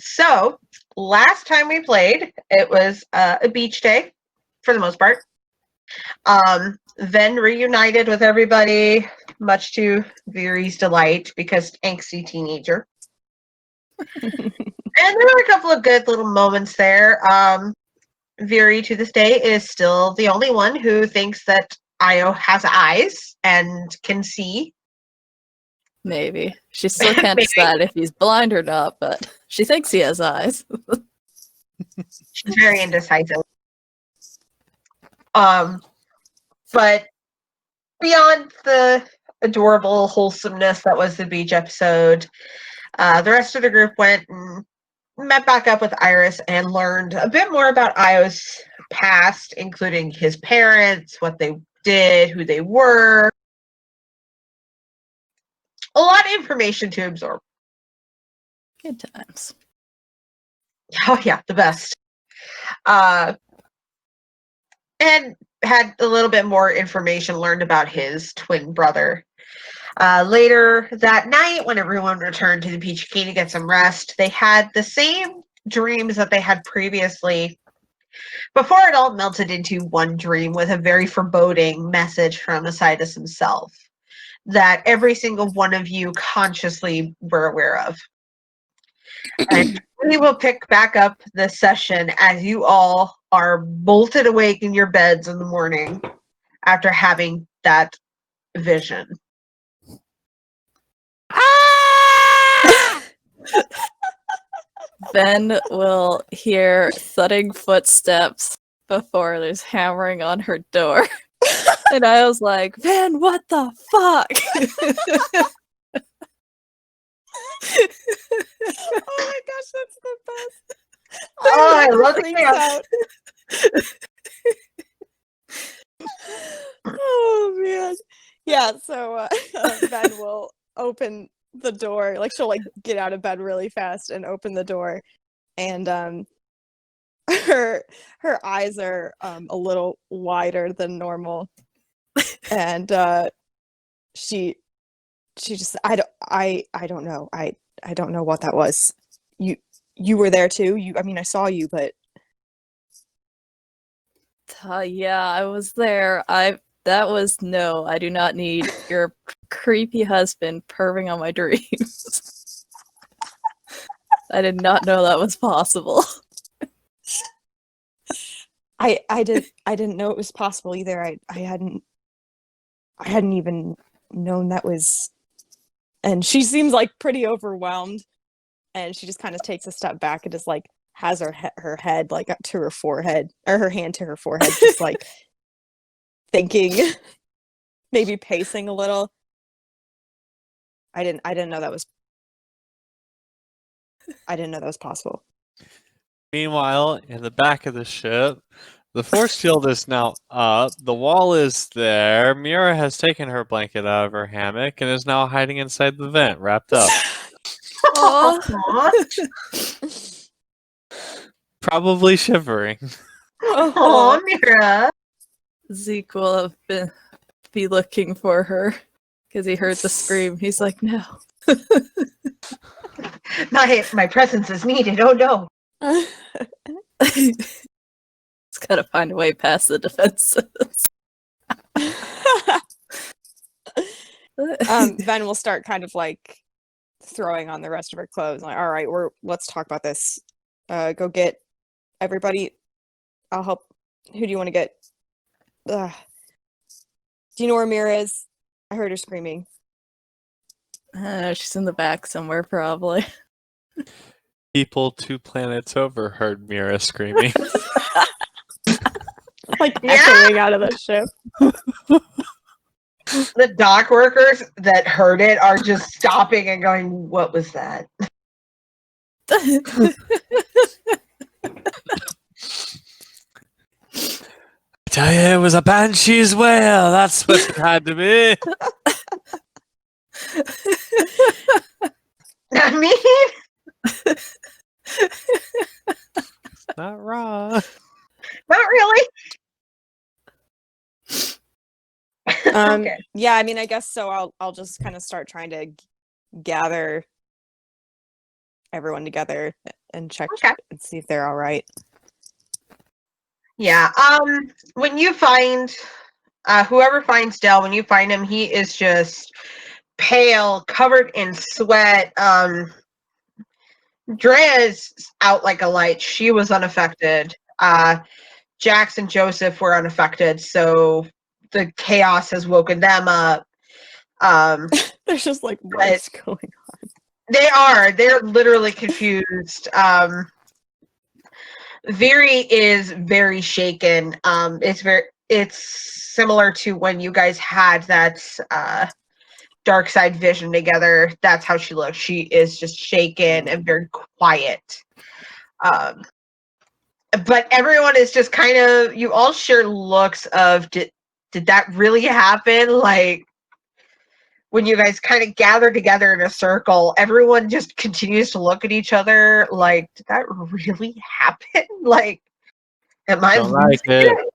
So, last time we played, it was a beach day, for the most part. Ven reunited with everybody, much to Viri's delight, because angsty teenager. And there were a couple of good little moments there. Viri, to this day, is still the only one who thinks that Io has eyes and can see. Maybe. She still can't decide if he's blind or not, but she thinks he has eyes. She's very indecisive. But beyond the adorable wholesomeness that was the beach episode, the rest of the group went and met back up with Iris and learned a bit more about Io's past, including his parents, what they did, who they were. A lot of information to absorb. Good times. Oh yeah, the best. And had a little bit more information learned about his twin brother. Later that night, when everyone returned to the Peachy Keen to get some rest, they had the same dreams that they had previously, before it all melted into one dream with a very foreboding message from Isaidus himself that every single one of you consciously were aware of. And we will pick back up the session as you all are bolted awake in your beds in the morning after having that vision. Ven will hear thudding footsteps before there's hammering on her door. And I was like, Ven, what the fuck? Oh my gosh, that's the best. Oh, I love it. Oh man. Yeah, so Ven will open the door. Like, she'll like get out of bed really fast and open the door. And her eyes are a little wider than normal. And she just I don't know. I don't know what that was. You were there too? I saw you, but Yeah, I was there. I do not need your creepy husband perving on my dreams. I did not know that was possible. I didn't know it was possible either. I hadn't even known that was. And she seems like pretty overwhelmed, and she just kind of takes a step back and just like has her head like up to her forehead, or her hand to her forehead, just like thinking, maybe pacing a little. I didn't know that was possible. Meanwhile, in the back of the ship, the force field is now up. The wall is there. Mira has taken her blanket out of her hammock and is now hiding inside the vent, wrapped up. Probably shivering. Oh, Mira. Zeke will have be looking for her because he heard the scream. He's like, no. My presence is needed. Oh no. He's gotta find a way past the defenses. Ven will start kind of like throwing on the rest of her clothes. Like, all right, let's talk about this. Go get everybody. I'll help. Who do you want to get? Do you know where Mira is? I heard her screaming. She's in the back somewhere, probably. People 2 planets over heard Mira screaming. Like echoing out of the ship. The dock workers that heard it are just stopping and going, what was that? I tell you, it was a banshee's whale. That's what it had to be. I mean, Not wrong. not really. Okay. Yeah, I mean, I guess so. I'll just kind of start trying to gather everyone together. and check Okay. and see if they're all right. Yeah. When you find whoever finds Dell, when you find him, he is just pale, covered in sweat. Drea is out like a light. She was unaffected. Jax and Joseph were unaffected, so the chaos has woken them up. There's just like, what's going They're literally confused. Viri is very shaken. It's similar to when you guys had that dark side vision together. That's how she looks. She is just shaken and very quiet. But everyone is just kind of, you all share looks of, did that really happen? Like, when you guys kind of gather together in a circle, everyone just continues to look at each other like, did that really happen? Like, am I Don't like losing it. it?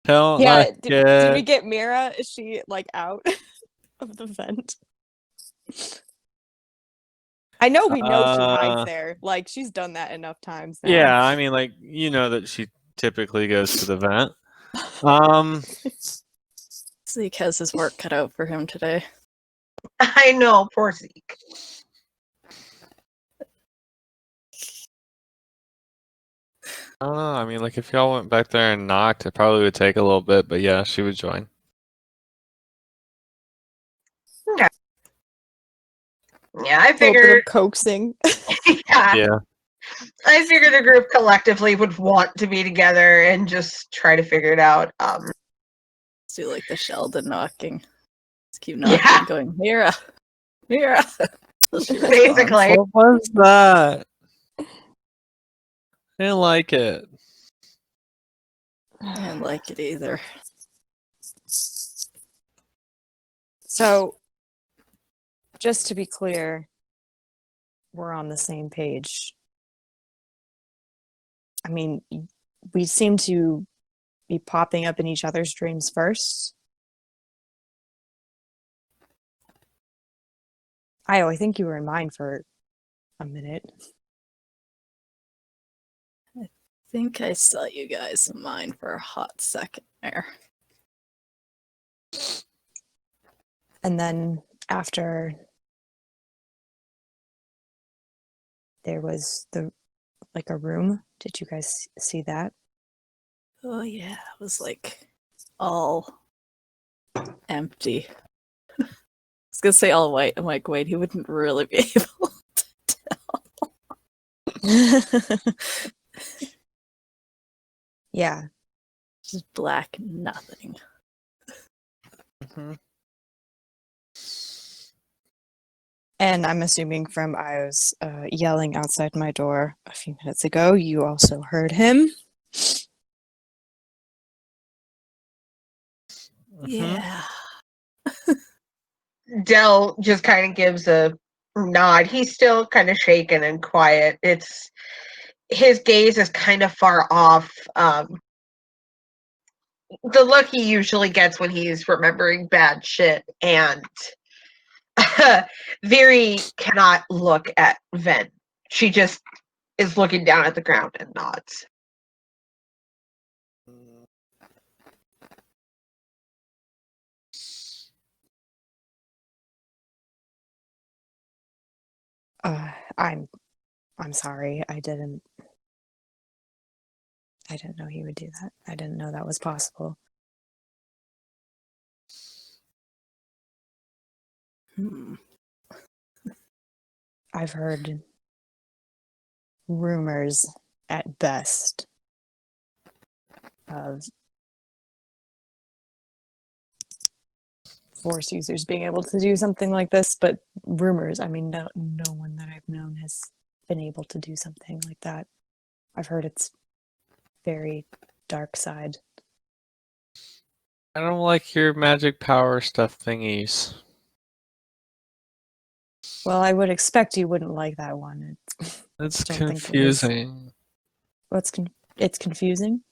Don't Yeah, like did we it. get Mira? Is she like out of the vent? I know we know she hides there. Like she's done that enough times now. Yeah, I mean, like, you know that she typically goes to the vent. Zeke has his work cut out for him today. I know, poor Zeke. I don't know. I mean, like, if y'all went back there and knocked, it probably would take a little bit, but yeah, she would join. Yeah, I A little bit figured. of coaxing. Yeah. I figured the group collectively would want to be together and just try to figure it out. Let's do like the Sheldon knocking. Let's keep knocking, Yeah. going, Mira! Mira! Basically. What was that? I didn't like it. I didn't like it either. So, just to be clear, we're on the same page. I mean, we seem to be popping up in each other's dreams first. I think you were in mine for a minute. I think I saw you guys in mine for a hot second there. And then after there was a room. Did you guys see that? Oh yeah, it was like all empty. I was gonna say all white. I'm like, wait, he wouldn't really be able to tell. Yeah. Just black nothing. Mm-hmm. And I'm assuming from Io's yelling outside my door a few minutes ago, you also heard him. Yeah. Dell just kind of gives a nod. He's still kind of shaken and quiet. His gaze is kind of far off. The look he usually gets when he's remembering bad shit, and Viri cannot look at Ven. She just is looking down at the ground and nods. I'm sorry. I didn't know he would do that. I didn't know that was possible. I've heard rumors at best of Force users being able to do something like this, but rumors, I mean, no one that I've known has been able to do something like that. I've heard it's very dark side. I don't like your magic power stuff thingies. Well, I would expect you wouldn't like that one. It's don't think it was- confusing. It's confusing.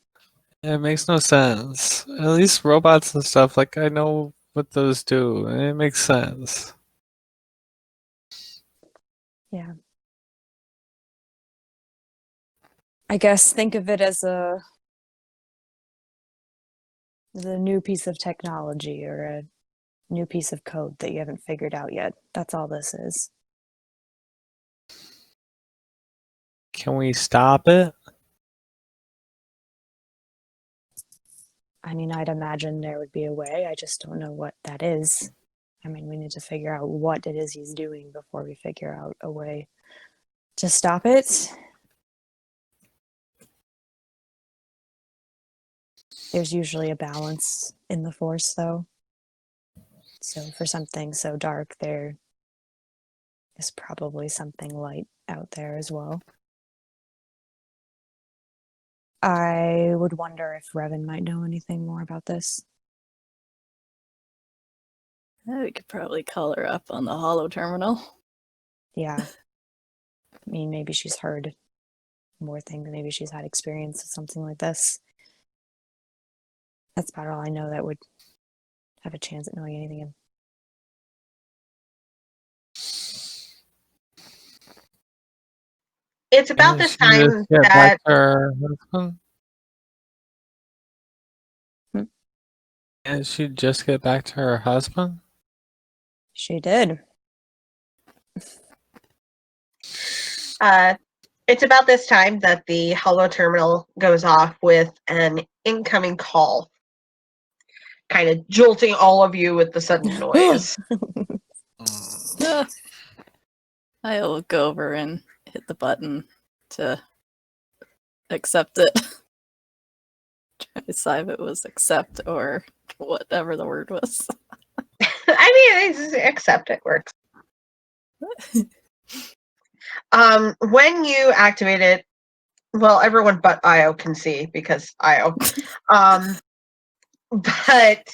It makes no sense. At least robots and stuff, like, I know what those do, and it makes sense. Yeah. I guess think of it as a new piece of technology or a new piece of code that you haven't figured out yet. That's all this is. Can we stop it? I mean, I'd imagine there would be a way. I just don't know what that is. I mean, we need to figure out what it is he's doing before we figure out a way to stop it. There's usually a balance in the Force, though. So for something so dark, there is probably something light out there as well. I would wonder if Revan might know anything more about this. We could probably call her up on the holo terminal. Yeah. I mean, maybe she's heard more things. Maybe she's had experience with something like this. That's about all I know that would have a chance at knowing anything. It's about this time that her husband? Hmm? Can't she just get back to her husband? She did. it's about this time that the holo terminal goes off with an incoming call, kind of jolting all of you with the sudden noise. I'll go over and hit the button to accept it. Try to decide if it was accept or whatever the word was. I mean, it's, accept it works. When you activate it, well, everyone but Io can see because Io. But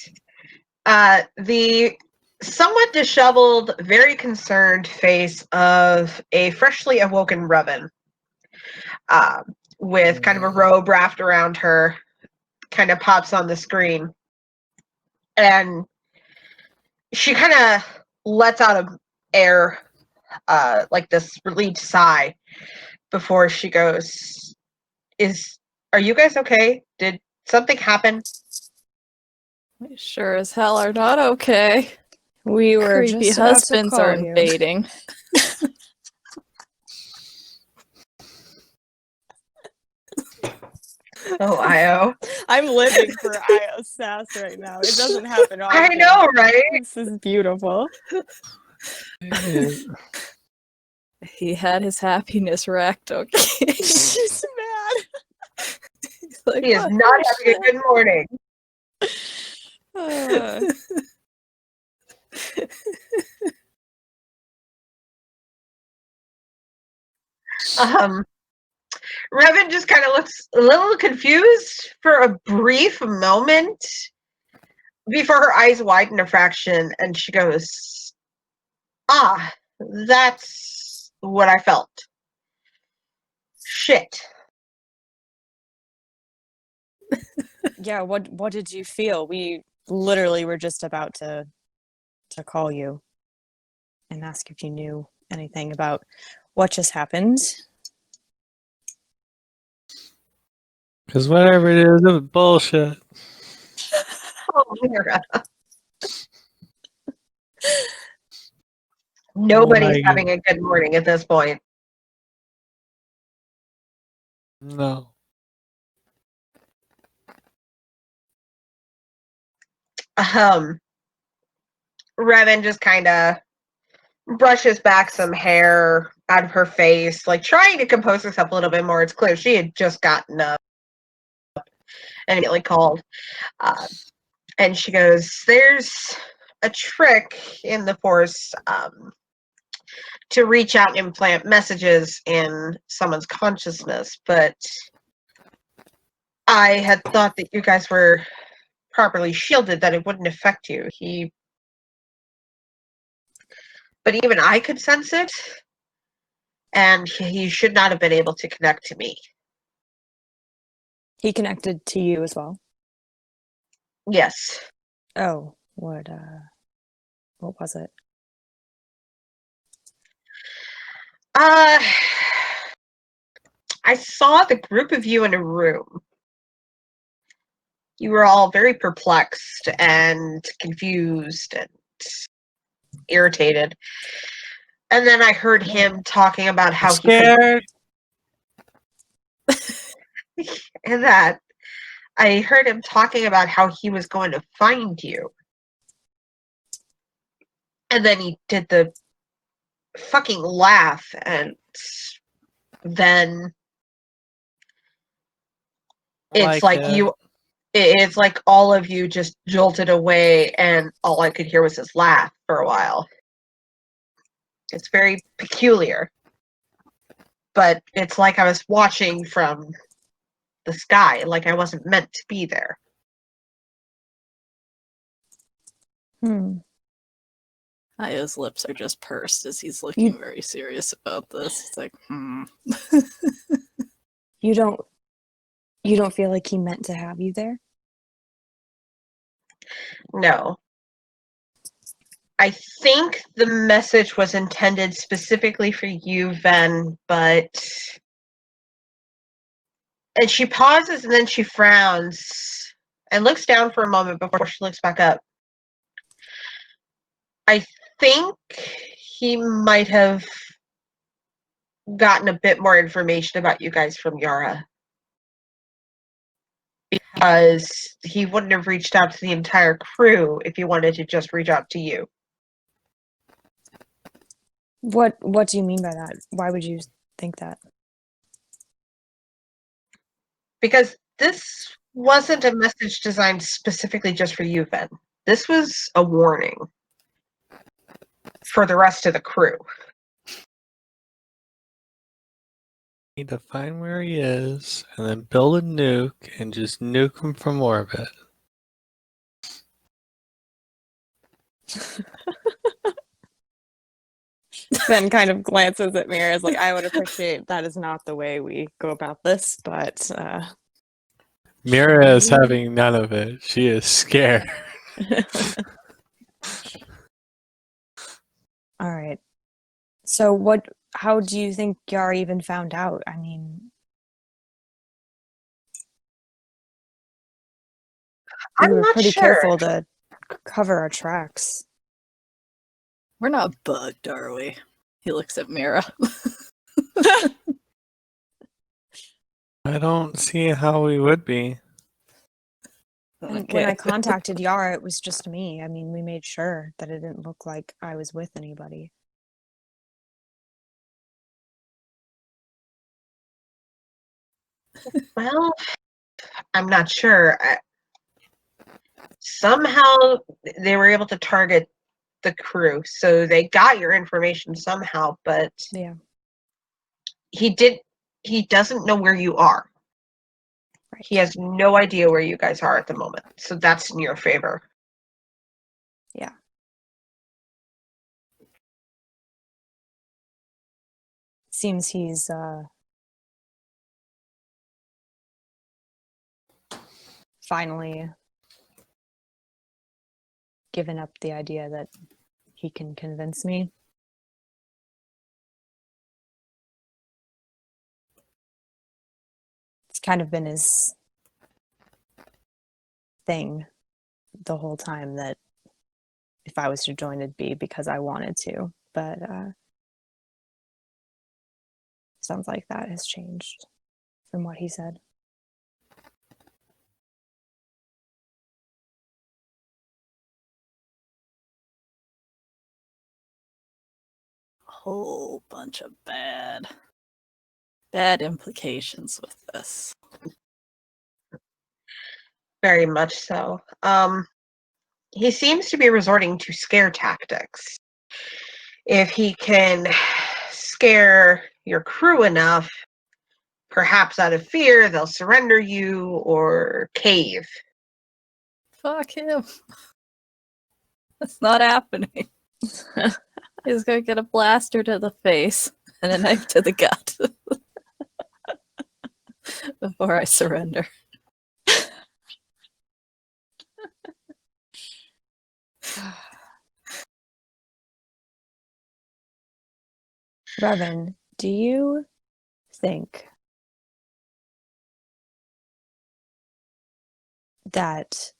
the somewhat disheveled, very concerned face of a freshly awoken Revan, with kind of a robe wrapped around her, kind of pops on the screen. And she kind of lets out of air, like this relieved sigh, before she goes, are you guys okay? Did something happen? We sure as hell are not okay. We were Creepy just about to husbands call are you. invading. Oh, Io. I'm living for Io sass right now. It doesn't happen often. I know, right? This is beautiful. He had his happiness wrecked, okay? She's mad. He's like, He is "What not the having a good morning. Revan just kind of looks a little confused for a brief moment before her eyes widen a fraction, and she goes, "Ah, that's what I felt. Shit." Yeah, what did you feel? We literally were just about to call you and ask if you knew anything about what just happened. Because whatever it is, it was bullshit. Oh, Mira. Nobody's Like, having a good morning at this point. no. Revan just kind of brushes back some hair out of her face, like trying to compose herself a little bit more. It's clear she had just gotten up and immediately called. And she goes, "There's a trick in the Force to reach out and implant messages in someone's consciousness, but I had thought that you guys were properly shielded, that it wouldn't affect you. But even I could sense it, and he should not have been able to connect to me." He connected to you as well. Yes. Oh, what was it? I I saw the group of you in a room. You were all very perplexed and confused and irritated. And then I heard him talking about how he Scared. and that I heard him talking about how he was going to find you. And then he did the fucking laugh, and then it's like it's like all of you just jolted away, and all I could hear was his laugh for a while. It's very peculiar. But it's like I was watching from the sky, like I wasn't meant to be there. Io's lips are just pursed as he's looking very serious about this. It's like, You don't feel like he meant to have you there? No. I think the message was intended specifically for you, Ven, but... And she pauses and then she frowns and looks down for a moment before she looks back up. I think he might have gotten a bit more information about you guys from Yara. Because he wouldn't have reached out to the entire crew if he wanted to just reach out to you. What do you mean by that? Why would you think that? Because this wasn't a message designed specifically just for you, Ben. This was a warning for the rest of the crew. Need to find where he is, and then build a nuke, and just nuke him from orbit. Ben kind of glances at Mira as like, I would appreciate that is not the way we go about this, but Mira is having none of it. She is scared. all right. So how do you think Yara even found out? I mean, we were pretty careful to cover our tracks. we're not bugged, are we? He looks at Mira. I don't see how we would be. And when I contacted Yara, it was just me. I mean, we made sure that it didn't look like I was with anybody. Well, I'm not sure. Somehow they were able to target the crew, so they got your information somehow, but Yeah. he doesn't know where you are. Right. He has no idea where you guys are at the moment, so that's in your favor. Yeah. Seems he's finally given up the idea that he can convince me. It's kind of been his thing the whole time that if I was to join, it'd be because I wanted to. But sounds like that has changed from what he said. A whole bunch of bad implications with this. Very much so. He seems to be resorting to scare tactics. If he can scare your crew enough, perhaps out of fear, they'll surrender you or cave. Fuck him. That's not happening. He's gonna get a blaster to the face and a knife to the gut before I surrender. Revan, do you think that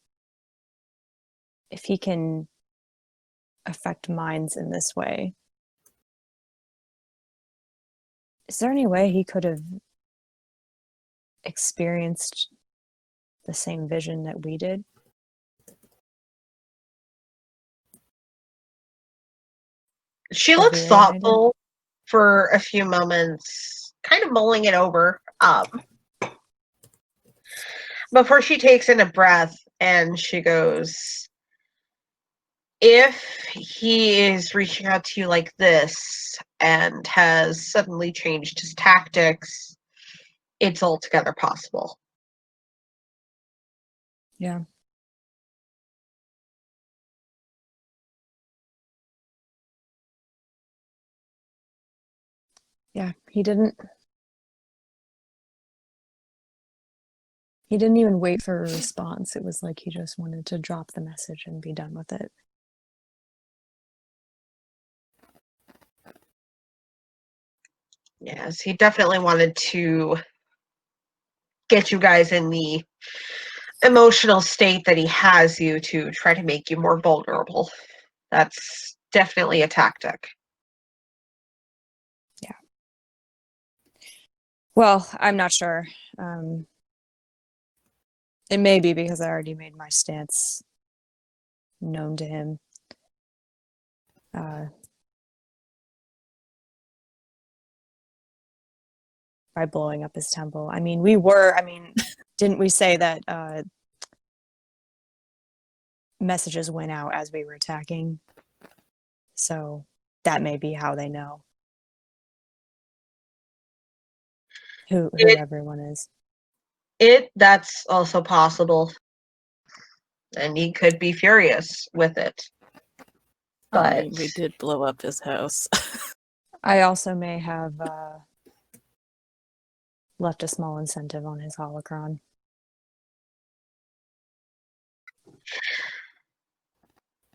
if he can affect minds in this way, is there any way he could have experienced the same vision that we did? She That looks Viri and I did? thoughtful for a few moments, kind of mulling it over. Before she takes in a breath and she goes, if he is reaching out to you like this and has suddenly changed his tactics, it's altogether possible. Yeah. Yeah, he didn't even wait for a response. It was like he just wanted to drop the message and be done with it. Yes, he definitely wanted to get you guys in the emotional state that he has you to try to make you more vulnerable. That's definitely a tactic. Yeah. Well, I'm not sure. It may be because I already made my stance known to him. By blowing up his temple. I mean, didn't we say that messages went out as we were attacking? So that may be how they know who everyone is. That's also possible. And he could be furious with it. I But mean, we did blow up his house. I also may have left a small incentive on his holocron.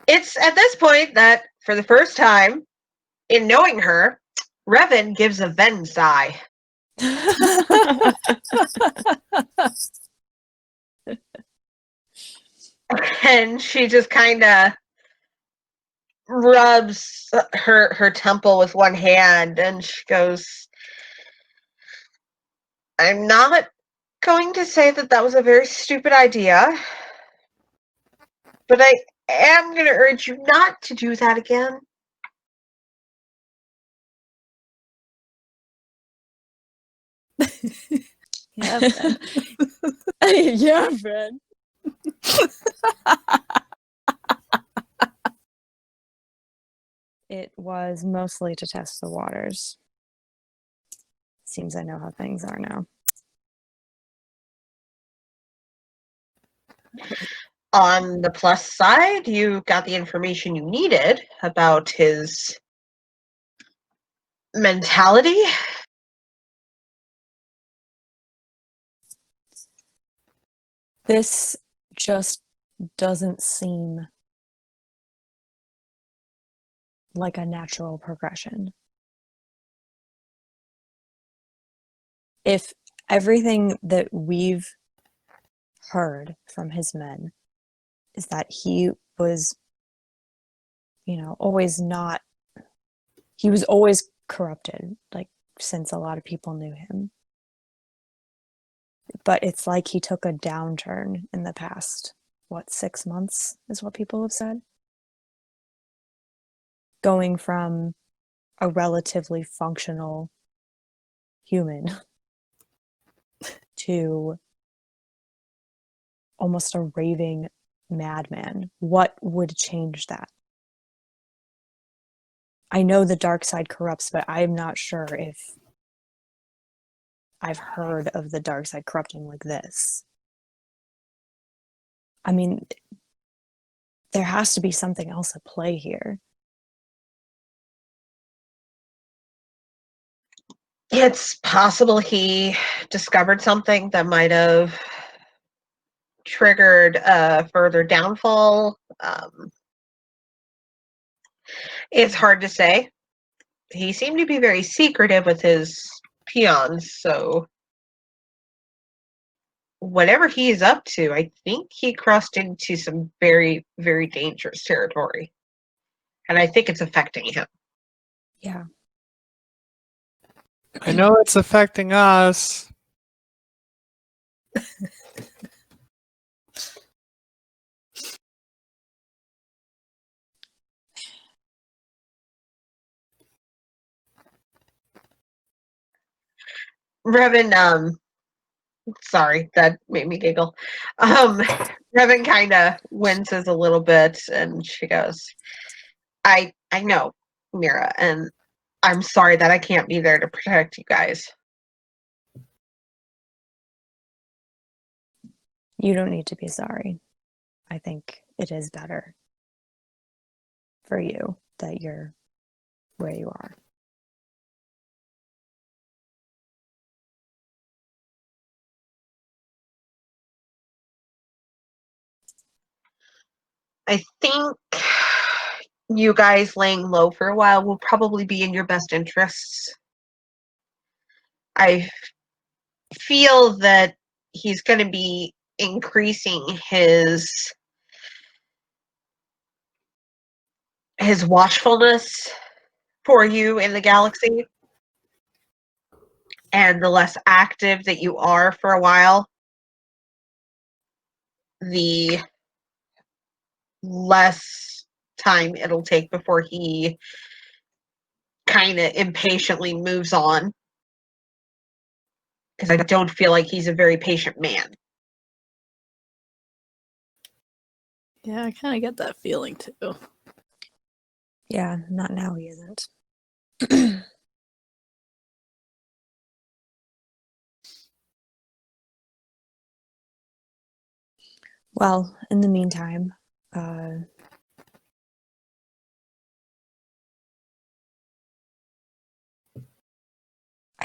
it's at this point that, for the first time in knowing her, Revan gives a Ven sigh. And she just kind of rubs her temple with one hand and she goes, I'm not going to say that was a very stupid idea, but I am going to urge you not to do that again. Yeah, Ben. Yeah, Ben. It was mostly to test the waters. Seems I know how things are now. On the plus side, you got the information you needed about his mentality. This just doesn't seem like a natural progression. If everything that we've heard from his men is that he was, always he was always corrupted, like, since a lot of people knew him. But it's like he took a downturn in the past, 6 months is what people have said? Going from a relatively functional human to almost a raving madman. What would change that? I know the dark side corrupts, but I'm not sure if I've heard of the dark side corrupting like this. I mean, there has to be something else at play here. It's possible he discovered something that might have triggered a further downfall. It's hard to say. He seemed to be very secretive with his peons, so whatever he is up to, I think he crossed into some very, very dangerous territory. And I think it's affecting him. Yeah. I know it's affecting us. Revan, sorry, that made me giggle. Revan kind of winces a little bit and she goes, I know, Mira, and I'm sorry that I can't be there to protect you guys. You don't need to be sorry. I think it is better for you that you're where you are. I think you guys laying low for a while will probably be in your best interests. I feel that he's going to be increasing his watchfulness for you in the galaxy. And the less active that you are for a while, the less time it'll take before he kind of impatiently moves on. Because I don't feel like he's a very patient man. Yeah, I kind of get that feeling too. Yeah, not now he isn't. Well, in the meantime, I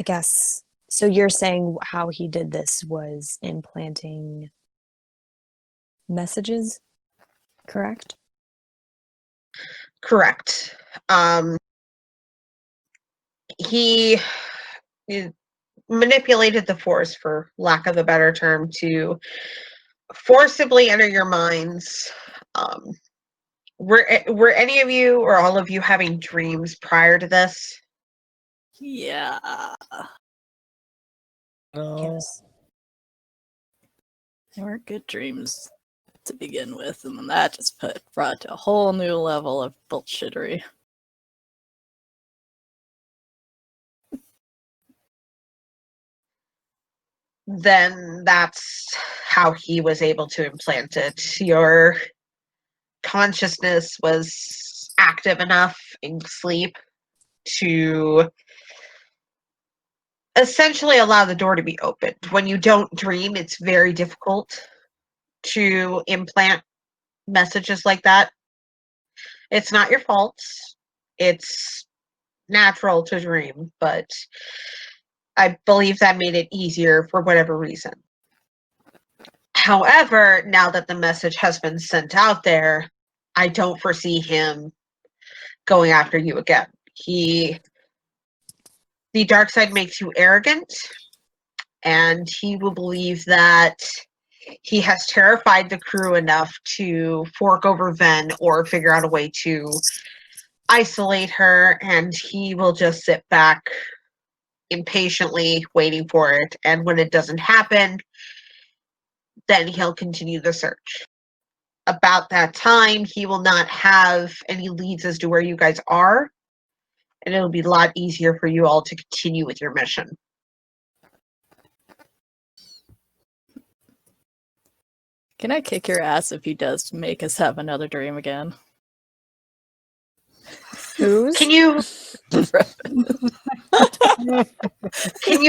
guess, so you're saying how he did this was implanting messages, correct? Correct. He manipulated the Force, for lack of a better term, to forcibly enter your minds. Were any of you or all of you having dreams prior to this? Yeah. No. Yes. They weren't good dreams to begin with, and then that just brought it to a whole new level of bullshittery. Then that's how he was able to implant it. Your consciousness was active enough in sleep to essentially allow the door to be opened. When you don't dream, it's very difficult to implant messages like that. It's not your fault. It's natural to dream, but I believe that made it easier for whatever reason. However, now that the message has been sent out there, I don't foresee him going after you again. The dark side makes you arrogant, and he will believe that he has terrified the crew enough to fork over Ven or figure out a way to isolate her, and he will just sit back impatiently waiting for it. And when it doesn't happen, then he'll continue the search. About that time, he will not have any leads as to where you guys are, and it'll be a lot easier for you all to continue with your mission. Can I kick your ass if he does make us have another dream again? Who's? Can you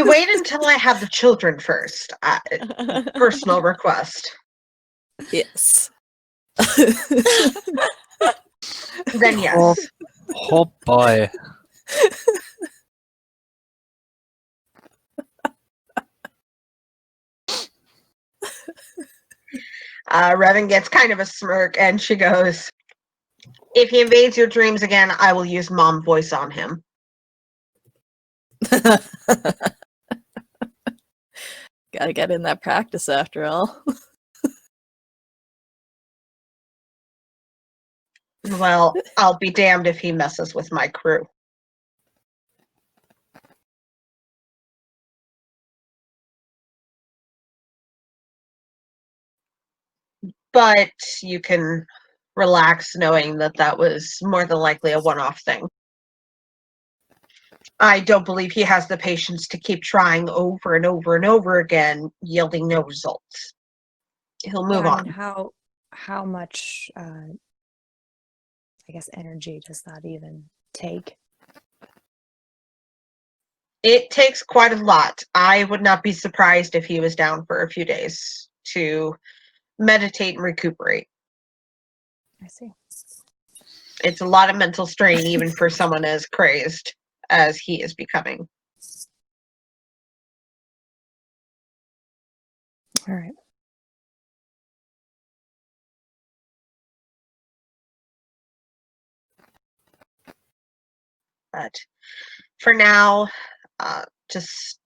wait until I have the children first? Personal request. Yes. Then yes. Oh boy. Revan gets kind of a smirk and she goes, if he invades your dreams again, I will use mom voice on him. Gotta get in that practice after all. Well, I'll be damned if he messes with my crew. But you can relax knowing that that was more than likely a one-off thing. I don't believe he has the patience to keep trying over and over and over again, yielding no results. He'll move Yeah, I on. mean, how much I guess energy does that even take? It takes quite a lot. I would not be surprised if he was down for a few days to meditate and recuperate. I see. It's a lot of mental strain, even for someone as crazed as he is becoming. All right. But for now, just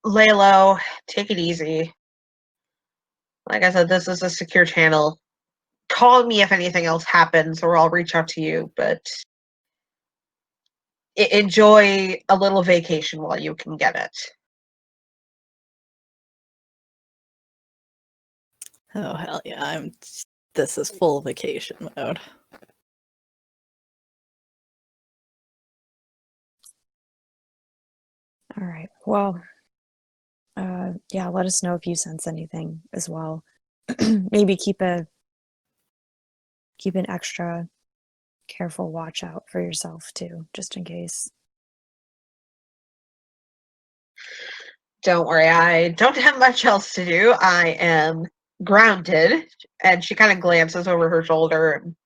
lay low, take it easy. Like I said, this is a secure channel. Call me if anything else happens, or I'll reach out to you. But enjoy a little vacation while you can get it. Oh hell yeah! This is full vacation mode. All right. Well, yeah, let us know if you sense anything as well. Maybe keep an extra careful watch out for yourself too, just in case. Don't worry, I don't have much else to do. I am grounded. And she kind of glances over her shoulder. And,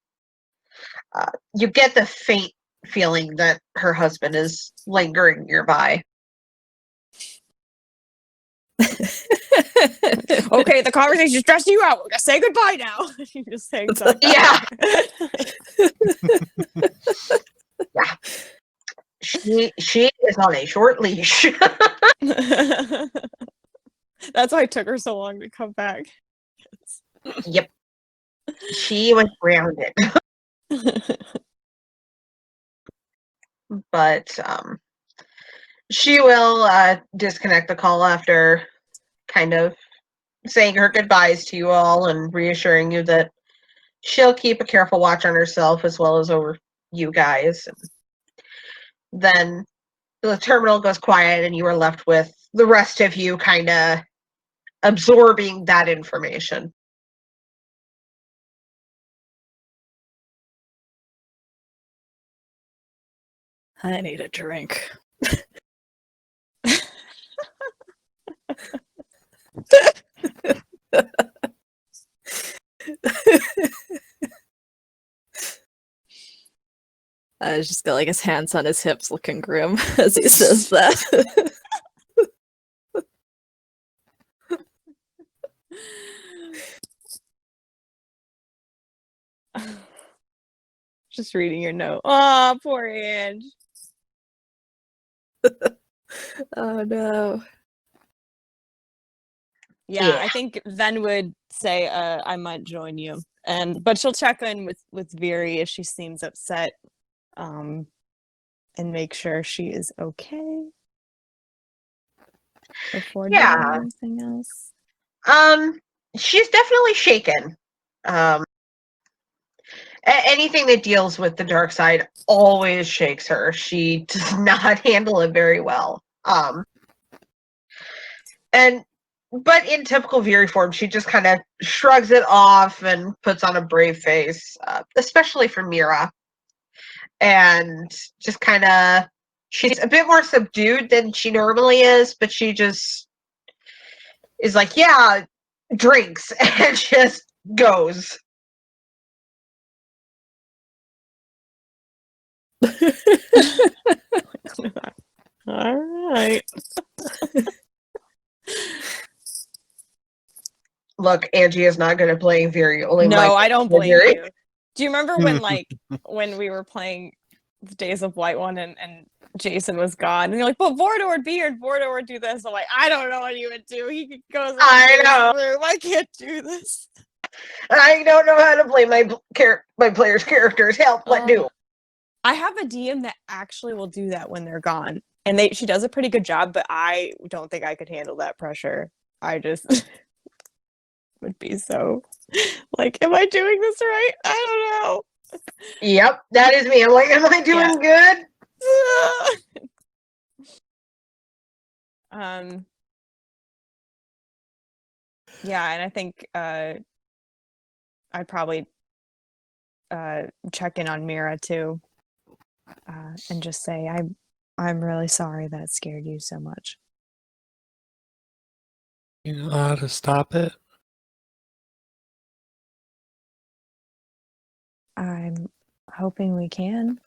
you get the faint feeling that her husband is lingering nearby. Okay, the conversation's stressing you out. We're gonna say goodbye now. You're just saying something. Yeah. Yeah. She is on a short leash. That's why it took her so long to come back. Yep. She was grounded. But she will disconnect the call after kind of saying her goodbyes to you all and reassuring you that she'll keep a careful watch on herself as well as over you guys. And then the terminal goes quiet and you are left with the rest of you kind of absorbing that information. I need a drink. I just got like his hands on his hips looking grim as he says that. Just reading your note. Oh, poor Ange. Oh no. Yeah, Yeah. I think Ven would say, I might join you. But she'll check in with Viri if she seems upset. And make sure she is okay. Before doing Yeah. anything else. She's definitely shaken. Anything that deals with the dark side always shakes her. She does not handle it very well. But in typical Viri form, she just kind of shrugs it off and puts on a brave face, especially for Mira. And just kind of, she's a bit more subdued than she normally is, but she just is like, yeah, drinks, and just goes. All right. Look, Angie is not going to blame Viri. Only No, I don't blame Viri. you. Do you remember when we were playing the Days of Light one, and Jason was gone. And you're like, but Vordor would be here, and Vordor would do this. I'm like, I don't know what he would do. He goes in I know. his room. I can't do this. I don't know how to play my players' characters. Help, what do? I have a DM that actually will do that when they're gone. And she does a pretty good job, but I don't think I could handle that pressure. I just would be so like, am I doing this right? I don't know. Yep, that is me. I'm like, am I doing good? Yeah, and I think I'd probably check in on Mira too, and just say, I'm really sorry that scared you so much. You know how to stop it? I'm hoping we can.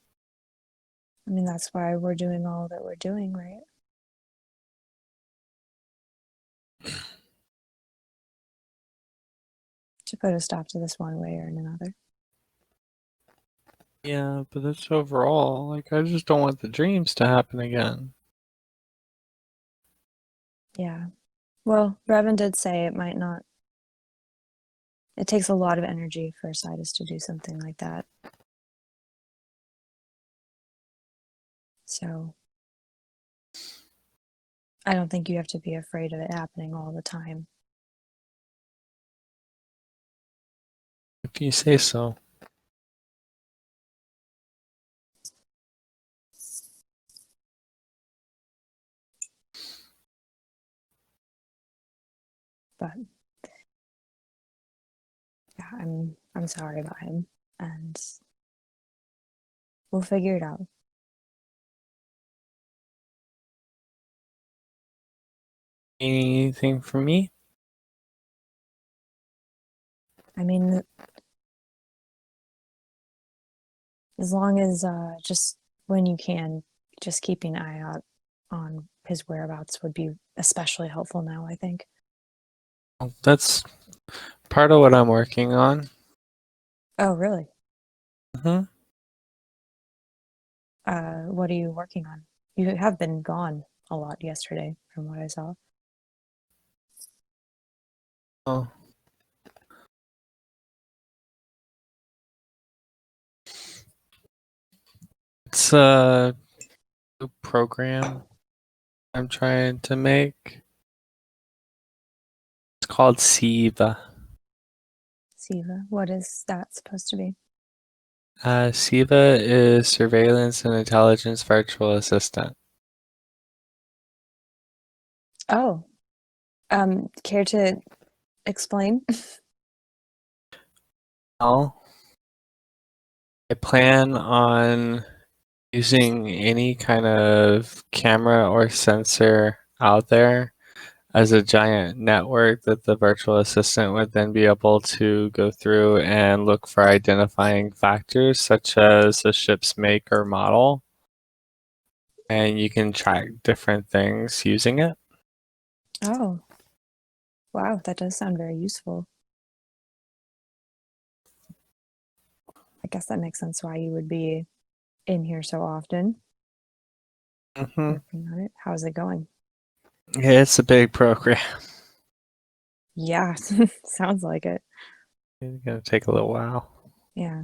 I mean, that's why we're doing all that we're doing, right? To put a stop to this one way or another. Yeah, but it's overall. Like, I just don't want the dreams to happen again. Yeah. Well, Revan did say it might not. It takes a lot of energy for Isaidus to do something like that. So, I don't think you have to be afraid of it happening all the time. If you say so. But yeah, I'm sorry about him, and we'll figure it out. Anything from me? I mean, as long as just when you can, just keeping an eye out on his whereabouts would be especially helpful now, I think. That's part of what I'm working on. Oh, really? Mm-hmm. What are you working on? You have been gone a lot yesterday, from what I saw. Oh. It's a new program I'm trying to make. It's called Siva. Siva, what is that supposed to be? Siva is surveillance and intelligence virtual assistant. Oh, care to explain? Well, I plan on using any kind of camera or sensor out there as a giant network that the virtual assistant would then be able to go through and look for identifying factors such as a ship's make or model. And you can track different things using it. Oh, wow, that does sound very useful. I guess that makes sense why you would be in here so often. Mm-hmm. Working on it. How's it going? It's a big program. Yeah, sounds like it. It's going to take a little while. Yeah.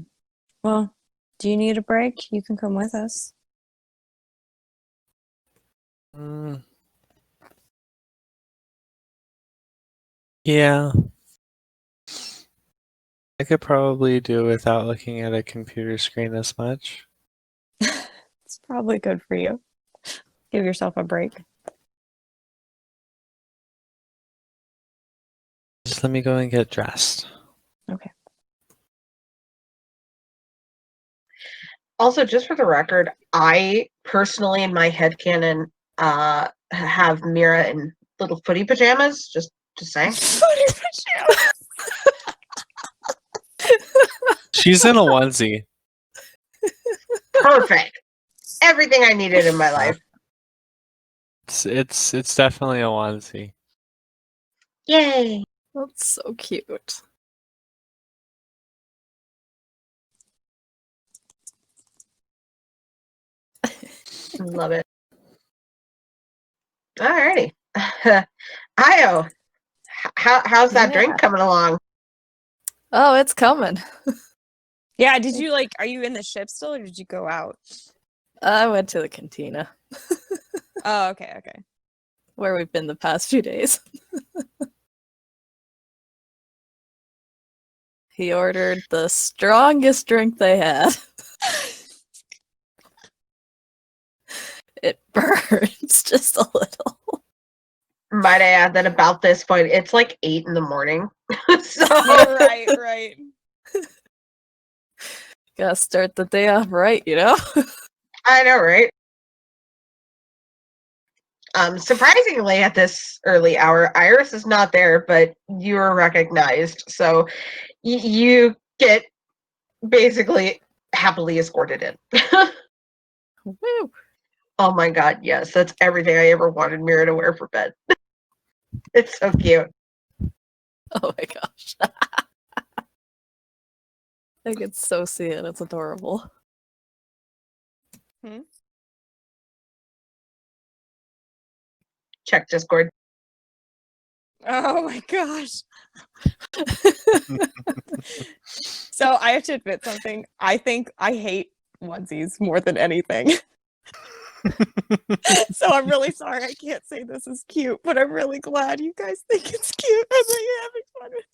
Well, do you need a break? You can come with us. Yeah. I could probably do without looking at a computer screen as much. It's probably good for you. Give yourself a break. Just let me go and get dressed. Okay. Also, just for the record, I personally, in my headcanon, have Mira in little footy pajamas. Just saying. Footy pajamas. She's in a onesie. Perfect. Everything I needed in my life. It's definitely a onesie. Yay. That's so cute. Love it. Alrighty. Io, how's that Yeah. drink coming along? Oh, it's coming. Yeah, did you are you in the ship still or did you go out? I went to the cantina Oh, okay, okay. where we've been the past few days. He ordered the strongest drink they had. It burns just a little. Might I add that about this point, it's like 8 in the morning. So right. Gotta start the day off right, you know? I know, right? Surprisingly, at this early hour, Iris is not there, but you are recognized. So you get basically happily escorted in. Woo. Oh my god, yes, that's everything I ever wanted Mira to wear for bed. It's so cute. Oh my gosh. I can so see it. It's adorable. Check Discord. Oh my gosh. So I have to admit something. I think I hate onesies more than anything. So I'm really sorry I can't say this is cute, but I'm really glad you guys think it's cute and that you're having fun with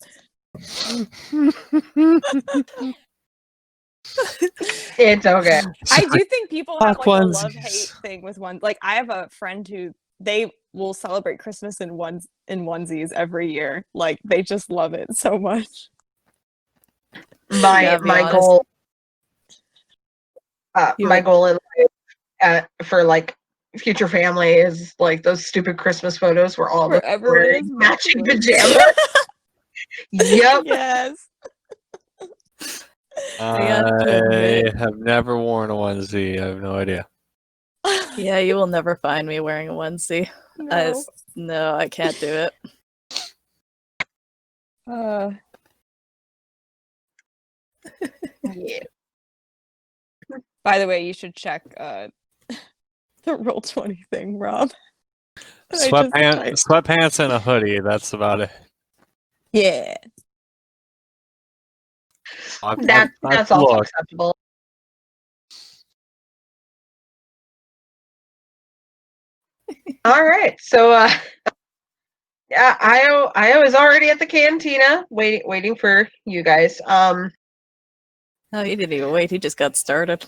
It's okay. I do think people have Fuck like a onesies. love-hate thing with one. Like I have a friend who they will celebrate Christmas in onesies every year. Like they just love it so much. Yeah, be My honest. goal You my would- goal in life for like future family is like those stupid Christmas photos where all of Where us are everyone wearing is matching matching. pajamas. Yep. Yes. I have to I admit. have never worn a onesie. I have no idea. Yeah, you will never find me wearing a onesie. No. No, I can't do it. Yeah. By the way, you should check the Roll20 thing, Rob. I just typed- Sweatpants and a hoodie. That's about it. Yeah. That's also Look, acceptable. All right, so yeah, Io is already at the cantina, waiting for you guys. No, he didn't even wait. He just got started.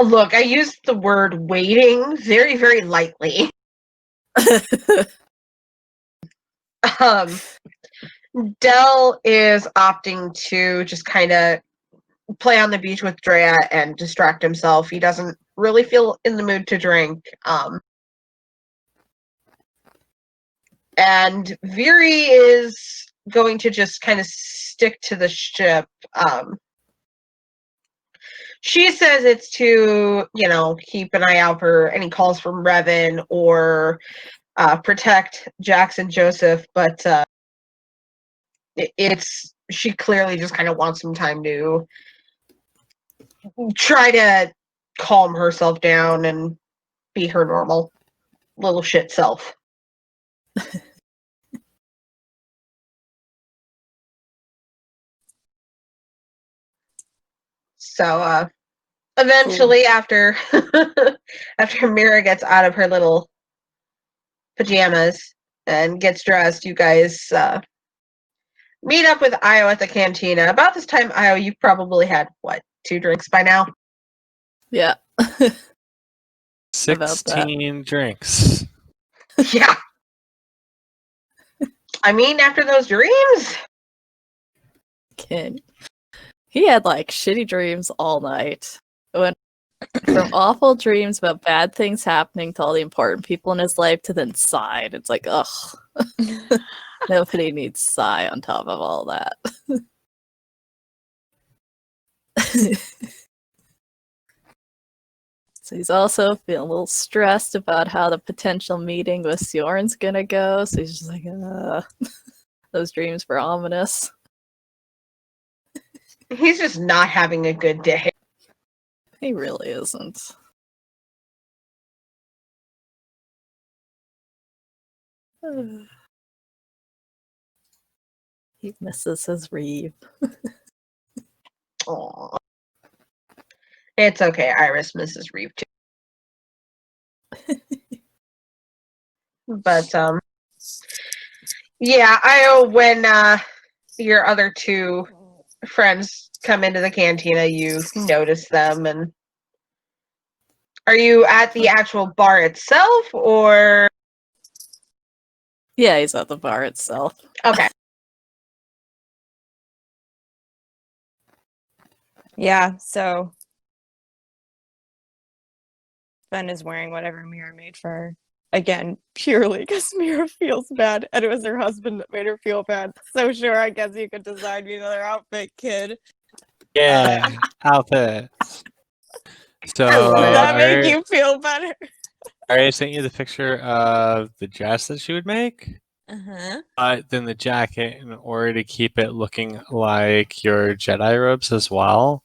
Look, I used the word waiting very, very lightly. Dell is opting to just kind of play on the beach with Drea and distract himself. He doesn't really feel in the mood to drink. And Viri is going to just kind of stick to the ship. She says it's to, keep an eye out for any calls from Revan or protect Jackson Joseph, but she clearly just kind of wants some time to try to calm herself down and be her normal little shit self. So eventually after Mira gets out of her little pajamas and gets dressed, you guys meet up with Io at the cantina. About this time, Io, you've probably had, 2 drinks by now? Yeah. 16 drinks. Yeah. I mean, after those dreams? Kid. He had like shitty dreams all night. Went from awful dreams about bad things happening to all the important people in his life to then sigh. It's like, ugh. Nobody needs sigh on top of all that. So he's also feeling a little stressed about how the potential meeting with Sijorn's gonna go. So he's just like, those dreams were ominous. He's just not having a good day. He really isn't. He misses his Reeve. Aw. It's okay. Iris misses Reeve too. But yeah, when your other two friends come into the cantina, you notice them. And are you at the actual bar itself, or? Yeah, he's at the bar itself. Okay. Yeah, so Ben is wearing whatever Mira made for her. Again, purely because Mira feels bad, and it was her husband that made her feel bad. So sure, I guess you could design me another outfit, kid. Yeah, outfits. So, I love Does it. that make you feel better? I sent you the picture of the dress that she would make. Uh-huh. But then the jacket, in order to keep it looking like your Jedi robes as well,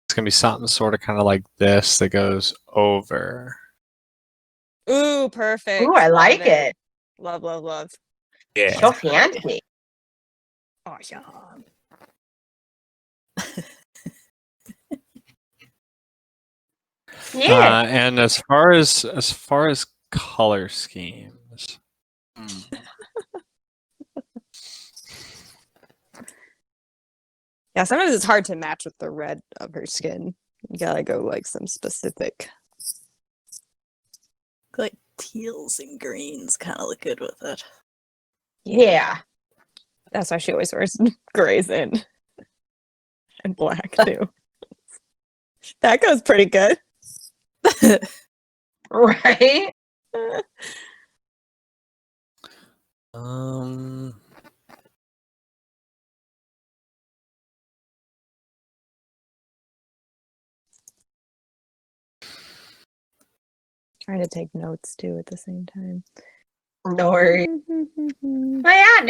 it's gonna be something sort of kind of like this that goes over. Ooh, perfect. Ooh, I like Love it. Love, love, love. Yeah. So fancy. Awesome. Yeah. And as far as color schemes, Yeah, sometimes it's hard to match with the red of her skin. You gotta go like some specific. Like teals and greens kind of look good with it. Yeah. That's why she always wears grays and black too. That goes pretty good. Right? Trying to take notes too at the same time. No worries. But yeah,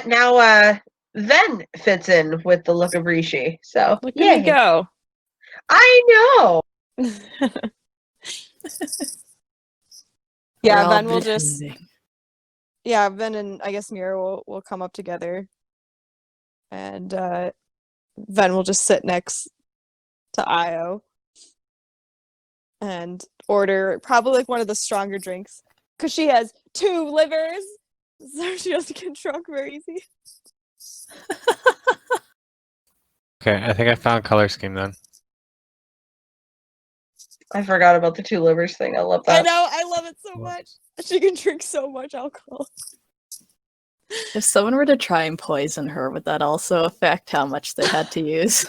now Ven fits in with the look of Rishii. So Look yeah, at me go. I know. Yeah, We're all Ben will just behaving. Ben and I guess Mira will come up together. And Ben will just sit next to Io and order probably like one of the stronger drinks. Because she has 2 livers. So she doesn't get drunk very easy. okay, I think I found color scheme then. I forgot about the 2 livers thing. I love I that. know, I love it so much. She can drink so much alcohol. If someone were to try and poison her, would that also affect how much they had to use?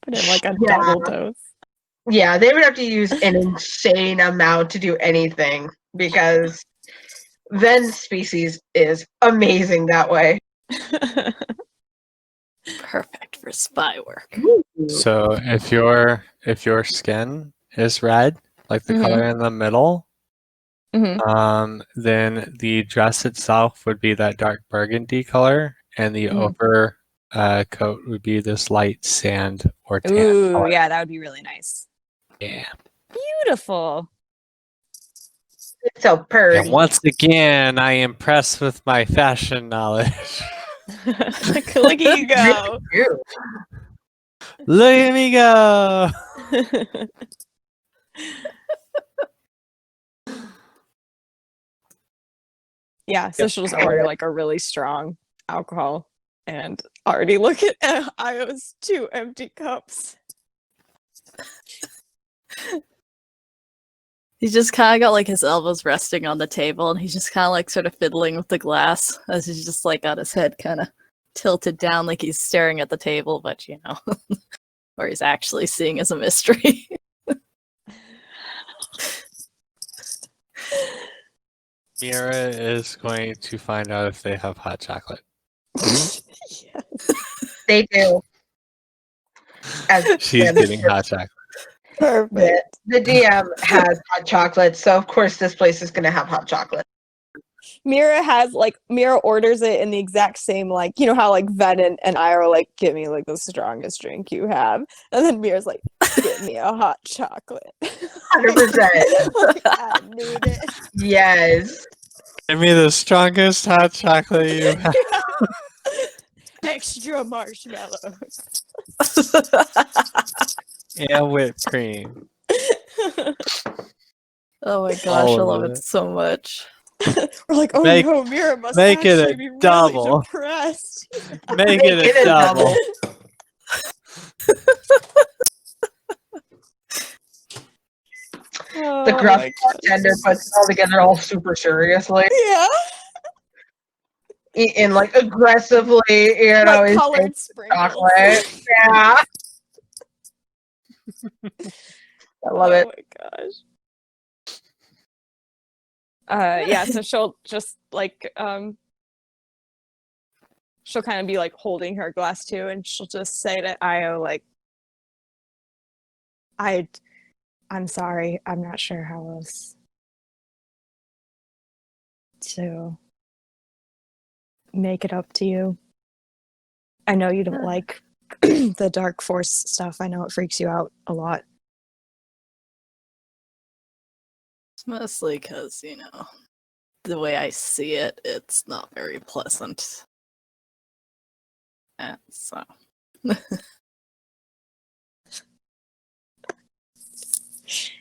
Put in like a Yeah. double dose. Yeah, they would have to use an insane amount to do anything because Ven's species is amazing that way. Perfect for spy work. So if your skin is red, like the color in the middle, then the dress itself would be that dark burgundy color, and the over coat would be this light sand or tan Ooh, color. yeah, that would be really nice. Yeah. Beautiful. It's so pretty. And once again, I impress with my fashion knowledge. Look at you go. Look at me go! Yeah, so she'll just order like a really strong alcohol and already look at Io's 2 empty cups. He's just kind of got like his elbows resting on the table, and he's just kind of like sort of fiddling with the glass as he's just like got his head kind of tilted down, like he's staring at the table, but you know, or he's actually seeing as a mystery. Mira is going to find out if they have hot chocolate. Yes. They do. As She's getting hot chocolate. Perfect. the DM has hot chocolate, so of course this place is going to have hot chocolate. Mira orders it in the exact same, like, you know how like Ven and Ira like, give me like the strongest drink you have, and then Mira's like, get me a hot chocolate. 100%. Like, I need it. Yes. Give me the strongest hot chocolate you have. Extra marshmallows. And whipped cream. Oh my gosh, All I of love it. it so much. We're like, oh Make- no, Mira must make it a actually be really double. depressed. Make Make it a double. The Oh gruff my gosh. bartender puts it all together all super seriously. Yeah. And like aggressively, you know, Like is colored sprinkles. chocolate. Yeah. I love it. Oh my gosh. Yeah, so she'll just like she'll kind of be like holding her glass too, and she'll just say to Io like, I'm sorry, I'm not sure how else to make it up to you. I know you don't like the dark force stuff. I know it freaks you out a lot. It's mostly because, you know, the way I see it, it's not very pleasant. And so.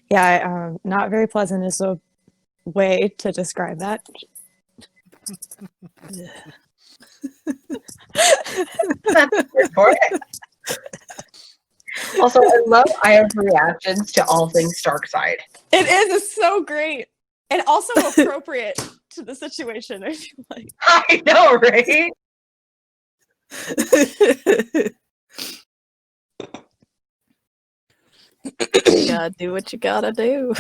Yeah, not very pleasant is a way to describe that. That's good for it. Also, I love Aya's reactions to all things dark side. It is. It's so great, and also appropriate to the situation. I feel like. I know, right? You gotta do what you gotta do.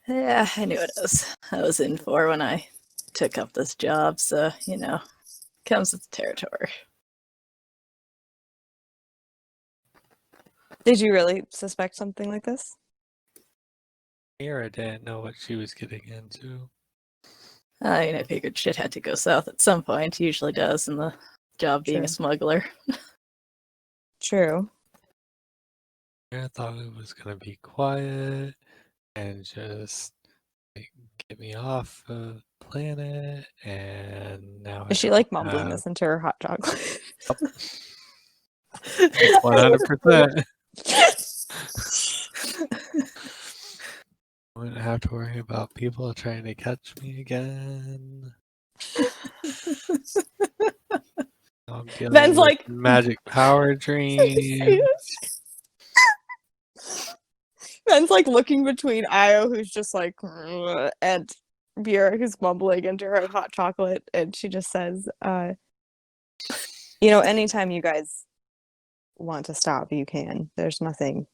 Yeah, I knew what I was in for when I took up this job, so, you know, comes with the territory. Did you really suspect something like this? Mira didn't know what she was getting into. I figured shit had to go south at some point. Usually does in the job being a True. smuggler. True. Mira thought it was gonna be quiet and just like, get me off the planet, and now Is she like mumbling this into her hot chocolate? 100%. I wouldn't have to worry about people trying to catch me again. I'm dealing Ben's with like- magic power dreams. Ben's like looking between Io, who's just like, "Ugh," and Vera, who's mumbling into her hot chocolate, and she just says, you know, anytime you guys want to stop, you can. There's nothing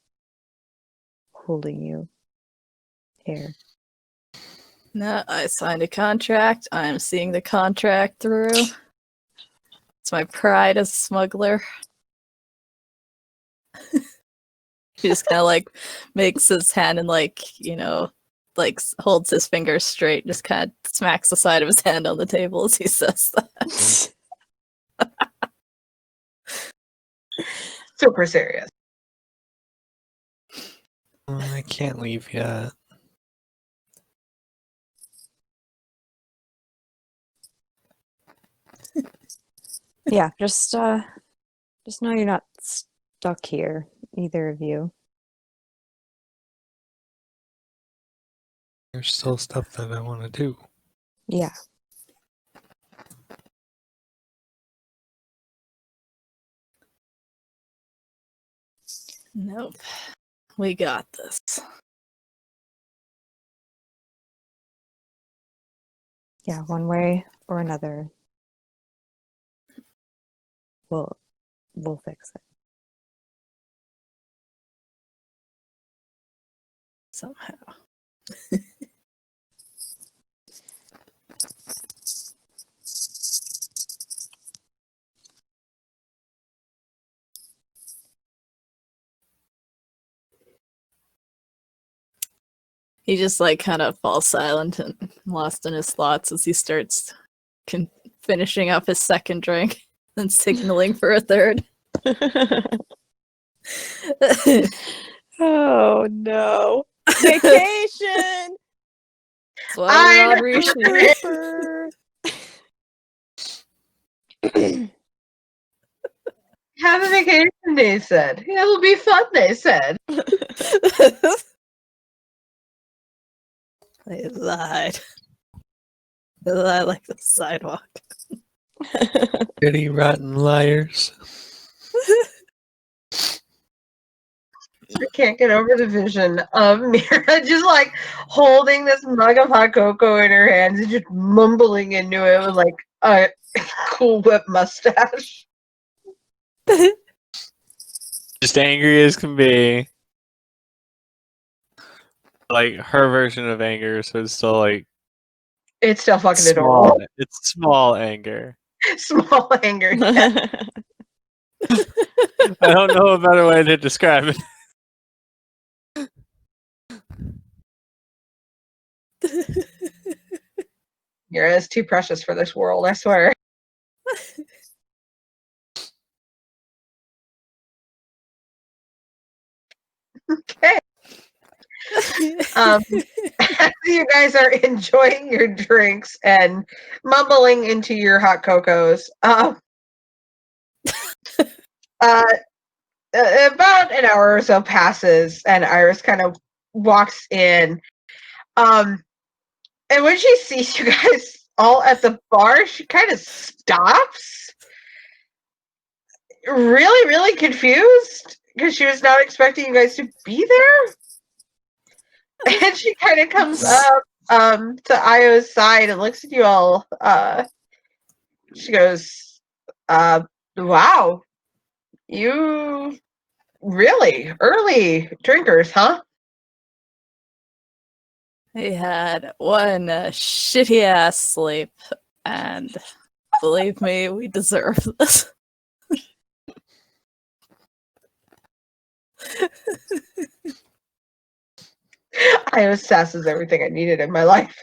holding you here. No, I signed a contract. I'm seeing the contract through. It's my pride as a smuggler. He just kind of like makes his hand and like, you know, like holds his fingers straight, just kind of smacks the side of his hand on the table as he says that. Super serious. I can't leave yet. Yeah, just know you're not stuck here, either of you. There's still stuff that I want to do. Yeah. Nope. We got this. Yeah, one way or another. We'll fix it. Somehow. He just like kind of falls silent and lost in his thoughts as he starts finishing up his second drink and signaling for a third. Oh no. Vacation! That's why we're on I Rishii. Have a vacation, they said. It'll be fun, they said. They lied. They lied like the sidewalk. Dirty, rotten liars. I can't get over the vision of Mira just like holding this mug of hot cocoa in her hands and just mumbling into it with like a cool whip mustache. Just angry as can be. Like her version of anger, so it's still like It's still fucking small. adorable. It's small anger. Small anger. Yeah. I don't know a better way to describe it. Mira is too precious for this world, I swear. Okay. As you guys are enjoying your drinks and mumbling into your hot cocos, about an hour or so passes, and Iris kind of walks in. And when she sees you guys all at the bar, she kind of stops, really, really confused, because she was not expecting you guys to be there. And she kind of comes up to Io's side and looks at you all. She goes, wow, you really early drinkers, huh? We had one shitty ass sleep, and believe me, we deserve this. Io sasses everything I needed in my life.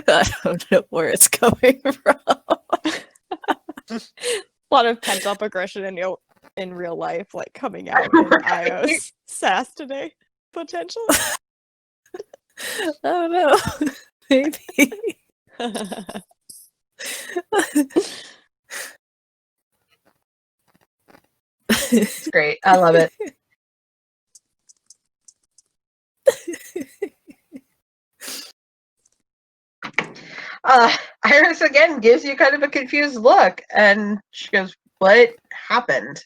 I don't know where it's coming from. A lot of pent up aggression in real life, like coming out in Right. Io's sass today, potentially. Oh no, maybe. It's great. I love it. Iris again gives you kind of a confused look, and she goes, "What happened?"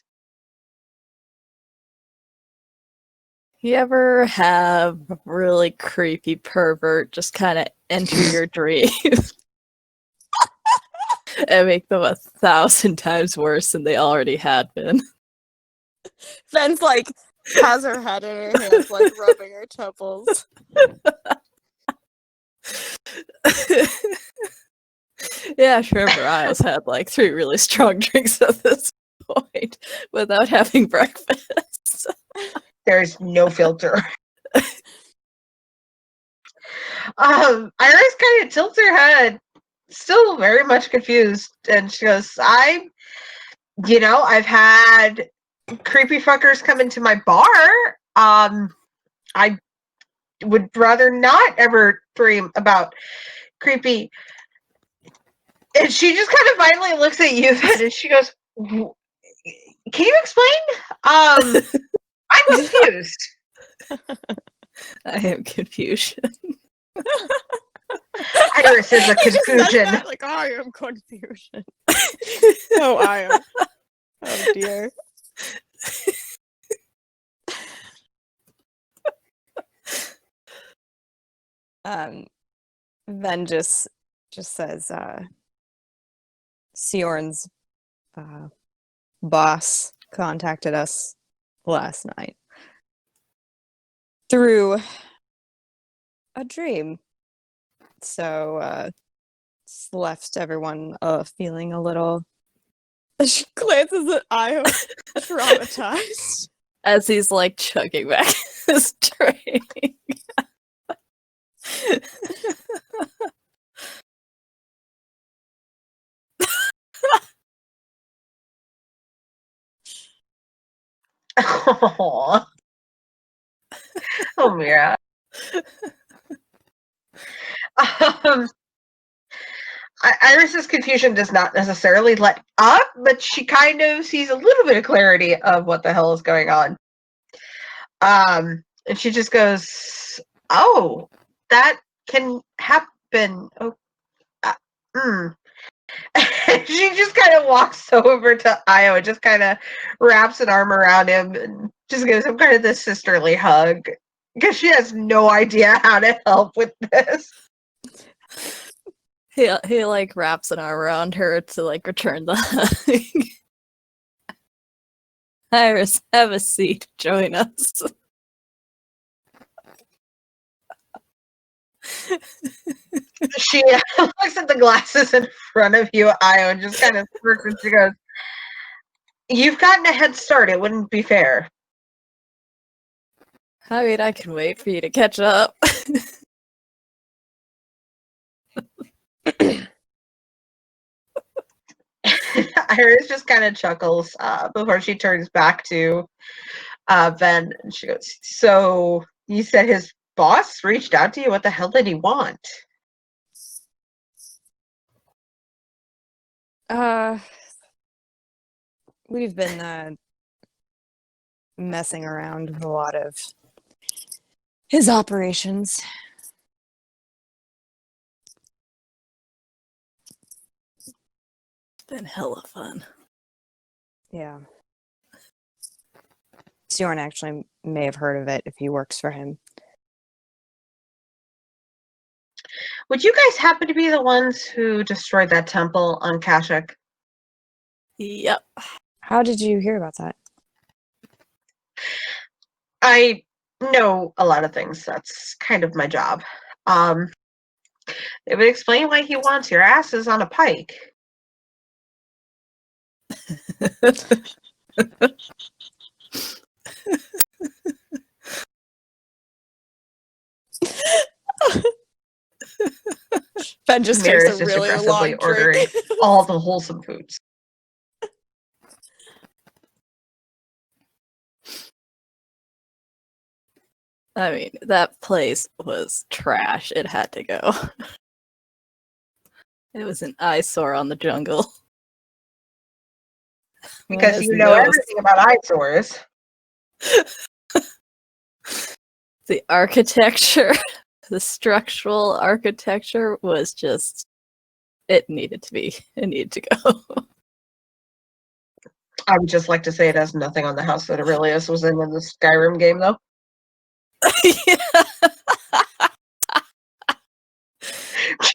You ever have a really creepy pervert just kind of enter your dreams and make them 1,000 times worse than they already had been? Ven's like has her head in her hands, like rubbing her temples. Yeah, sure. Mariah's had like 3 really strong drinks at this point without having breakfast. There's no filter. Iris kind of tilts her head, still very much confused, and she goes, I've had creepy fuckers come into my bar. I would rather not ever dream about creepy. And she just kind of finally looks at you, Ven, and she goes, can you explain? I'm confused. I am confusion. Iris is a confusion. Like, I am confusion. Oh, I am. Oh, dear. Ven just says, Sijorn's boss contacted us last night through a dream. So, it's left everyone feeling a little. She glances at Io, traumatized. As he's like chugging back his drink. Aw. Oh, Mira. Um, Iris's confusion does not necessarily let up, but she kind of sees a little bit of clarity of what the hell is going on. And she just goes, "Oh, that can happen." Oh, hmm. She just kind of walks over to Io and just kind of wraps an arm around him and just gives him kind of this sisterly hug because she has no idea how to help with this. He like wraps an arm around her to like return the hug. Iris, have a seat. Join us. She looks at the glasses in front of you, Io, and just kind of smirks and she goes, "You've gotten a head start. It wouldn't be fair." I mean, I can wait for you to catch up. Iris just kind of chuckles before she turns back to Ben, and she goes, "So you said his boss reached out to you? What the hell did he want?" We've been messing around with a lot of his operations. It's been hella fun. Yeah. Sijorn actually may have heard of it if he works for him. Would you guys happen to be the ones who destroyed that temple on Kashyyyk? Yep. How did you hear about that? I know a lot of things. That's kind of my job. It would explain why he wants your asses on a pike. Ben just Mira takes is a just really aggressively long ordering drink. all the wholesome foods. I mean, that place was trash. It had to go. It was an eyesore on the jungle. Because One you has know no- everything about eyesores. The architecture, the structural architecture was just, it needed to go. I would just like to say it has nothing on the house that Aurelius was in the Skyrim game, though. Yeah.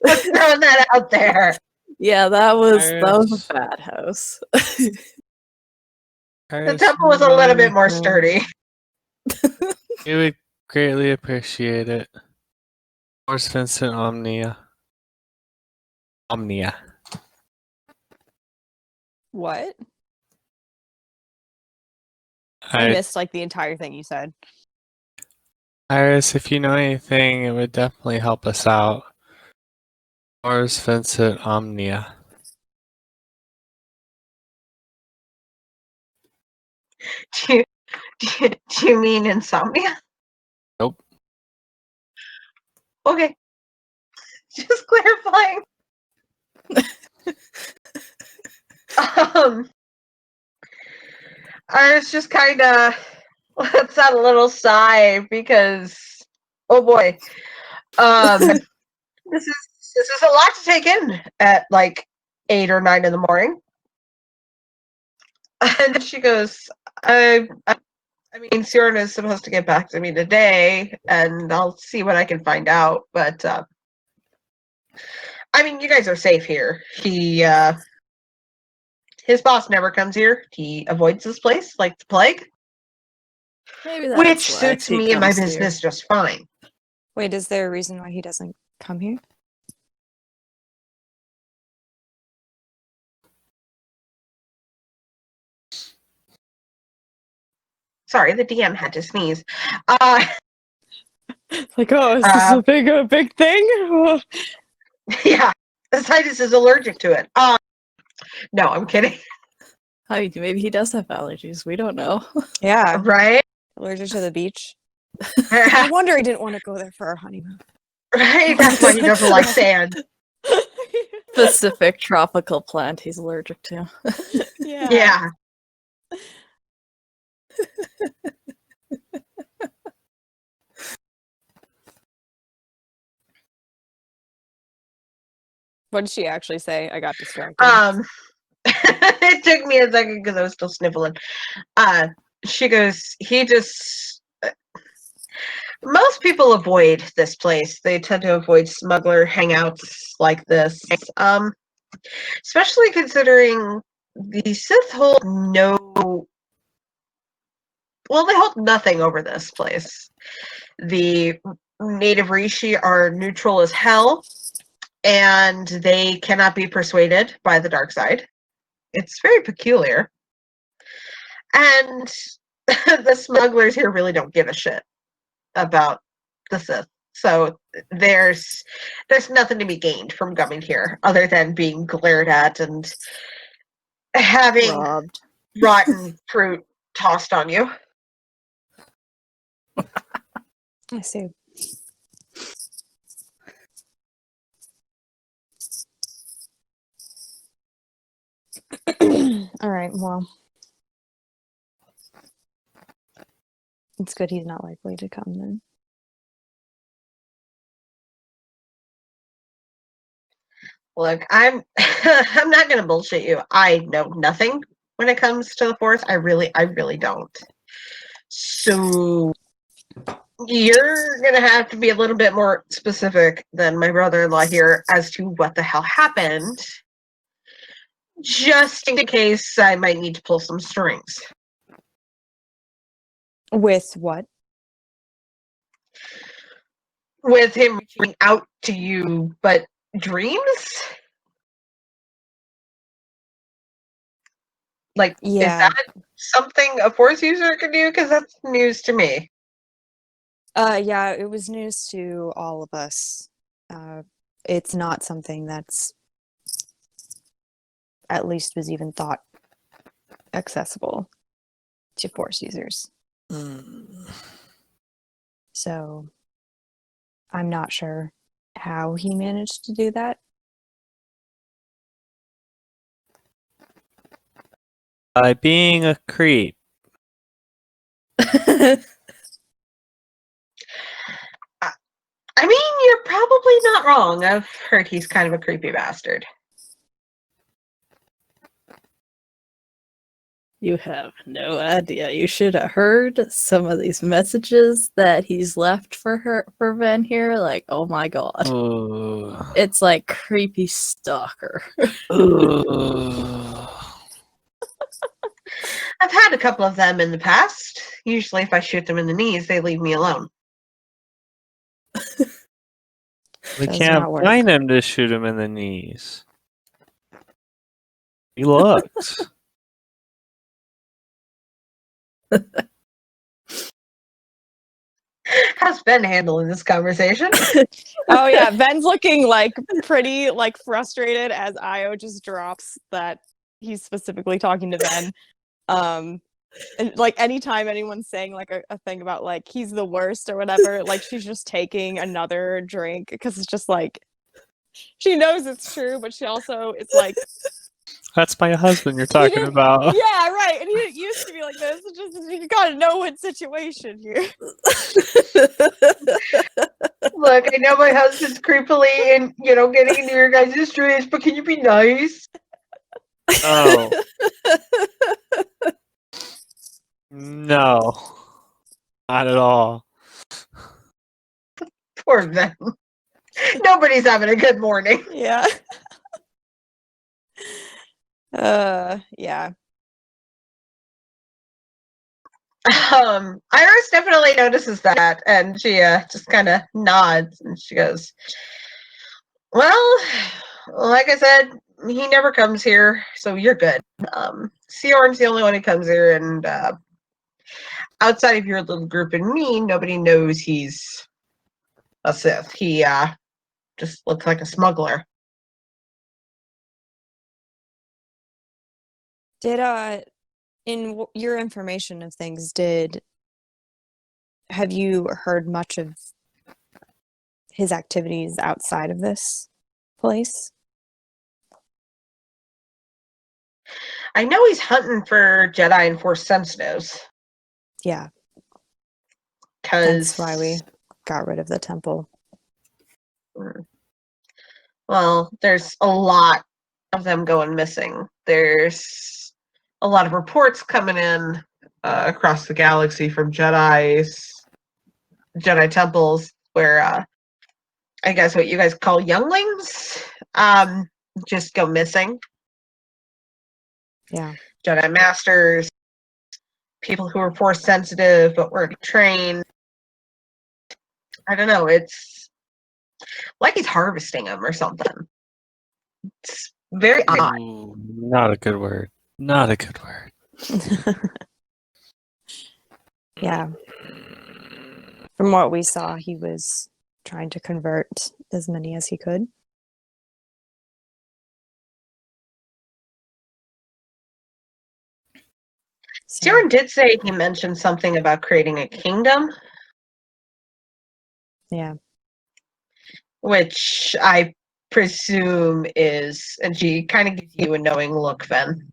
Just throwing that out there. Yeah, that was a Iris. bad house. The temple was a little bit more sturdy. You would greatly appreciate it. Where's Vincent Omnia? Omnia. What? I missed like the entire thing you said. Iris, if you know anything, it would definitely help us out. Where's Vincent Omnia? Do you mean insomnia? Nope. Okay. Just clarifying. I was just kind of lets out a little sigh because, oh boy, this is a lot to take in at like 8 or 9 in the morning. And then she goes, I mean, Sijorn is supposed to get back to me today, and I'll see what I can find out. But I mean, you guys are safe here. His boss never comes here. He avoids this place like the plague, Maybe that's which why suits he me and my comes here. business just fine. Wait, is there a reason why he doesn't come here? Sorry, the DM had to sneeze. Like, oh, is this a big thing? Yeah, Isaidus is allergic to it. No, I'm kidding. I mean, maybe he does have allergies. We don't know. Yeah, Right? allergic to the beach. No Right? wonder he didn't want to go there for our honeymoon. That's why he doesn't like sand. Specific tropical plant he's allergic to. Yeah. What did she actually say? I got distracted. It took me a second because I was still sniffling. She goes, most people avoid this place. They tend to avoid smuggler hangouts like this. Especially considering the Sith hold they hold nothing over this place. The native Rishii are neutral as hell, and they cannot be persuaded by the dark side. It's very peculiar. And the smugglers here really don't give a shit about the Sith. So there's nothing to be gained from coming here other than being glared at and having Robbed. rotten fruit tossed on you. I see. All right, well. It's good he's not likely to come then. Look, I'm I'm not gonna bullshit you. I know nothing when it comes to the Force. I really don't. So you're gonna have to be a little bit more specific than my brother-in-law here as to what the hell happened. Just in case I might need to pull some strings. With what? With him reaching out to you, but dreams? Like, Yeah. is that something a Force user can do? Because that's news to me. Yeah, it was news to all of us. It's not something that's at least was even thought accessible to Force users. So I'm not sure how he managed to do that. By being a creep. I mean, you're probably not wrong. I've heard he's kind of a creepy bastard. You have no idea. You should have heard some of these messages that he's left for Ven here. Like, oh my god. Ooh. It's like creepy stalker. Ooh. I've had a couple of them in the past. Usually if I shoot them in the knees, they leave me alone. We Does can't not work. find him to shoot him in the knees. He looked. How's Ben handling this conversation? Oh yeah, Ben's looking like pretty like frustrated as Io just drops that he's specifically talking to Ben. And like anytime anyone's saying like a thing about like he's the worst or whatever, like she's just taking another drink because it's just like she knows it's true, but she also it's like That's my husband you're talking didn't- about. yeah, right. And he didn't used to be like this. It's just you gotta know what situation here. Look, I know my husband's creepily and, getting into your guys' dreams, but can you be nice? Oh. No. Not at all. Poor Ben. Nobody's having a good morning. Yeah. Yeah. Iris definitely notices that, and she just kind of nods, and she goes, "Well, like I said, he never comes here, so you're good. Sijorn's the only one who comes here, and outside of your little group and me, nobody knows he's a Sith. He just looks like a smuggler. Did your information of things, have you heard much of his activities outside of this place? I know he's hunting for Jedi and Force sensitives. Yeah, Because that's why we got rid of the temple. Well, there's a lot of them going missing. There's a lot of reports coming in across the galaxy from Jedi temples where I guess what you guys call younglings just go missing. Yeah. Jedi masters, people who were force sensitive but weren't trained. I don't know. It's like he's harvesting them or something. It's very odd. Ooh, not a good word. Not a good word. Yeah. From what we saw, he was trying to convert as many as he could. So, Sijorn did say he mentioned something about creating a kingdom, yeah. which I presume is, and she kind of gives you a knowing look, Fen.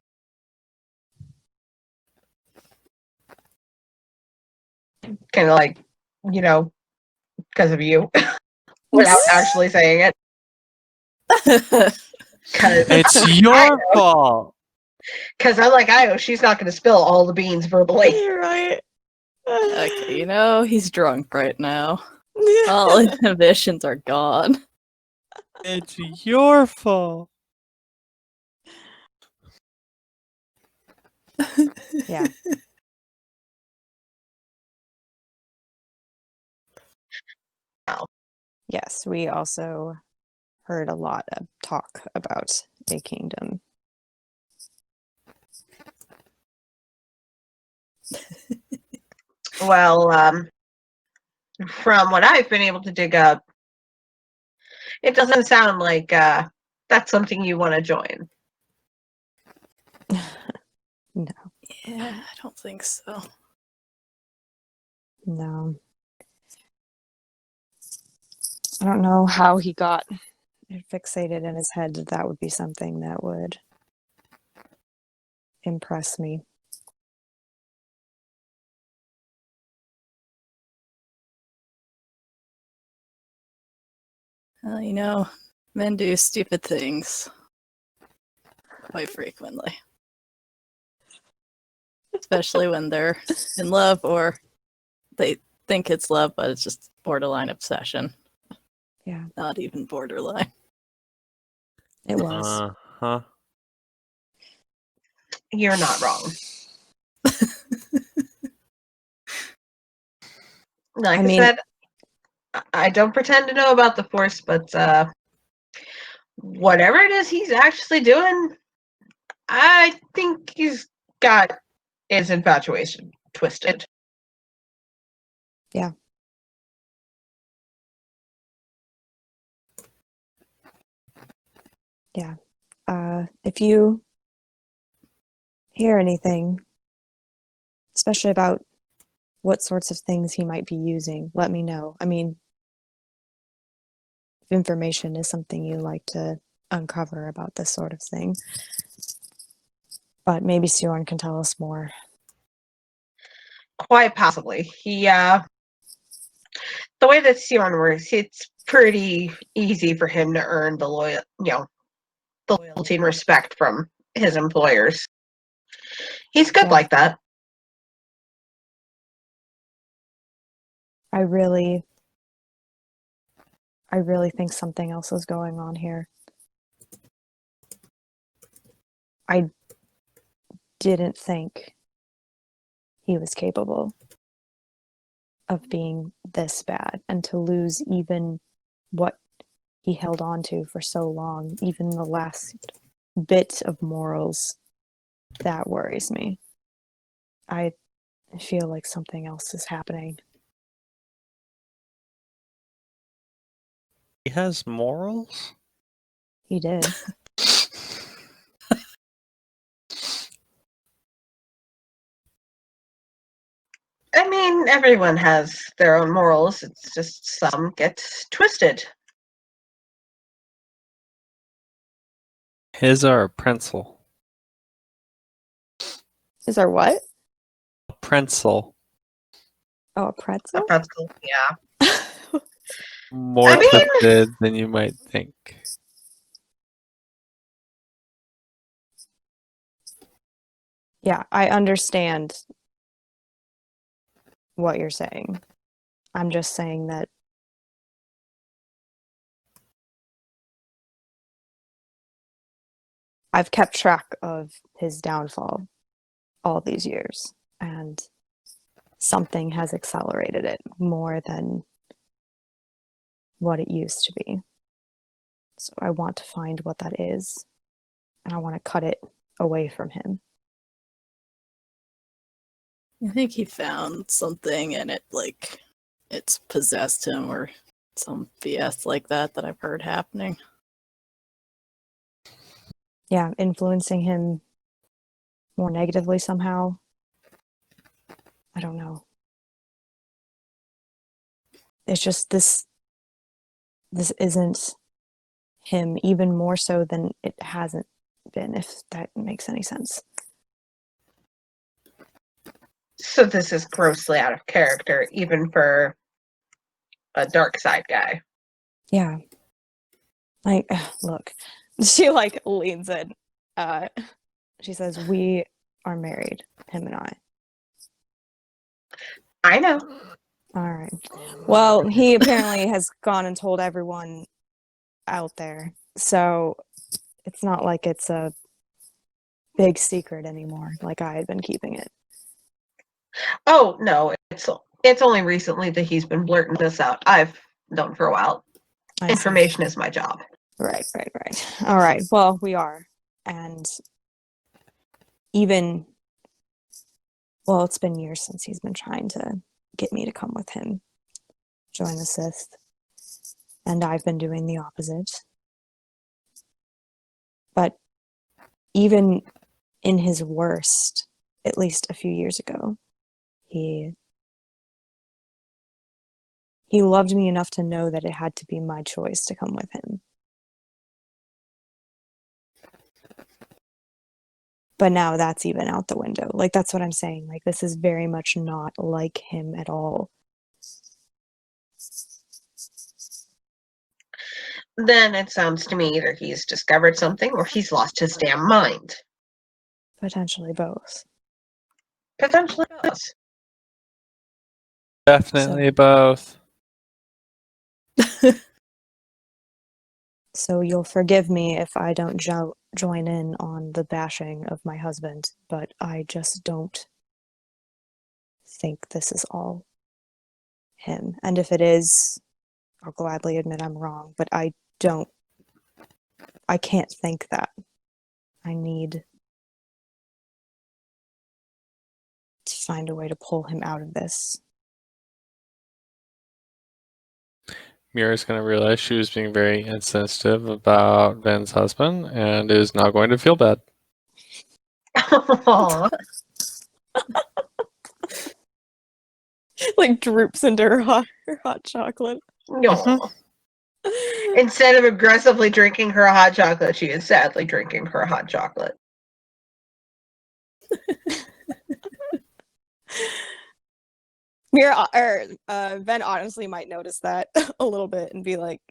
Kind of like, because of you, without actually saying it. It's your fault. Because I'm like, she's not going to spill all the beans verbally. You're right. Okay, he's drunk right now. All inhibitions are gone. It's your fault. Yeah. Yes, we also heard a lot of talk about a kingdom. Well, from what I've been able to dig up, it doesn't sound like that's something you want to join. No. Yeah, I don't think so. No. I don't know how he got it fixated in his head that would be something that would impress me. Well, men do stupid things quite frequently. Especially when they're in love or they think it's love, but it's just borderline obsession. Yeah, Not even borderline. it was. Uh-huh. You're not wrong. Like I said, I don't pretend to know about the Force, but whatever it is he's actually doing, I think he's got his infatuation twisted. Yeah. Yeah. If you hear anything, especially about what sorts of things he might be using, let me know. I mean, if information is something you like to uncover about this sort of thing. But maybe Sijorn can tell us more. Quite possibly. He the way that Sijorn works, it's pretty easy for him to earn the loyalty and respect from his employers. He's good like that. I really think something else is going on here. I didn't think he was capable of being this bad, and to lose even what he held on to for so long, even the last bit of morals, that worries me. I feel like something else is happening. He has morals? He did. I mean, everyone has their own morals. It's just some get twisted. His are a pencil. Is our what? A pencil. Oh, a A pretzel? pretzel, yeah. More I mean- twisted than you might think. Yeah, I understand what you're saying. I'm just saying that I've kept track of his downfall all these years, and something has accelerated it more than what it used to be. So I want to find what that is, and I want to cut it away from him. I think he found something and it's possessed him or some BS like that I've heard happening. Yeah, influencing him more negatively somehow. I don't know. It's just this isn't him, even more so than it hasn't been, if that makes any sense. So this is grossly out of character, even for a dark side guy. Yeah. Like, look, She like leans in. she says, we are married, him and I. I know. All right. Well, he apparently has gone and told everyone out there. So it's not like it's a big secret anymore, like I had been keeping it. Oh no, it's only recently that he's been blurting this out. I've known for a while. I see. Information is my job. Right. All right. Well, we are. And even, well, it's been years since he's been trying to get me to come with him, join the Sith. And I've been doing the opposite. But even in his worst, at least a few years ago, he loved me enough to know that it had to be my choice to come with him. But now that's even out the window. Like, that's what I'm saying. Like, this is very much not like him at all. Then it sounds to me either he's discovered something or he's lost his damn mind. Potentially both. Potentially both. Definitely both. So you'll forgive me if I don't join in on the bashing of my husband, but I just don't think this is all him. And if it is, I'll gladly admit I'm wrong, but I can't think that. I need to find a way to pull him out of this. Mira's going to realize she was being very insensitive about Ben's husband and is now going to feel bad. Aw. Like droops into her hot chocolate. No. Instead of aggressively drinking her hot chocolate, she is sadly drinking her hot chocolate. Mira or Ben honestly might notice that a little bit and be like,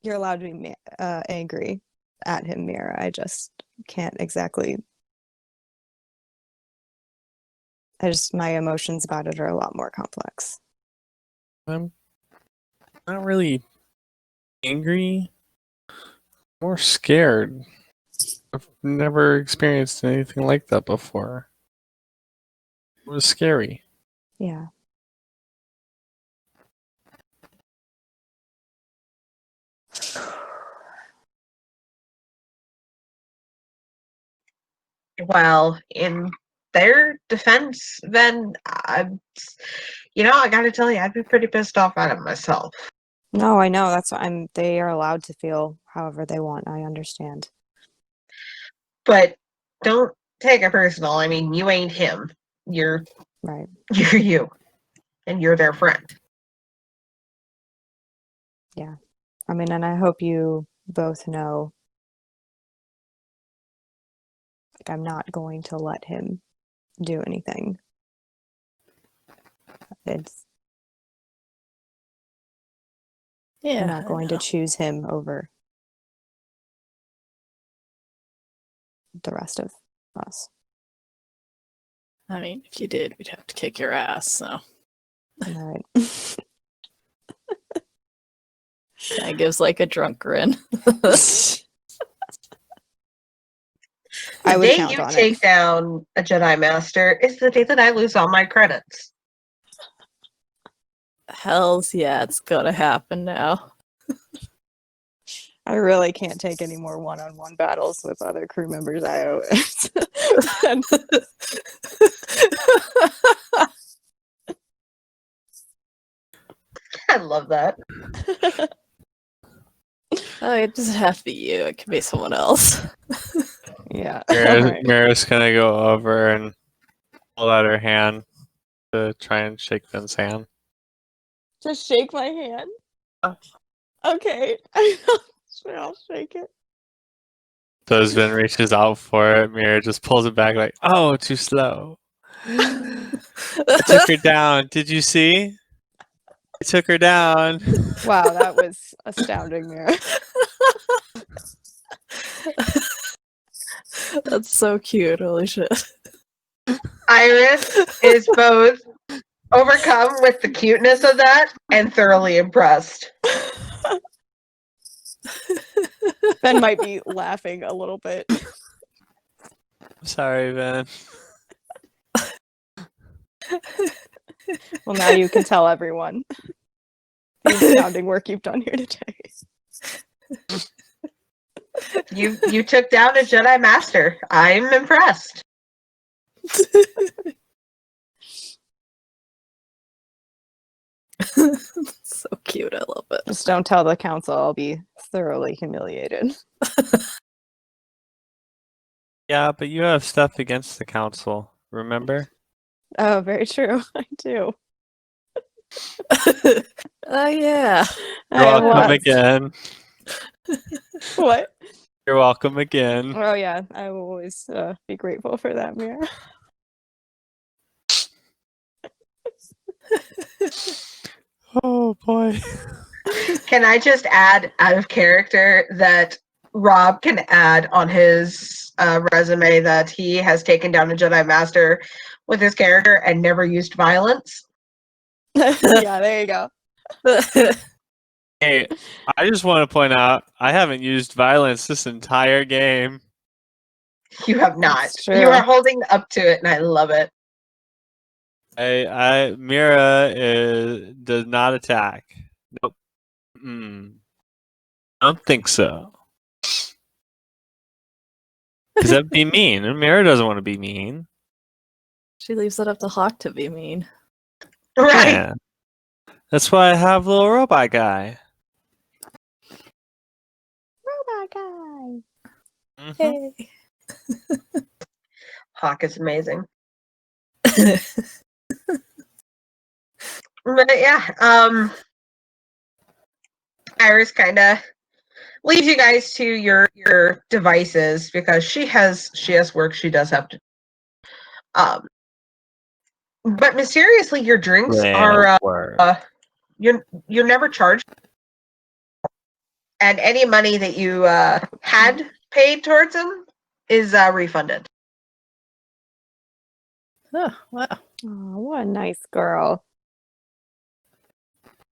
"You're allowed to be angry at him, Mira. I just can't exactly. My emotions about it are a lot more complex." I'm not really angry, more scared. I've never experienced anything like that before. It was scary. Yeah. Well, in their defense, then I gotta tell you, I'd be pretty pissed off at him myself. No, I know. That's what they are allowed to feel however they want. I understand. But don't take it personal. I mean, you ain't him. You're Right. you're you, and you're their friend. I mean, and I hope you both know, like, I'm not going to let him do anything. I'm Yeah. not I going to know. choose him over the rest of us. I mean, if you did, we'd have to kick your ass, so. All right. Kind of gives like a drunk grin. I The would day count you on take it. down a Jedi Master is the day that I lose all my credits. Hells yeah, it's gonna happen now. I really can't take any more one-on-one battles with other crew members. I love that. Oh, it doesn't have to be you. It could be someone else. Yeah. Mira's, Mira's gonna go over and hold out her hand to try and shake Finn's hand. Just shake my hand. Okay. Sure, I'll shake it. So as Vin reaches out for it, Mira just pulls it back like, oh, too slow. I took her down. Did you see? I took her down. Wow, that was astounding, Mira. That's so cute. Holy shit. Iris is both overcome with the cuteness of that and thoroughly impressed. Ben might be laughing a little bit. Sorry, Vin. Well, now you can tell everyone the astounding work you've done here today. You took down a Jedi Master. I'm impressed. So cute. I love it. Just don't tell the council. I'll be thoroughly humiliated. Yeah, but you have stuff against the council, remember? Oh, very true. I do. Oh yeah. You're I have welcome lots. again. What? You're welcome again. Oh yeah, I will always be grateful for that, Mira. Oh boy. Can I just add out of character that Rob can add on his resume that he has taken down a Jedi Master with his character and never used violence? Yeah, there you go. Hey, I just want to point out I haven't used violence this entire game. You have not. That's true. You are holding up to it, and I love it. Mira does not attack. Nope. Don't think so. Because that'd be mean. And Mira doesn't want to be mean. She leaves it up to Hawk to be mean. Right. Yeah. That's why I have little robot guy. Robot guy. Mhm. Hey. Hawk is amazing. But yeah, Iris kind of leaves you guys to your devices because she has work she does have to. But mysteriously, your drinks are Word. you're never charged, and any money that you had paid towards them is refunded. Oh, wow. Oh, what a nice girl.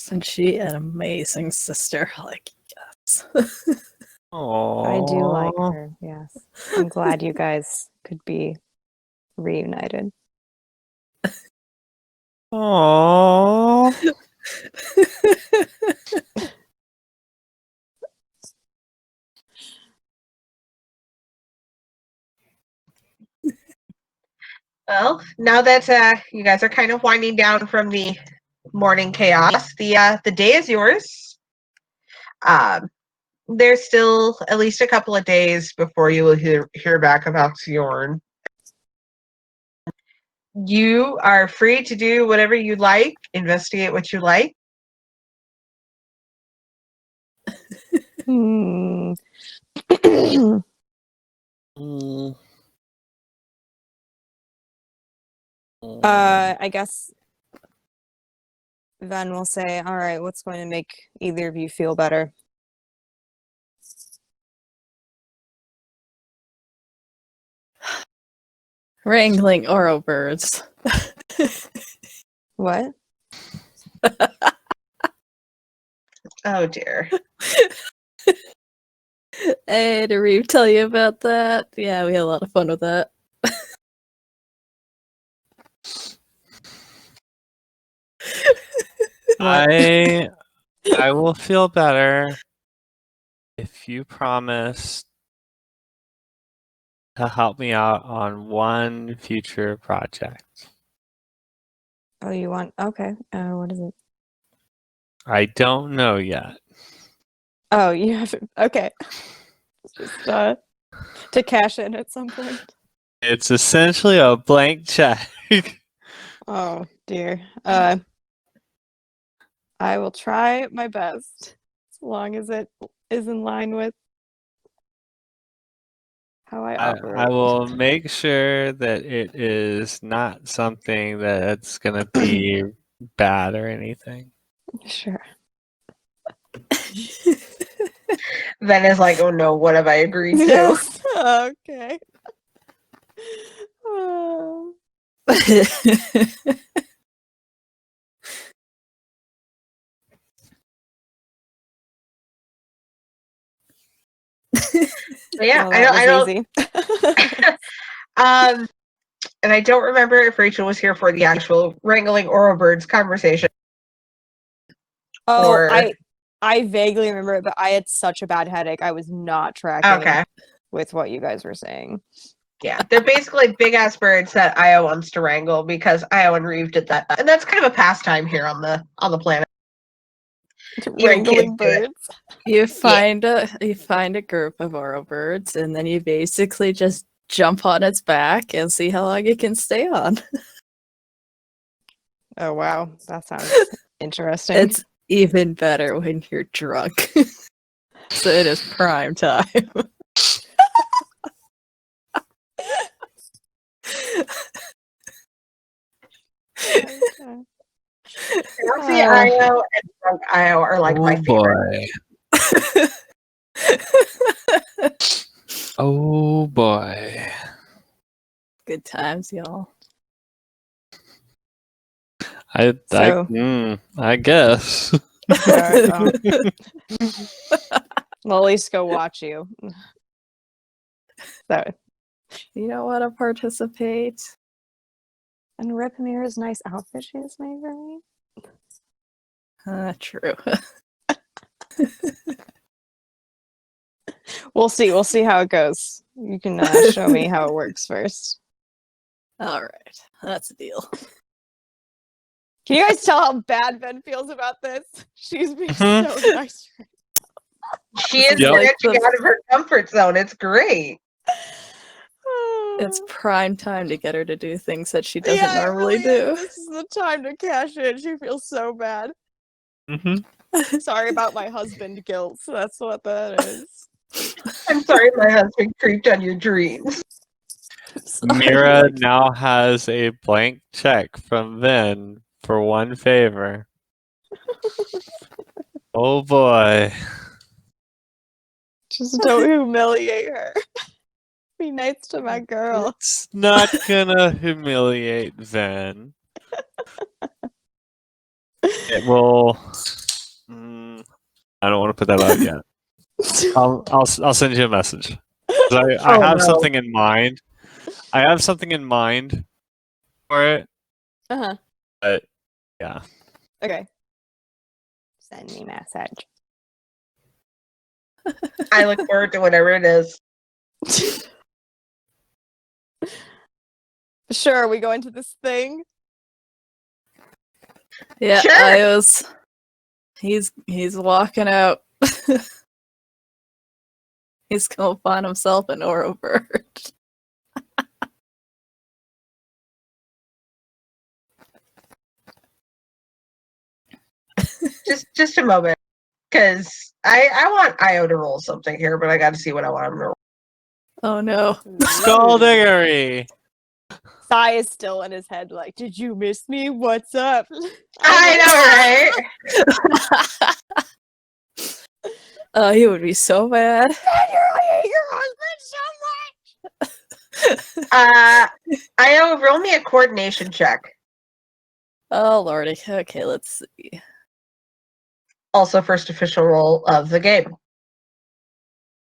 Isn't she an amazing sister? Like, yes. I do like Aww. her, yes. I'm glad you guys could be reunited. Aww. Well, now that you guys are kind of winding down from the morning chaos, the day is yours. There's still at least a couple of days before you will hear back about Sijorn. You are free to do whatever you like, investigate what you like. Hmm. Mm. I guess Ven will say, all right, what's going to make either of you feel better? Wrangling oro birds. What? Oh dear. Hey, did Reeve tell you about that? Yeah, we had a lot of fun with that. I will feel better if you promise to help me out on one future project. Oh, you want? Okay. What is it? I don't know yet. Oh, you haven't. Okay. Just to cash in at some point. It's essentially a blank check. Oh dear. I will try my best as long as it is in line with how I I operate. will make sure that it is not something that's going to be bad or anything. Sure. Ven is like, oh no, what have I agreed to? Yes. Okay. Oh. But yeah, Well, I that was don't. easy. And I don't remember if Rachel was here for the actual wrangling Oro birds conversation. Oh, Or I vaguely remember it, but I had such a bad headache. I was not tracking okay, with what you guys were saying. yeah, they're basically big ass birds that Io wants to wrangle because Io and Reeve did that, and that's kind of a pastime here on the planet. Even kids Wrangling do it. birds. You find a group of oro birds, and then you basically just jump on its back and see how long it can stay on. Oh wow, that sounds interesting. It's even better when you're drunk. So it is prime time. Okay. Bouncy Io and drunk Io are like my favorite. boy. Oh boy. Good times, y'all. I So- I guess. Alright, well, at least go watch you. So, You don't want to participate? and rip Mira's nice outfit she has made for me. True. We'll see. We'll see how it goes. You can show me how it works first. All right, that's a deal. Can you guys tell how bad Ben feels about this? She's being so nice. She is Yep. branching out of her comfort zone. It's great. It's prime time to get her to do things that she doesn't Yeah, it normally really is. do. This is the time to cash in. She feels so bad. Mm-hmm. Sorry about my husband guilt. That's what that is. I'm sorry my husband creeped on your dreams. Mira now has a blank check from Vin for one favor. Oh boy. Just don't humiliate her. Be nice to my girl. It's not gonna humiliate Vin. It will. I don't want to put that out yet. I'll send you a message. 'Cause I Oh, have no. something in mind. I have something in mind for it. Uh-huh. But yeah. Okay. Send me message. I look forward to whatever it is. Sure, we go into this thing. Yeah, Sure. he's walking out He's gonna find himself an Oro bird. Just a moment, because I want Io to roll something here, but I got to see what I want him to roll. Oh no. Skullduggery! Sai is still in his head, like, did you miss me? What's up? I know, right? Oh, he would be so mad. I hate your husband so much. Io, roll me a coordination check. Oh lordy. Okay, let's see. Also, first official roll of the game.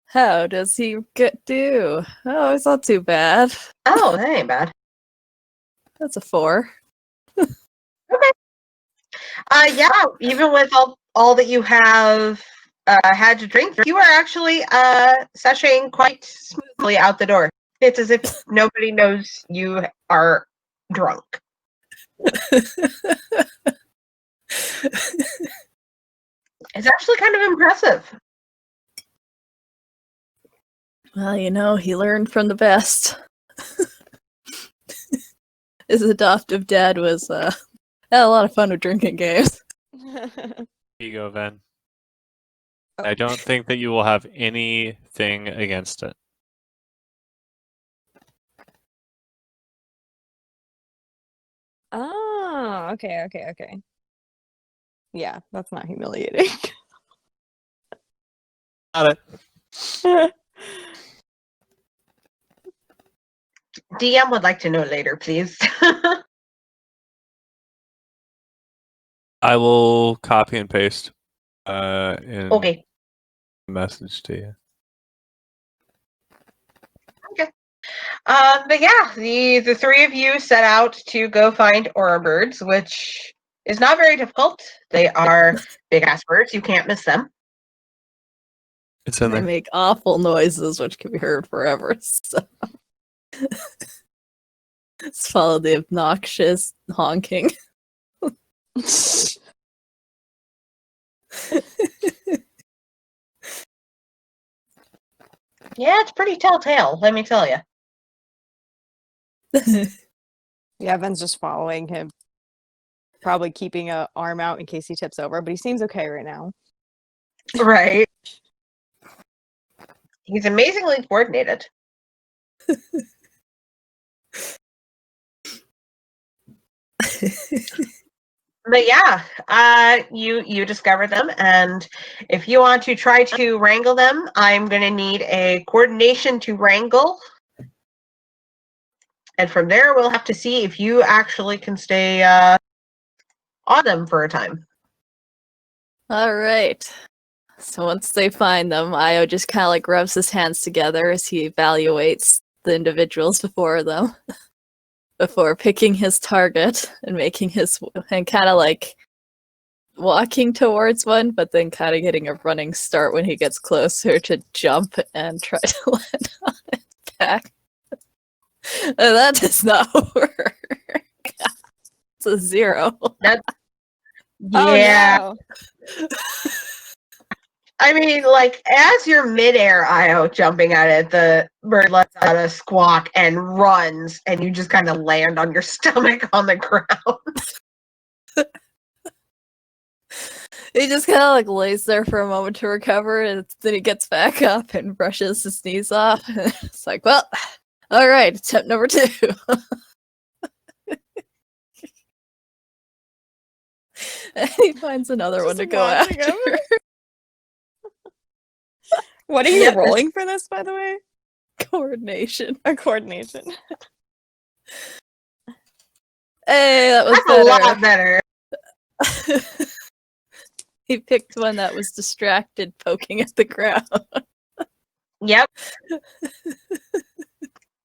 How does he do? Oh, it's not too bad. Oh, that ain't bad. That's a 4. Yeah, even with all that you have had to drink, you are actually sashaying quite smoothly out the door. It's as if nobody knows you are drunk. It's actually kind of impressive. Well, he learned from the best. His adoptive dad had a lot of fun with drinking games. Here you go, Ven. Oh. I don't think that you will have anything against it. Oh, okay. Yeah, that's not humiliating. Got it. DM would like to know later, please. I will copy and paste in Okay. message to you. But yeah, the three of you set out to go find Aura birds, which is not very difficult. They are big ass birds. You can't miss them. It's in They there. make awful noises, which can be heard forever. So. Let's follow the obnoxious honking. Yeah, it's pretty telltale, let me tell you. Yeah, Ven's just following him. Probably keeping an arm out in case he tips over, but he seems okay right now. Right. He's amazingly coordinated. But yeah, you discover them, and if you want to try to wrangle them, I'm gonna need a coordination to wrangle. And from there, we'll have to see if you actually can stay on them for a time. All right. So once they find them, Io just kind of like rubs his hands together as he evaluates the individuals before them, before picking his target and and kind of like walking towards one, but then kind of getting a running start when he gets closer to jump and try to land on its back. And that does not work. It's a 0. Yeah. Oh, no. I mean, like, as you're midair, Io, jumping at it, the bird lets out a squawk and runs, and you just kind of land on your stomach on the ground. He just kind of like lays there for a moment to recover, and then he gets back up and brushes his knees off. It's like, well, all right, attempt number 2. And he finds another one Just to go watching after. him. What are you Yep. rolling for this, by the way? Coordination. A coordination. Hey, that was That's a lot better. He picked one that was distracted, poking at the ground. Yep.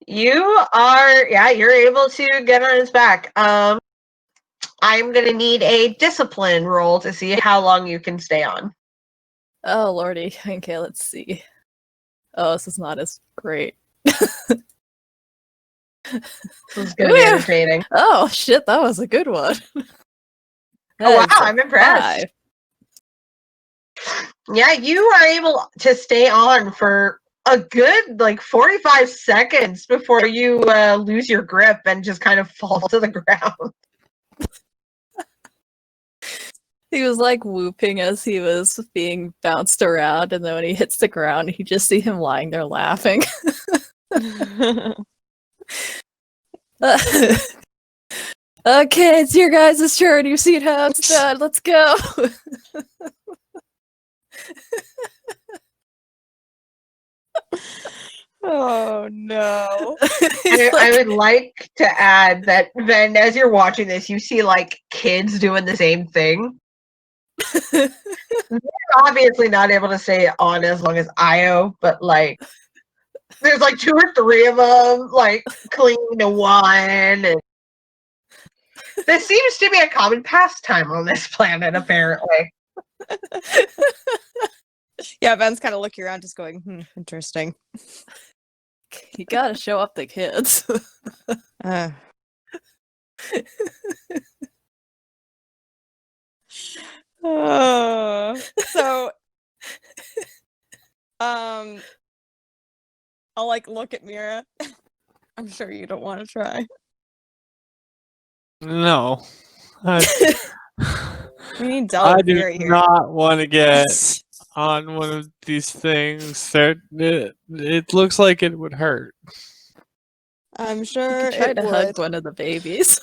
You're able to get on his back. I'm gonna need a discipline roll to see how long you can stay on. Oh lordy. Okay, let's see. Oh, this is not as great. This is gonna be Whew. entertaining. Oh shit, that was a good one. Oh wow, That is a I'm impressed. 5. Yeah, you are able to stay on for a good 45 seconds before you lose your grip and just kind of fall to the ground. He was like whooping as he was being bounced around, and then when he hits the ground, you just see him lying there laughing. Okay, it's your guys' turn. You've seen how it's done. Let's go. Oh no. I would like to add that then as you're watching this, you see kids doing the same thing. They're obviously not able to stay on as long as Io, but there's 2 or 3 of them clinging to one, and this seems to be a common pastime on this planet, apparently. Yeah, Ben's kind of looking around, just going, interesting. You gotta show up the kids. Uh. So, I'll look at Mira. I'm sure you don't want to try. No. I We need do Fury here. not want to get on one of these things. It looks like it would hurt. I'm sure Try it to would. hug one of the babies.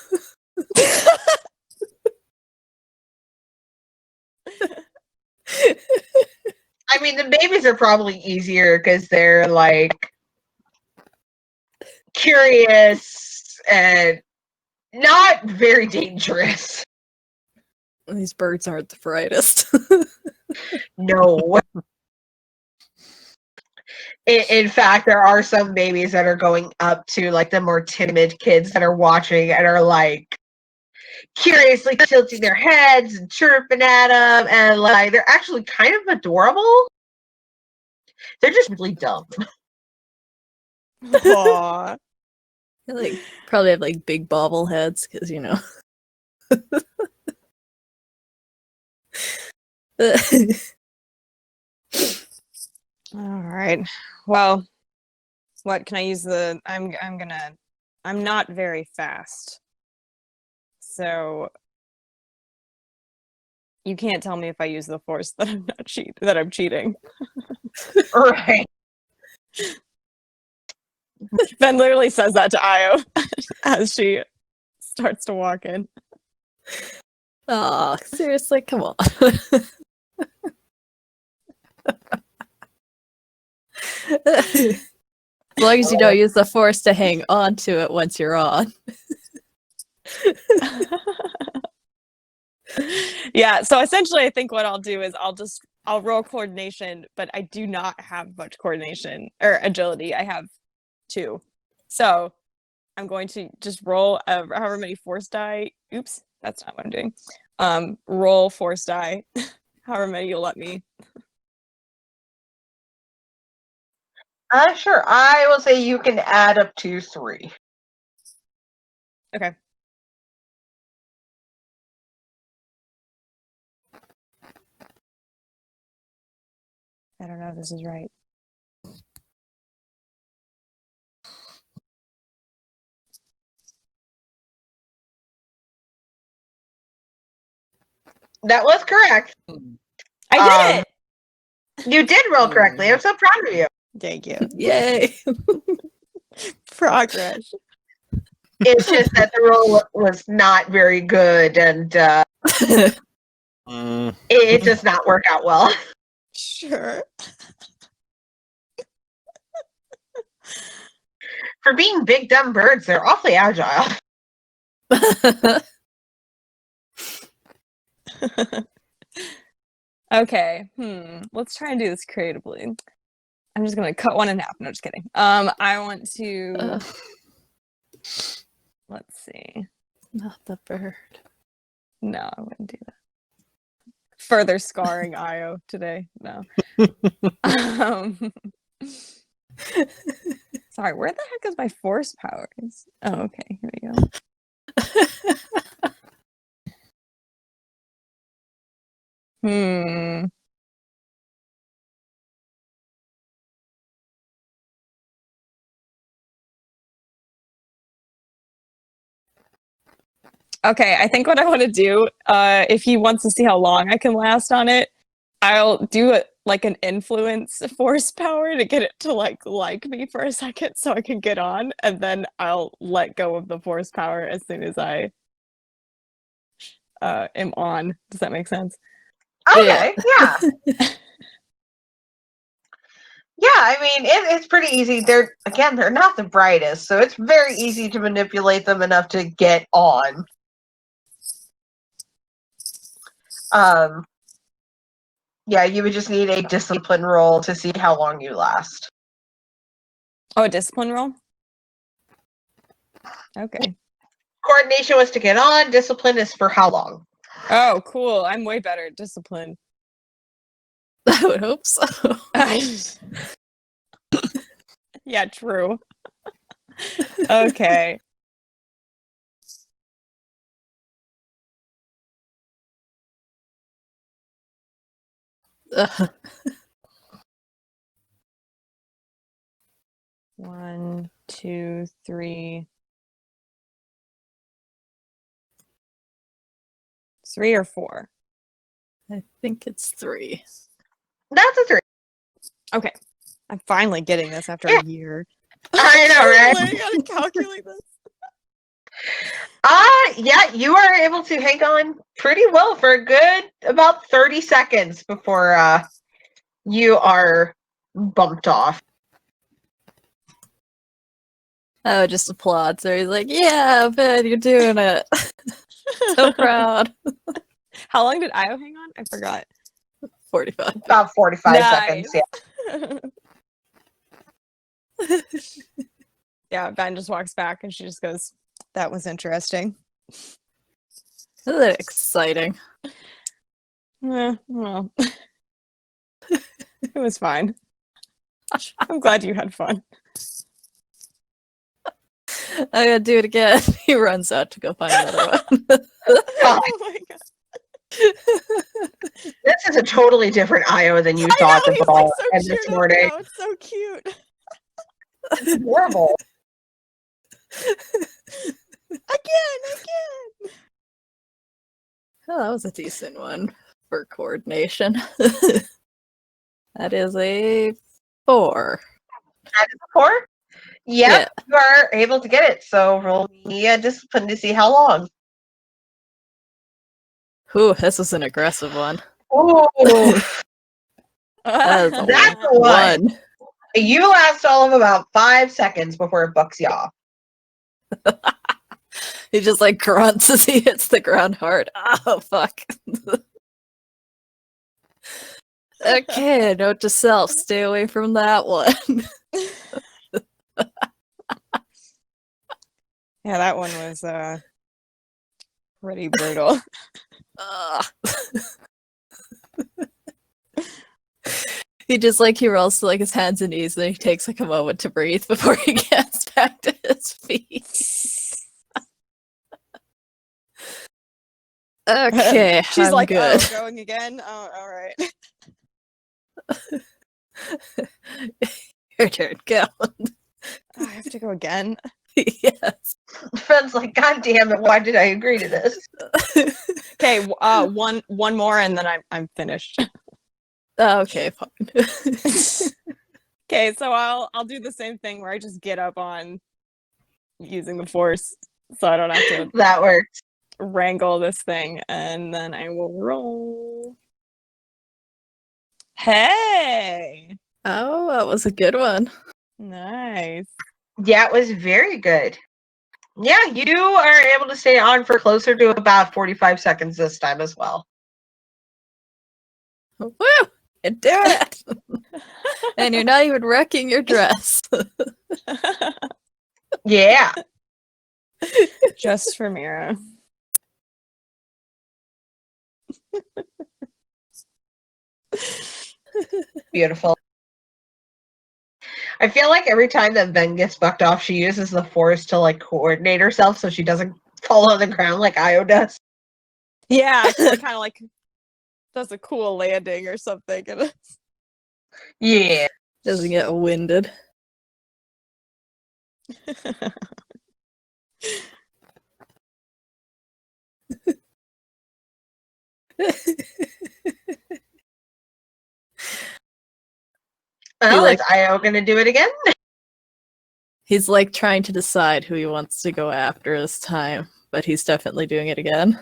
I mean, the babies are probably easier because they're curious and not very dangerous. These birds aren't the brightest. No. In fact, there are some babies that are going up to the more timid kids that are watching and are curiously tilting their heads and chirping at them, and they're actually kind of adorable. They're just really dumb. Aww. They probably have big bobble heads because All right. Well, what can I use I'm not very fast. So you can't tell me if I use the force that I'm cheating. Right. Ben literally says that to Io as she starts to walk in. Aw, seriously, come on. As long as you don't use the force to hang on to it once you're on. Yeah, so essentially I think what I'll do is I'll roll coordination, but I do not have much coordination or agility. I have 2. So I'm going to just roll however many force die. Oops, that's not what I'm doing. Roll force die, however many you'll let me. Sure. I will say you can add up to 3. Okay. I don't know if this is right. That was correct. I did it! You did roll correctly. I'm so proud of you. Thank you. Yay! Progress. It's just that the roll was not very good, and it does not work out well. Sure. For being big dumb birds, they're awfully agile. Okay. Let's try and do this creatively. I'm just gonna cut one in half. No, just kidding. I want to. Let's see. Not the bird. No, I wouldn't do that. Further scarring Io today. No. Sorry, where the heck is my force powers? Oh, okay. Here we go. Okay, I think what I want to do, if he wants to see how long I can last on it, I'll do it like an influence force power to get it to like me for a second so I can get on, and then I'll let go of the force power as soon as I am on. Does that make sense? Okay, yeah. Yeah, I mean, it's pretty easy. They're not the brightest, so it's very easy to manipulate them enough to get on. Yeah, you would just need a discipline roll to see how long you last. Oh, a discipline roll? Okay. Coordination was to get on, discipline is for how long. Oh, cool. I'm way better at discipline. I would hope so. Yeah, true. Okay. One, two, three. 3 or 4? I think it's 3. That's a 3. Okay. I'm finally getting this after Yeah. a year. I know, right? I gotta calculate this. Yeah, you are able to hang on pretty well for a good about 30 seconds before you are bumped off. I would just applaud. So he's like, "Yeah, Ben, you're doing it. So proud." How long did Io hang on? I forgot. 45. About 45 seconds, yeah. Yeah, Ben just walks back and she just goes, "That was interesting." Isn't that exciting? Well, it was fine. I'm glad you had fun. I gotta do it again. He runs out to go find another one. Oh my god. This is a totally different Io than you I thought know, the he's ball like so and cute. this morning. Oh, it's so cute. It's horrible. Again. Oh, that was a decent one for coordination. That is a 4. That is a 4? Yep, you are able to get it. So roll me a discipline to see how long. Ooh, this is an aggressive one. Ooh, That is a that's the one. 1. You last all of about 5 seconds before it bucks you off. He just like grunts as he hits the ground hard. Oh, fuck. Okay, note to self, stay away from that one. Yeah, that one was pretty brutal. Ugh. He rolls to like his hands and knees and he takes like a moment to breathe before he gets back to his feet. Okay, She's I'm like, good. "Oh, going again? Oh, all right." Your turn, go. Oh, I have to go again. Yes. Friend's like, God damn it, why did I agree to this? Okay, one more and then I'm finished. Okay, fine. Okay, so I'll do the same thing where I just get up on using the force, so I don't have to That works. wrangle this thing, and then I will roll. Hey, Oh, that was a good one. nice. Yeah, it was very good. Yeah, you are able to stay on for closer to about 45 seconds this time as well. Woo! You're doing it! And you're not even wrecking your dress. Yeah. Just for Mira. Beautiful. I feel like every time that Ben gets bucked off, she uses the force to like coordinate herself so she doesn't fall on the ground like Io does. Yeah, she kind of like does a cool landing or something. And Yeah. Doesn't get winded. Well, like- is Io going to do it again? He's like trying to decide who he wants to go after this time, but he's definitely doing it again.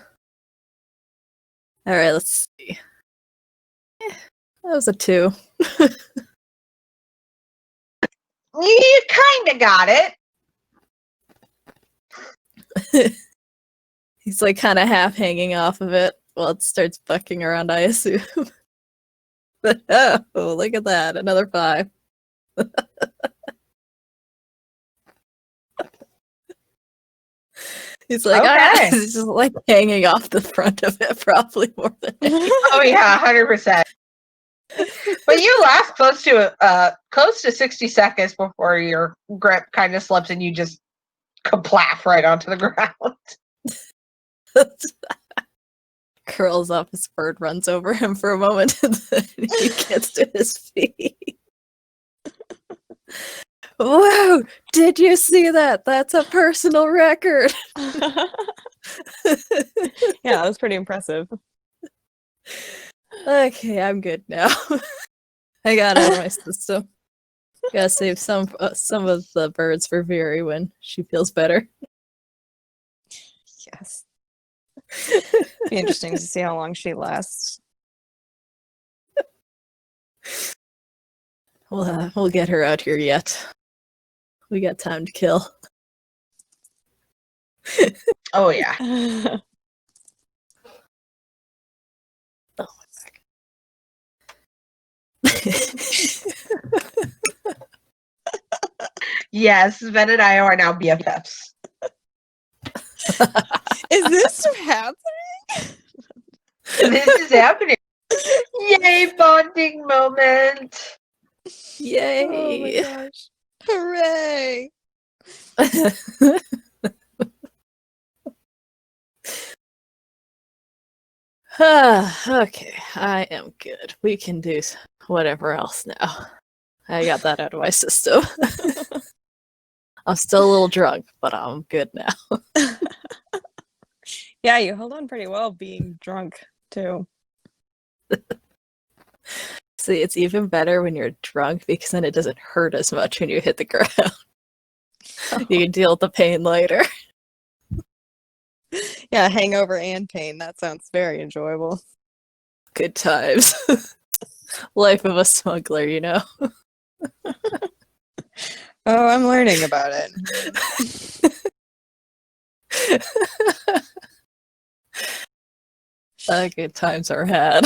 Alright, let's see. That was a 2. You kind of got it. He's like kind of half hanging off of it while it starts bucking around, I assume. But oh, look at that. Another 5. He's like, Okay. he's just like hanging off the front of it, probably more than anything. Oh yeah, 100%. But you last close to 60 seconds before your grip kind of slips and you just kaplaff right onto the ground. Curls up, his bird runs over him for a moment, and then he gets to his feet. Whoa! Did you see that? That's a personal record. Yeah, that was pretty impressive. Okay, I'm good now. I got it out of my system. Gotta save some of the birds for Viri when she feels better. Yes. Be interesting to see how long she lasts. We'll get her out here yet. We got time to kill. Oh yeah. Yes, Ben and I are now BFFs. Is this happening? This is happening. Yay, bonding moment. Yay! Oh my gosh. Hooray! Okay, I am good. We can do whatever else now. I got that out of my system. I'm still a little drunk, but I'm good now. Yeah, you held on pretty well being drunk too. See, it's even better when you're drunk because then it doesn't hurt as much when you hit the ground. You can deal with the pain later. Yeah, hangover and pain. That sounds very enjoyable. Good times. Life of a smuggler, you know? Oh, I'm learning about it. Good times are had.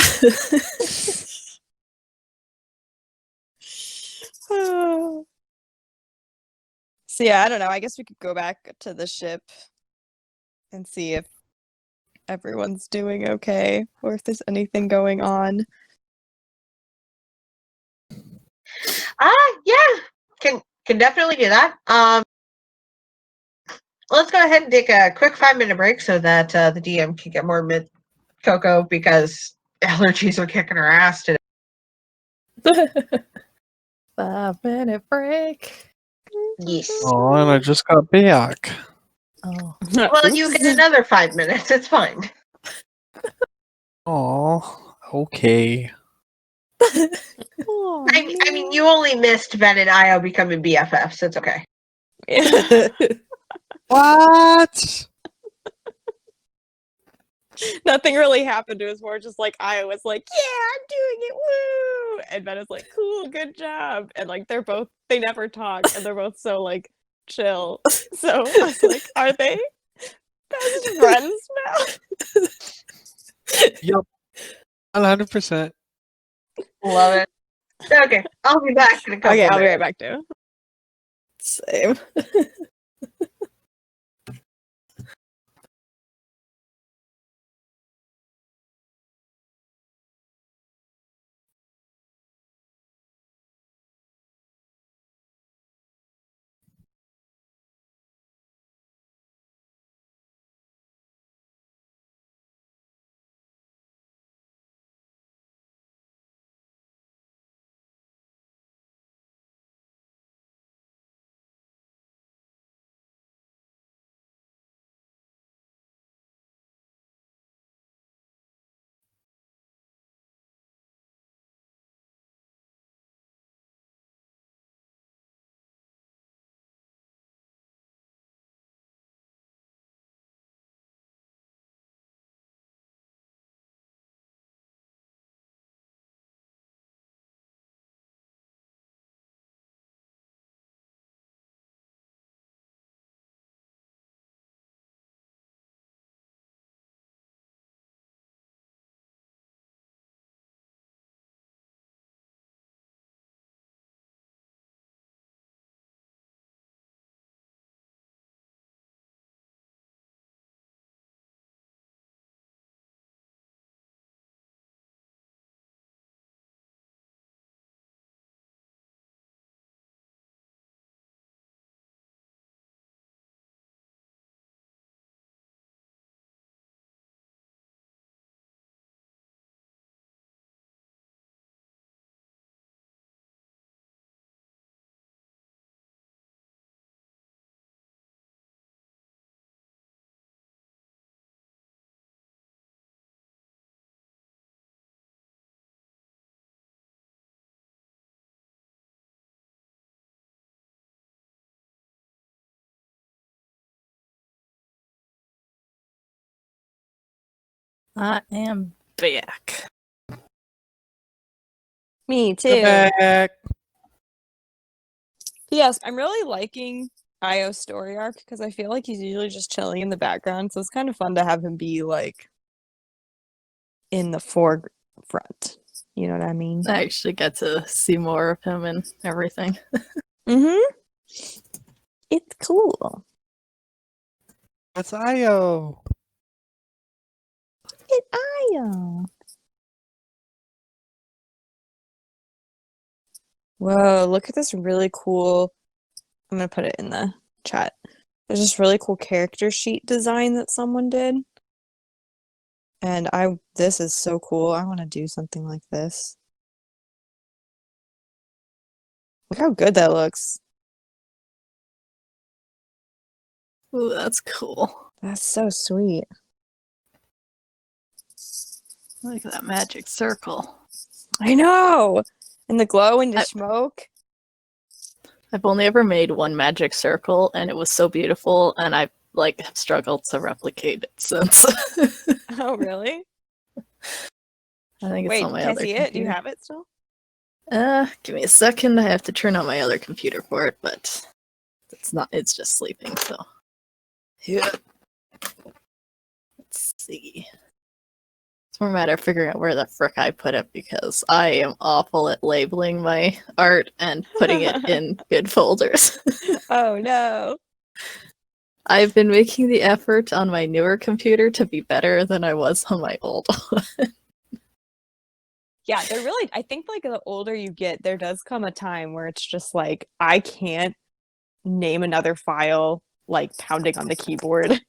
So yeah, I don't know. I guess we could go back to the ship and see if everyone's doing okay or if there's anything going on. Yeah. Can definitely do that. Let's go ahead and take a quick 5-minute break so that the DM can get more mid cocoa because allergies are kicking her ass today. 5-minute break. Yes. Oh, and I just got back. Oh. Well, you get another 5 minutes. It's fine. Oh, okay. Oh, I mean, you only missed Ben and Io becoming BFFs. So it's okay. What? Nothing really happened. It was more just like I was like, "Yeah, I'm doing it, woo!" And Ben was like, "Cool, good job." And like they never talk, and they're both so like chill. So I was like, "Are they best friends now?" Yep. 100%. Love it. Okay, I'll be back in a couple Okay, I'll be minutes. right back too. Same. I am back. Me Go too. back. Yes, I'm really liking Io's story arc because I feel like he's usually just chilling in the background, so it's kind of fun to have him be like in the forefront. You know what I mean? I actually get to see more of him and everything. Mm-hmm. It's cool. It's Io. It's Io. Whoa, look at this really cool. I'm gonna put it in the chat. There's this really cool character sheet design that someone did. And this is so cool. I want to do something like this. Look how good that looks. Ooh, that's cool. That's so sweet. Look at that magic circle. I know. And the glow and the I- smoke. I've only ever made one magic circle, and it was so beautiful, and I've have struggled to replicate it since. Oh, really? I think it's Wait, on my can I other see computer. it? Do you have it still? Give me a second. I have to turn on my other computer for it, but it's just sleeping, so. Yeah. Let's see. It's more a matter of figuring out where the frick I put it because I am awful at labeling my art and putting it in good folders. Oh, no. I've been making the effort on my newer computer to be better than I was on my old one. Yeah, they're really, I think like the older you get, there does come a time where it's just like, I can't name another file like pounding on the keyboard.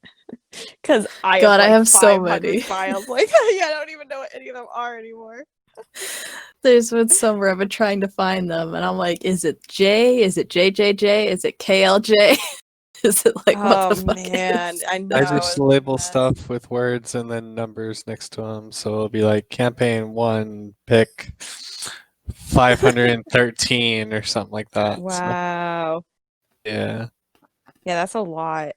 Because I God, I like, have so 500 many. files. Like, yeah, I don't even know what any of them are anymore. There's been some where I've been trying to find them, and I'm like, is it J? Is it JJJ? Is it KLJ? Is it like, what the fuck man, is? I know. I just label it's a mess. stuff with words and then numbers next to them. So it'll be like campaign 1, pick 513 or something like that. So, Wow. yeah. Yeah, that's a lot.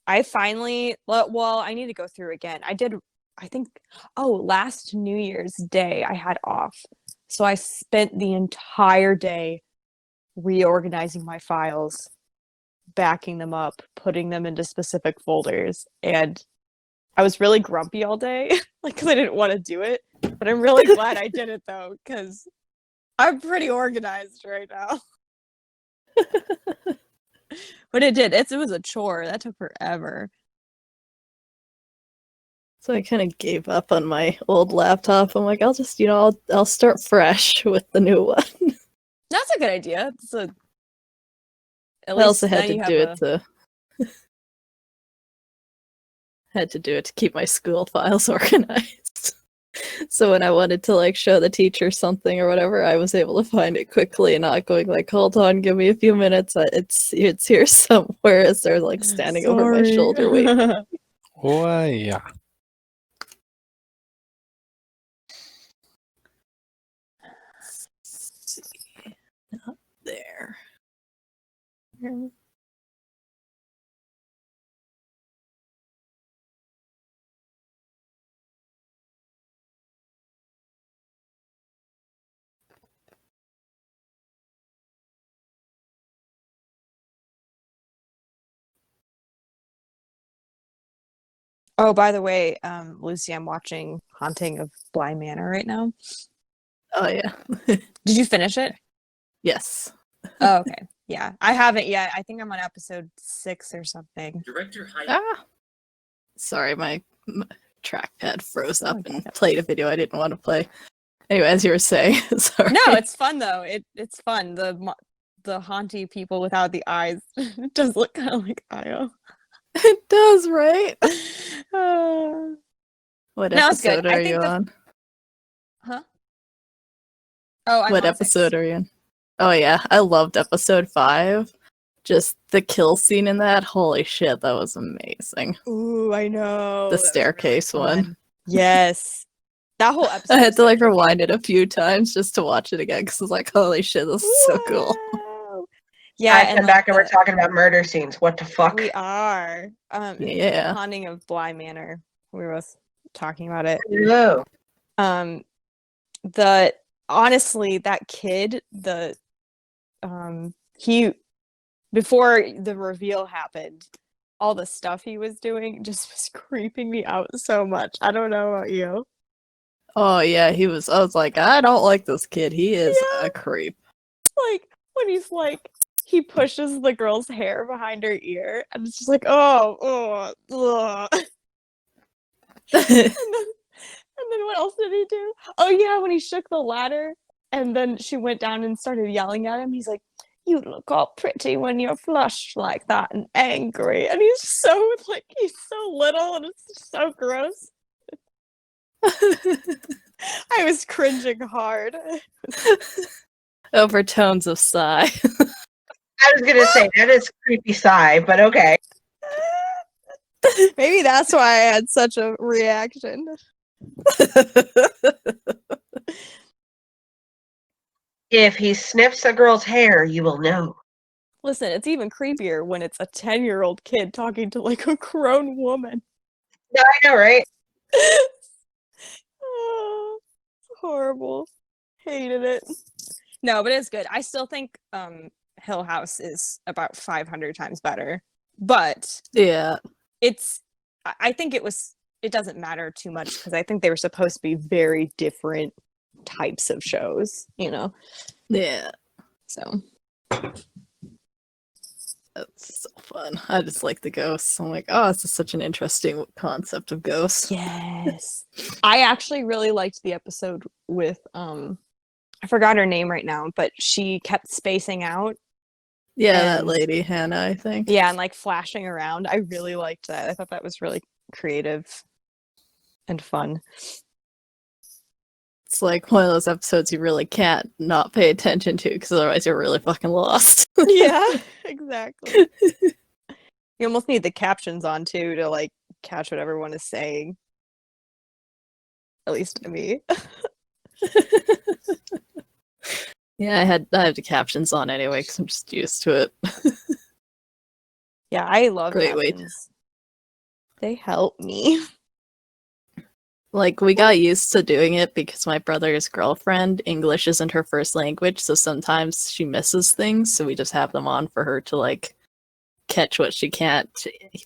I finally, well, I need to go through again. I think, last New Year's Day I had off. So I spent the entire day reorganizing my files, backing them up, putting them into specific folders. And I was really grumpy all day, like, because I didn't want to do it. But I'm really glad I did it, though, because I'm pretty organized right now. But it was a chore. That took forever. So I kind of gave up on my old laptop. I'm like, I'll just, I'll start fresh with the new one. That's a good idea. At I least also now had to you do have it to keep my school files organized. So when I wanted to like show the teacher something or whatever, I was able to find it quickly and not going like, hold on, give me a few minutes. It's here somewhere as they're like standing over my shoulder waiting. Oh, yeah. Not there. Oh, by the way, Lucy, I'm watching Haunting of Bly Manor right now. Oh yeah. Did you finish it? Yes. Oh, okay. Yeah, I haven't yet. I think I'm on episode 6 or something. Sorry, my trackpad froze Oh, up okay. and played a video I didn't want to play. Anyway, as you were saying, sorry. No, it's fun though. It's fun. The haunty people without the eyes it does look kind of like Io. It does, right? What No, it's good. episode I are think you the- on? Huh? Oh, I'm What on 6. episode are you in? Oh yeah, I loved episode 5. Just the kill scene in that. Holy shit, that was amazing. Ooh, I know. The That was staircase really one. fun. Yes. That whole episode. I had was to like so rewind it a few times just to watch it again because I was like, holy shit, this is so cool. Wow. Yeah, I and come back and we're talking about murder scenes. What the fuck? we are. Yeah. Haunting of Bly Manor. We were both talking about it. No. The honestly, that kid, he before the reveal happened, all the stuff he was doing just was creeping me out so much. I don't know about you. Oh yeah, I was like, I don't like this kid. He is Yeah. a creep. Like when he's like he pushes the girl's hair behind her ear and it's just like, oh, ugh. And then what else did he do? Oh yeah, when he shook the ladder and then she went down and started yelling at him, he's like, you look all pretty when you're flushed like that and angry. And he's so little and it's so gross. I was cringing hard. Overtones of sigh. I was gonna say that is creepy sigh, but okay. Maybe that's why I had such a reaction. If he sniffs a girl's hair, you will know. Listen, it's even creepier when it's a 10-year-old kid talking to like a grown woman. Yeah, I know, right? Oh, it's horrible. Hated it. No, but it's good. I still think Hill House is about 500 times better. But Yeah. I think it doesn't matter too much because I think they were supposed to be very different types of shows, you know? Yeah. So That's so fun. I just like the ghosts. I'm like, oh, this is such an interesting concept of ghosts. yes. I actually really liked the episode with I forgot her name right now, but she kept spacing out. Yeah, that And- lady, Hannah, I think. Yeah, and like flashing around. I really liked that. I thought that was really creative and fun. It's like one of those episodes you really can't not pay attention to because otherwise you're really fucking lost. Yeah, exactly. You almost need the captions on too to like catch what everyone is saying. At least to me. Yeah, I have the captions on anyway because I'm just used to it. Yeah, I love Great way to- captions. They help me. Like, we got used to doing it because my brother's girlfriend, English isn't her first language, so sometimes she misses things, so we just have them on for her to, like, catch what she can't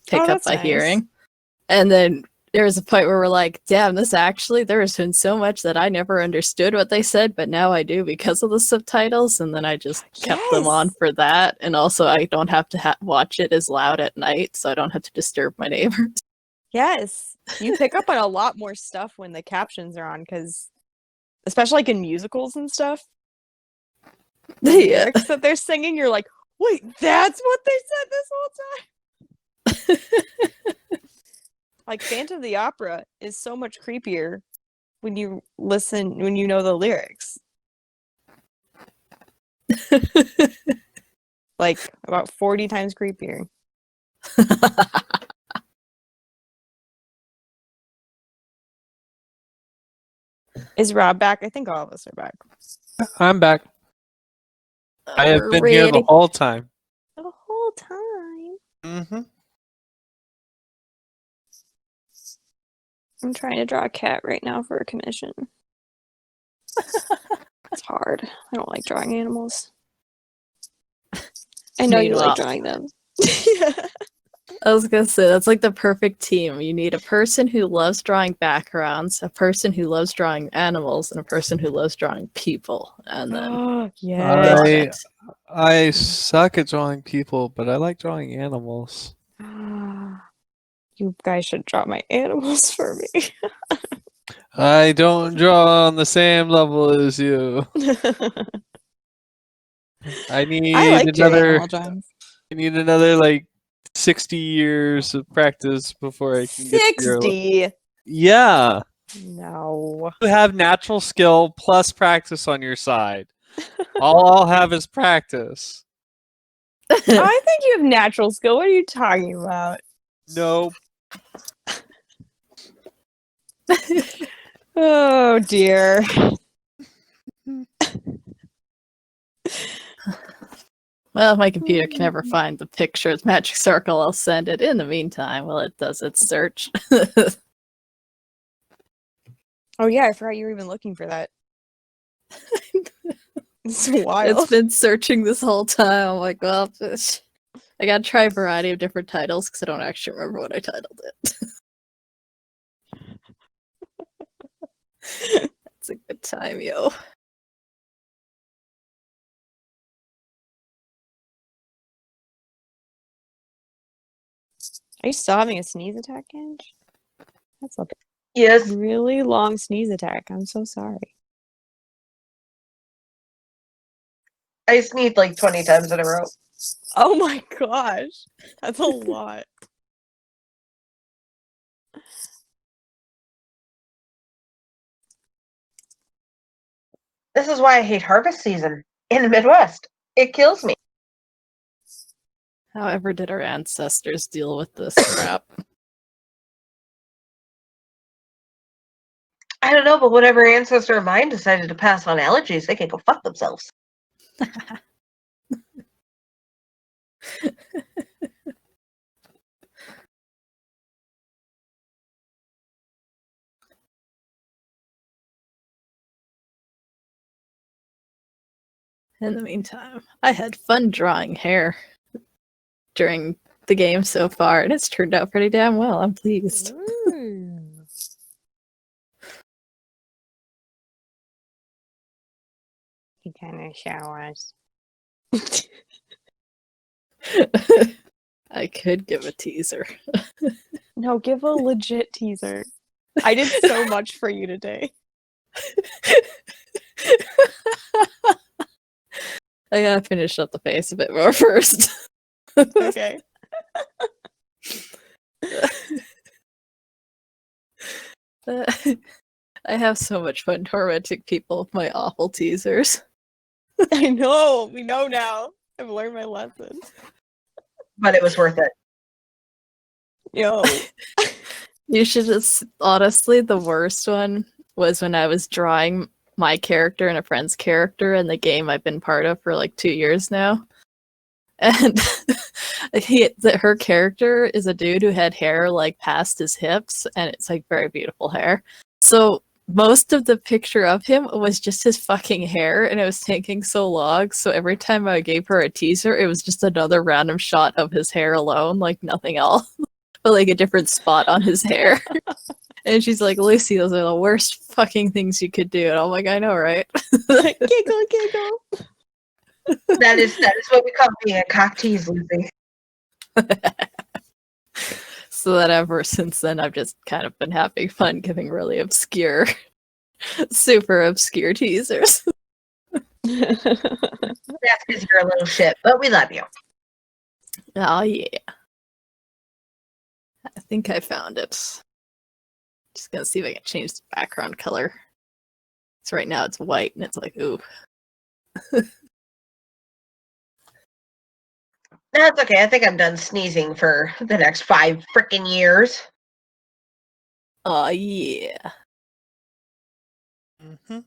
pick up that's by nice. hearing. And then there was a point where we're like, damn, there has been so much that I never understood what they said, but now I do because of the subtitles, and then I just kept them on Yes. for that, and also I don't have to watch it as loud at night, so I don't have to disturb my neighbors. Yes. You pick up on a lot more stuff when the captions are on because especially like in musicals and stuff. The Yeah. lyrics that they're singing, you're like, wait, that's what they said this whole time? Like Phantom of the Opera is so much creepier when you know the lyrics. Like about 40 times creepier. Is Rob back? I think all of us are back. I'm back. I have We're been here the ready. whole time. The whole time. Mm-hmm. I'm trying to draw a cat right now for a commission. It's hard. I don't like drawing animals. I know you Meanwhile- like drawing them. Yeah. I was gonna say that's like the perfect team. You need a person who loves drawing backgrounds, a person who loves drawing animals, and a person who loves drawing people. And then Oh, got yeah. it. I suck at drawing people, but I like drawing animals. You guys should draw my animals for me. I don't draw on the same level as you. I need I like doing another. animal drawings. I need another like 60 years of practice before I can get to your 60. Yeah, No. you have natural skill plus practice on your side. All I'll have is practice. I think you have natural skill. What are you talking about? Nope. Oh dear. Well, if my computer can never find the picture's magic circle, I'll send it. In the meantime, while it does its search. Oh yeah, I forgot you were even looking for that. It's wild. It's been searching this whole time. I'm like, well, I gotta try a variety of different titles because I don't actually remember what I titled it. It's a good time, yo. Are you still having a sneeze attack, Ange? That's a Yes. really long sneeze attack. I'm so sorry. I sneezed like 20 times in a row. Oh my gosh. That's a lot. This is why I hate harvest season in the Midwest. It kills me. However, did our ancestors deal with this crap? I don't know, but whatever ancestor of mine decided to pass on allergies, they can go fuck themselves. In the meantime, I had fun drawing hair during the game so far, and it's turned out pretty damn well. I'm pleased. He kind of showers. I could give a teaser. No, give a legit teaser. I did so much for you today. I gotta finish up the face a bit more first. Okay. I have so much fun tormenting people with my awful teasers. I know. We know now. I've learned my lesson. But it was worth it. Yo. You should just honestly, the worst one was when I was drawing my character and a friend's character in the game I've been part of for like 2 years now. And her character is a dude who had hair like past his hips, and it's like very beautiful hair. So most of the picture of him was just his fucking hair, and it was taking so long. So every time I gave her a teaser, it was just another random shot of his hair alone, like nothing else, but like a different spot on his hair. And she's like, Lucy, those are the worst fucking things you could do. And I'm like, I know, right? Giggle, giggle. That is what we call being a cock tease, Lucy. So that ever since then, I've just kind of been having fun giving really obscure, super obscure teasers. That's because you're a little shit, but we love you. Oh, yeah. I think I found it. Just gonna see if I can change the background color. So right now it's white, and it's like, ooh. That's okay. I think I'm done sneezing for the next 5 freaking years. Oh, yeah. Mm-hmm.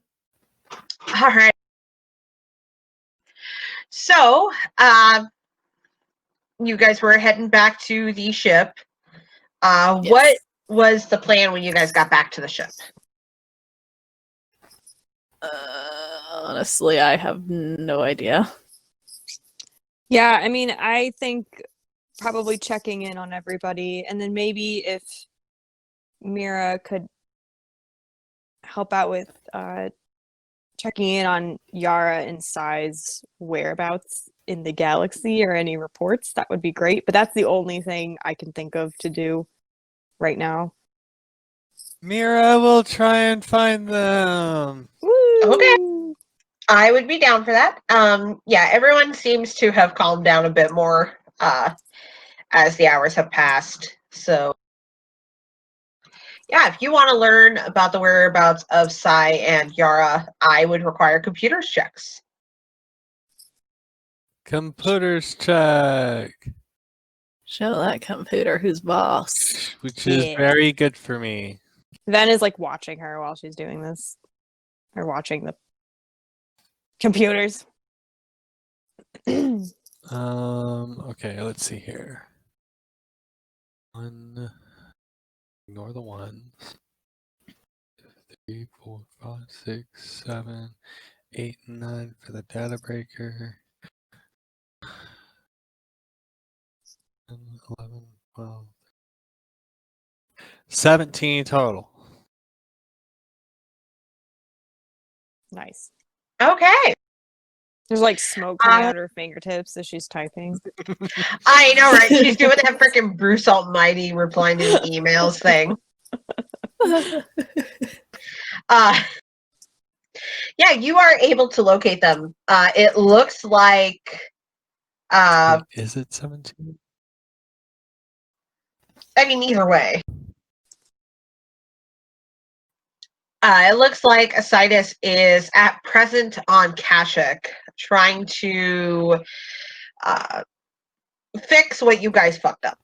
All right. So, you guys were heading back to the ship. Yes. What was the plan when you guys got back to the ship? Honestly, I have no idea. Yeah, I mean, I think probably checking in on everybody, and then maybe if Mira could help out with checking in on Yara and Sai's whereabouts in the galaxy or any reports, that would be great. But that's the only thing I can think of to do right now. Mira will try and find them. Okay. I would be down for that. Yeah, everyone seems to have calmed down a bit more as the hours have passed. So, yeah, if you want to learn about the whereabouts of Sai and Yara, I would require computers checks. Computers check. Show that computer who's boss. Which is Yeah. very good for me. Ven is like watching her while she's doing this, or watching the computers. Okay, let's see here. Ignore the ones. 3, 4, 5, 6, 7, 8, and 9 for the data breaker. 10, 11, 12. 17 total. Nice. Okay. There's like smoke coming out of her fingertips as she's typing. I know, right? She's doing that freaking Bruce Almighty replying to the emails thing. Yeah, you are able to locate them. It looks like Wait, is it 17? I mean, either way. It looks like Isaidus is at present on Kashyyyk, trying to fix what you guys fucked up.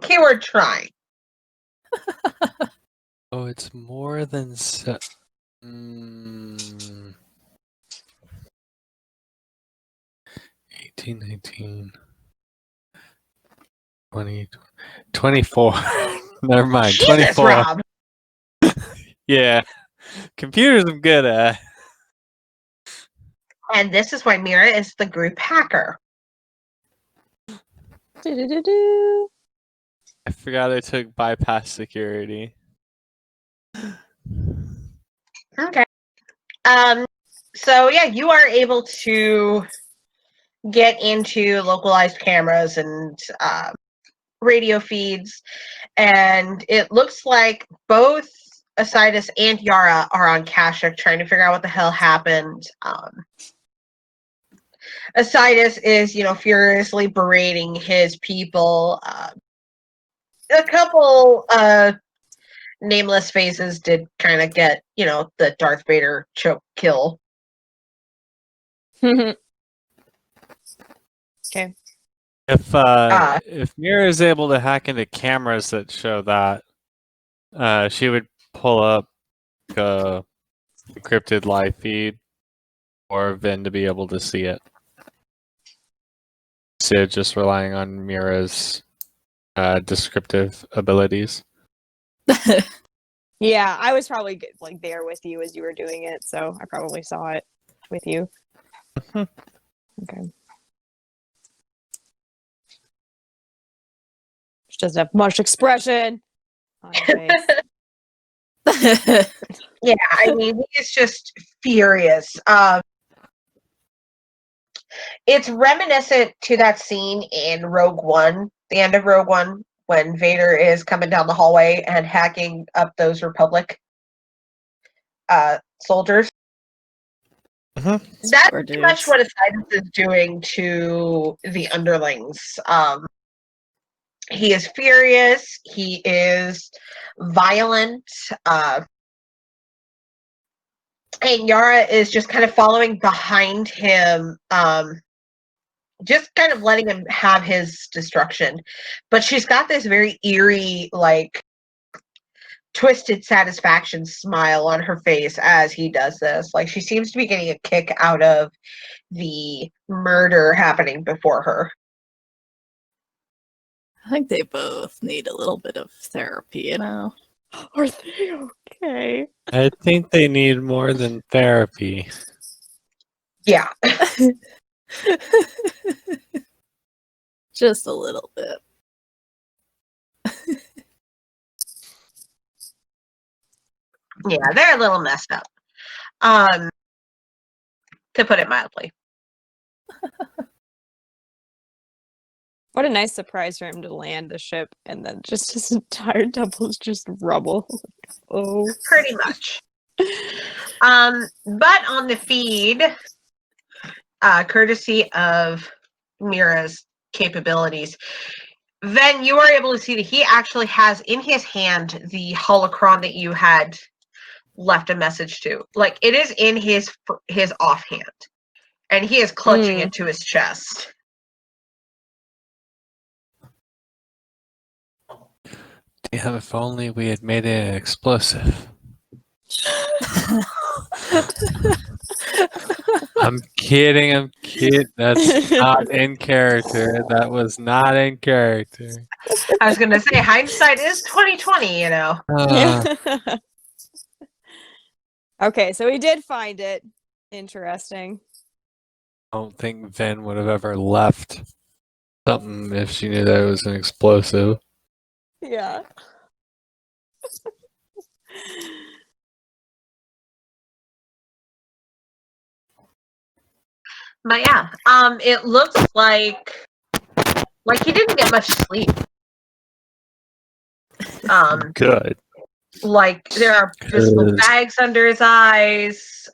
Keyword trying. Oh, it's more than 18, 19, 20, 24. Never mind. Jesus, 24. Rob. Yeah. Computers I'm good at. And this is why Mira is the group hacker. Do-do-do-do. I forgot I took bypass security. Okay. So yeah, you are able to get into localized cameras and radio feeds, and it looks like both Isaidus and Yara are on Kashyyyk trying to figure out what the hell happened. Isaidus is, furiously berating his people. A couple nameless faces did kind of get, the Darth Vader choke kill. Okay. If Mira is able to hack into cameras that show that, she would pull up a encrypted live feed or Vin to be able to see it. Instead of just relying on Mira's descriptive abilities. Yeah, I was probably like there with you as you were doing it, so I probably saw it with you. Okay. She doesn't have much expression on her face. Yeah, I mean, he's just furious. It's reminiscent to that scene in Rogue One, the end of Rogue One, when Vader is coming down the hallway and hacking up those Republic soldiers. That's pretty much what Isaidus is doing to the underlings. He is furious. He is violent. And Yara is just kind of following behind him, just kind of letting him have his destruction. But she's got this very eerie, like, twisted satisfaction smile on her face as he does this. Like, she seems to be getting a kick out of the murder happening before her. I think they both need a little bit of therapy, Are they okay? I think they need more than therapy. Yeah. Just a little bit. Yeah, they're a little messed up. To put it mildly. What a nice surprise for him to land the ship and then just his entire temple is just rubble. Oh, Pretty much. But on the feed, courtesy of Mira's capabilities, then you are able to see that he actually has in his hand the holocron that you had left a message to. Like, it is in his offhand, and he is clutching it to his chest. Damn, if only we had made it an explosive. I'm kidding. That's not in character. That was not in character. I was gonna say hindsight is 20/20, you know. yeah. Okay, so he did find it. Interesting. I don't think Vin would have ever left something if she knew that it was an explosive. Yeah. But yeah, it looks like he didn't get much sleep. Good. Like there are visible Good. bags under his eyes.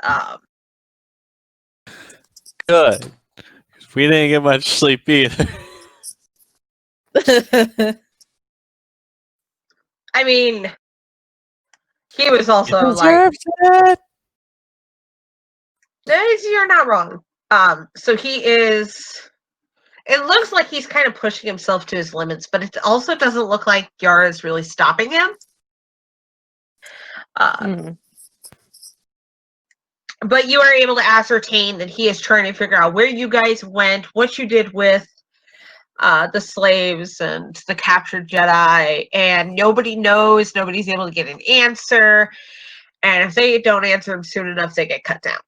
Good. 'Cause we didn't get much sleep either. I mean, he was also You like, deserved it. you're not wrong. So he is. It looks like he's kind of pushing himself to his limits, but it also doesn't look like Yara is really stopping him. Mm. But you are able to ascertain that he is trying to figure out where you guys went, what you did with the slaves and the captured Jedi, and nobody knows, nobody's able to get an answer, and if they don't answer him soon enough, they get cut down.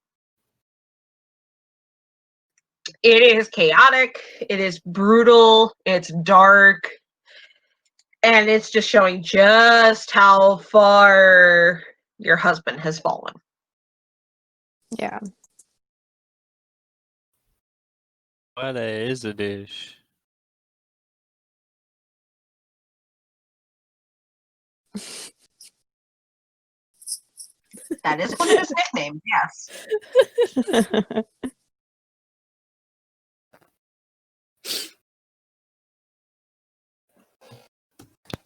It is chaotic, it is brutal, it's dark, and it's just showing just how far your husband has fallen. Yeah. What is a dish? That is one of his nicknames, yes.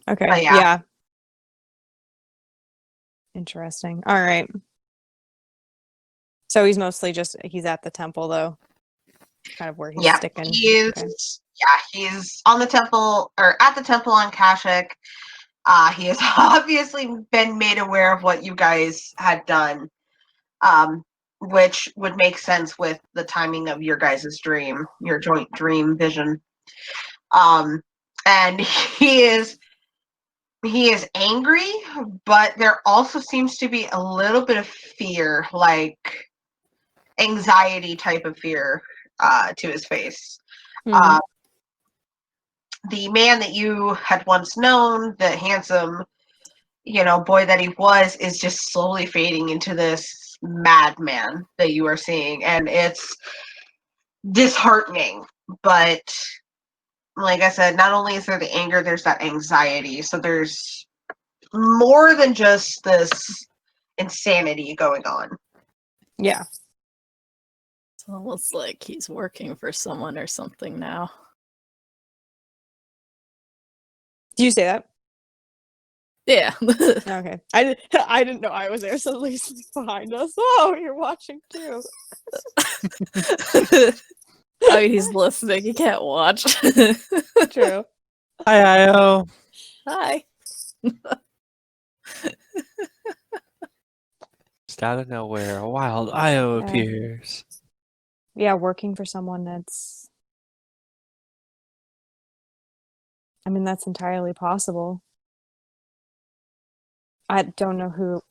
Okay. But yeah. Yeah. Interesting. All right. So he's mostly he's at the temple though. Kind of where he's Yeah, sticking. he is. Okay. Yeah, he's on the temple or at the temple on Kashyyyk. He has obviously been made aware of what you guys had done, which would make sense with the timing of your guys' dream, your joint dream vision. And he is angry, but there also seems to be a little bit of fear, like anxiety type of fear, to his face. Mhm. The man that you had once known, the handsome, boy that he was, is just slowly fading into this madman that you are seeing. And it's disheartening. But like I said, not only is there the anger, there's that anxiety. So there's more than just this insanity going on. Yeah. It's almost like he's working for someone or something now. Did you say that? Yeah. Okay. I didn't know I was there, so Lisa's behind us. Oh, you're watching too. I mean, he's listening. He can't watch. True. Hi, Io. Hi. Just out of nowhere, a wild Io Yeah. appears. Yeah, working for someone that's that's entirely possible. I don't know who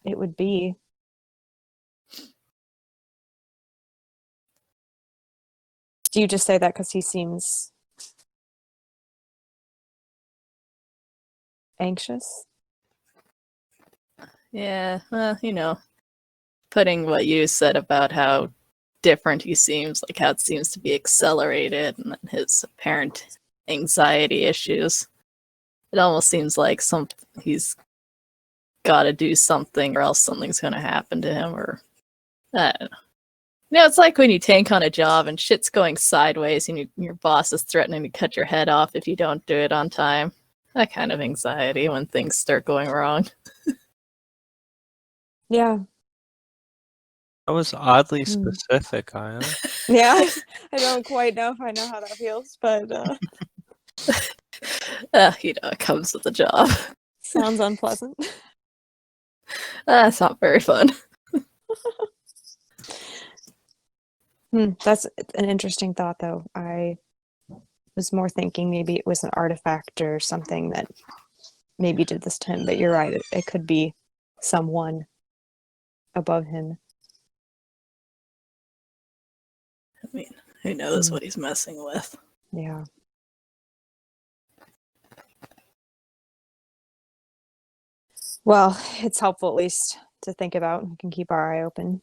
it would be. Do you just say that because he seems anxious? Yeah, well, putting what you said about how different he seems, like how it seems to be accelerated, and then his apparent anxiety issues. It almost seems like he's got to do something, or else something's going to happen to him, or I don't know. It's like when you tank on a job and shit's going sideways, and your boss is threatening to cut your head off if you don't do it on time. That kind of anxiety when things start going wrong. Yeah. That was oddly Hmm. specific, Io. Yeah. I don't quite know if I know how that feels, but It comes with the job. sounds unpleasant. That's not very fun. That's an interesting thought, though. I was more thinking maybe it was an artifact or something that maybe did this to him, but you're right. It could be someone above him. I mean, who knows Mm. what he's messing with? Yeah. Well, it's helpful at least to think about. We can keep our eye open.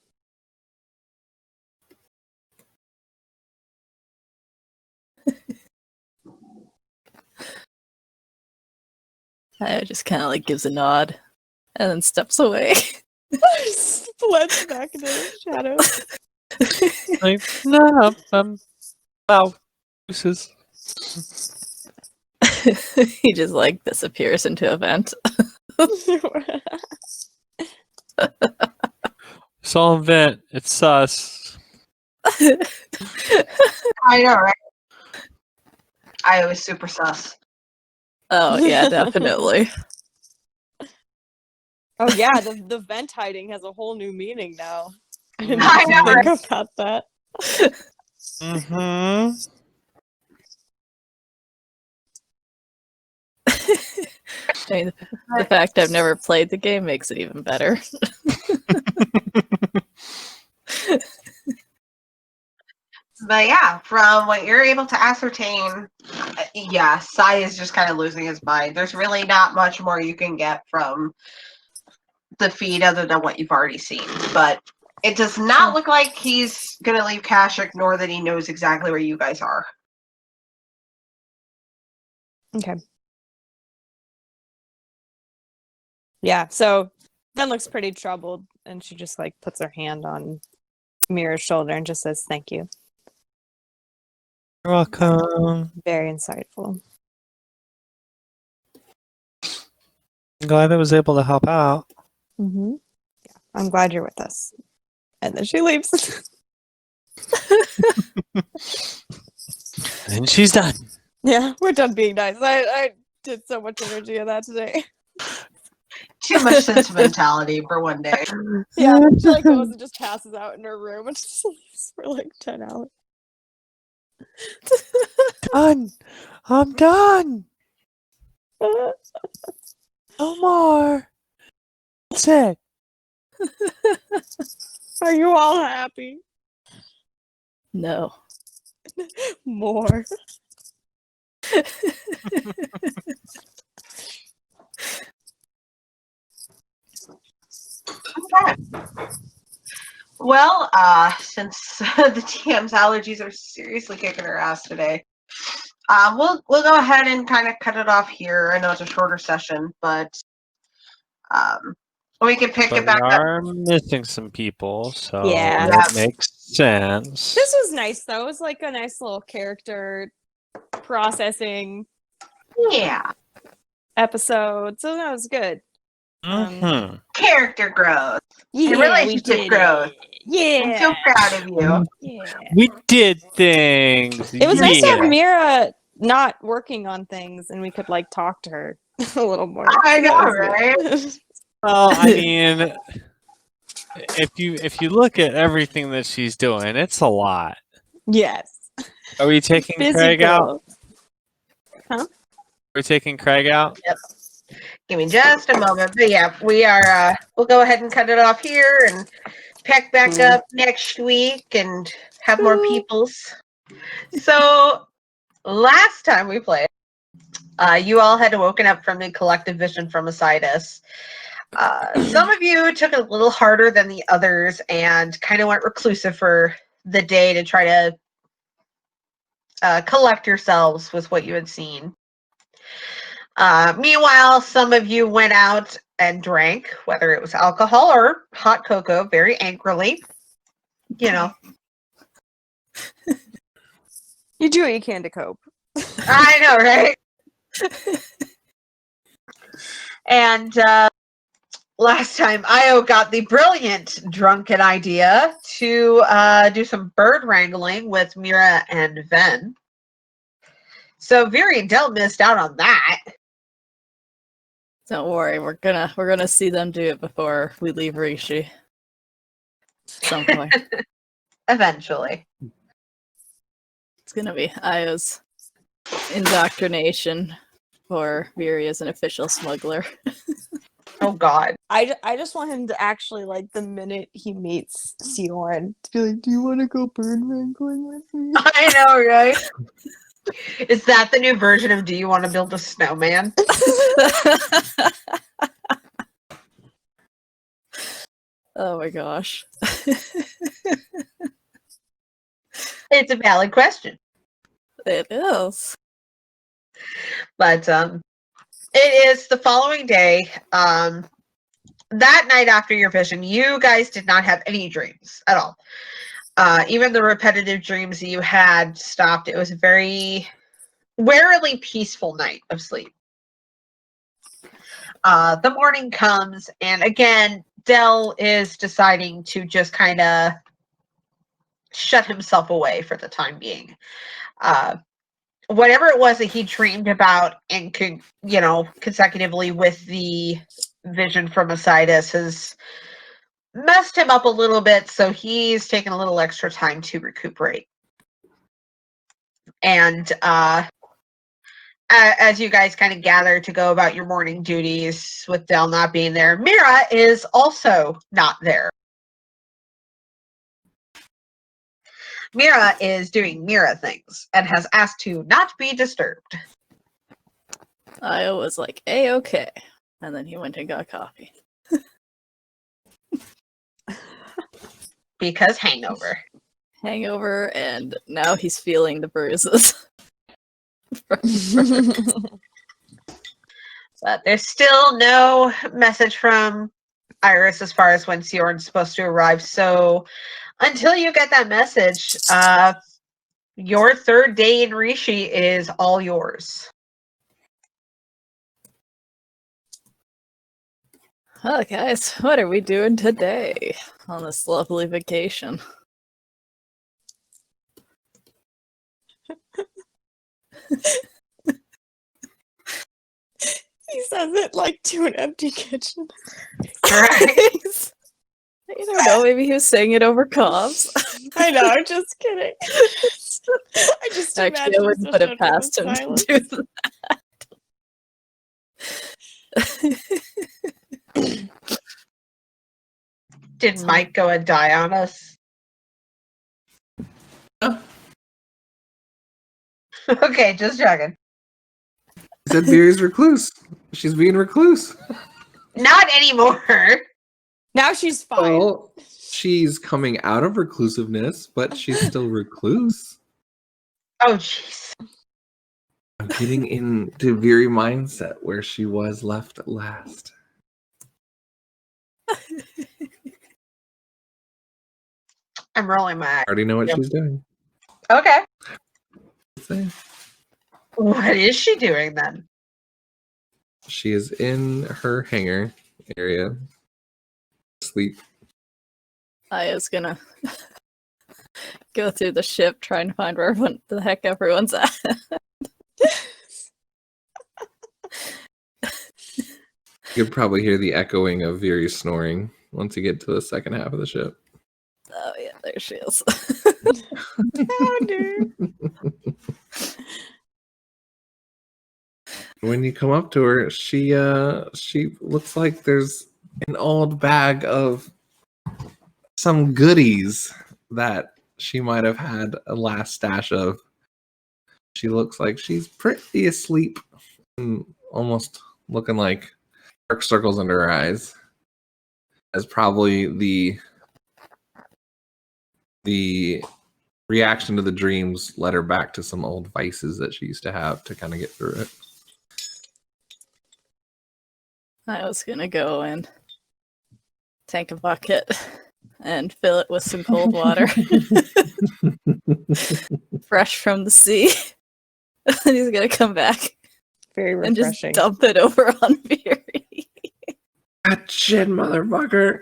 I just kind of like gives a nod and then steps away. Blends back into the shadows. Like, no, wow. Deuces. He just like disappears into a vent. Saw him vent. It's sus. I know, right? I was super sus. Oh yeah, definitely. Oh yeah, the vent hiding has a whole new meaning now. I didn't I know, think right? about that. Mm-hmm. I mean, the fact I've never played the game makes it even better. But yeah, from what you're able to ascertain, yeah, Sai is just kind of losing his mind. There's really not much more you can get from the feed other than what you've already seen. But it does not look like he's going to leave Kashyyyk, nor that he knows exactly where you guys are. Okay. Yeah, so Ben looks pretty troubled, and she just like puts her hand on Mira's shoulder and just says, "Thank you. You're welcome. Very insightful." I'm glad I was able to help out. Mm-hmm. Yeah, I'm glad you're with us. And then she leaves. And she's done. Yeah, we're done being nice. I did so much energy of that today. Too much sentimentality for one day. Yeah, she like goes and just passes out in her room and just leaves for like 10 hours. Done. I'm done. No more. That's it. Are you all happy? No. More. Okay. Well, since the TM's allergies are seriously kicking her ass today, we'll go ahead and kind of cut it off here. I know it's a shorter session, but we can pick But it we back up. are missing some people, so Yeah. that makes sense. This was nice though. It was like a nice little character processing Yeah, episode. So that was good. Mm-hmm. character growth Yeah, and relationship growth. I'm so Yeah. proud of you. Yeah. We did things. It was nice to have Yeah. Mira not working on things and we could like talk to her a little more. I know, That was good. right? Well, I mean, if you look at everything that she's doing, it's a lot. Yes. Are we taking Busy Craig out? girl. Are we taking Craig out? Give me just a moment. But yeah, we are. We'll go ahead and cut it off here and pick back up next week and have more peoples. So last time we played, you all had woken up from the collective vision from Isaidus. Some of you took it a little harder than the others and kind of went reclusive for the day to try to collect yourselves with what you had seen. Meanwhile, some of you went out and drank, whether it was alcohol or hot cocoa, very angrily. You know, You do what you can to cope. I know, right? And last time, Io got the brilliant drunken idea to do some bird wrangling with Mira and Ven. So Viri and Del missed out on that. Don't worry, we're gonna see them do it before we leave Rishii. Some point. Eventually. It's gonna be Io's indoctrination for Viri as an official smuggler. Oh God. I just want him to actually, like, the minute he meets Sijorn, to be like, do you want to go bird wrangling with me? I know, right? Is that the new version of Do You Want to Build a Snowman? Oh my gosh. It's a valid question. It is. But it is the following day. That night after your vision, you guys did not have any dreams at all. Even the repetitive dreams you had stopped. It was a very warily peaceful night of sleep. The morning comes, and again, Dell is deciding to just kind of shut himself away for the time being. Whatever it was that he dreamed about and could, consecutively with the vision from Isaidus has messed him up a little bit, so he's taken a little extra time to recuperate. And as you guys kind of gather to go about your morning duties with Dell not being there, Mira is also not there. Mira is doing Mira things and has asked to not be disturbed. I was like, A-okay. And then he went and got coffee. Because hangover. Hangover, and now he's feeling the bruises. But there's still no message from Iris as far as when Sijorn's supposed to arrive. So until you get that message, your third day in Rishii is all yours. Well, guys, what are we doing today on this lovely vacation? He says it like to an empty kitchen. Right? I don't know, maybe he was saying it over comms. I know, I'm just kidding. I just Actually, I imagine wouldn't put it past him to do that. Did Mike go and die on us? Okay, just checking. I said Viri's recluse. She's being recluse. Not anymore. Now she's fine. Well, she's coming out of reclusiveness, but she's still recluse. Oh, jeez. I'm getting into Viri mindset where she was left at last. I'm rolling my I eyes. already know what she's doing. Okay. See? What is she doing then? She is in her hangar area. Sleep. I was gonna go through the ship trying to find where the heck everyone's at. You could probably hear the echoing of Viri snoring once you get to the second half of the ship. Oh yeah, there she is. Oh, dude. When you come up to her, she looks like there's an old bag of some goodies that she might have had a last stash of. She looks like she's pretty asleep and almost looking like dark circles under her eyes. As probably the reaction to the dreams led her back to some old vices that she used to have to kind of get through it. I was gonna go and take a bucket and fill it with some cold water, fresh from the sea. And he's gonna come back Very and just refreshing. dump it over on Fury. That shit, motherfucker.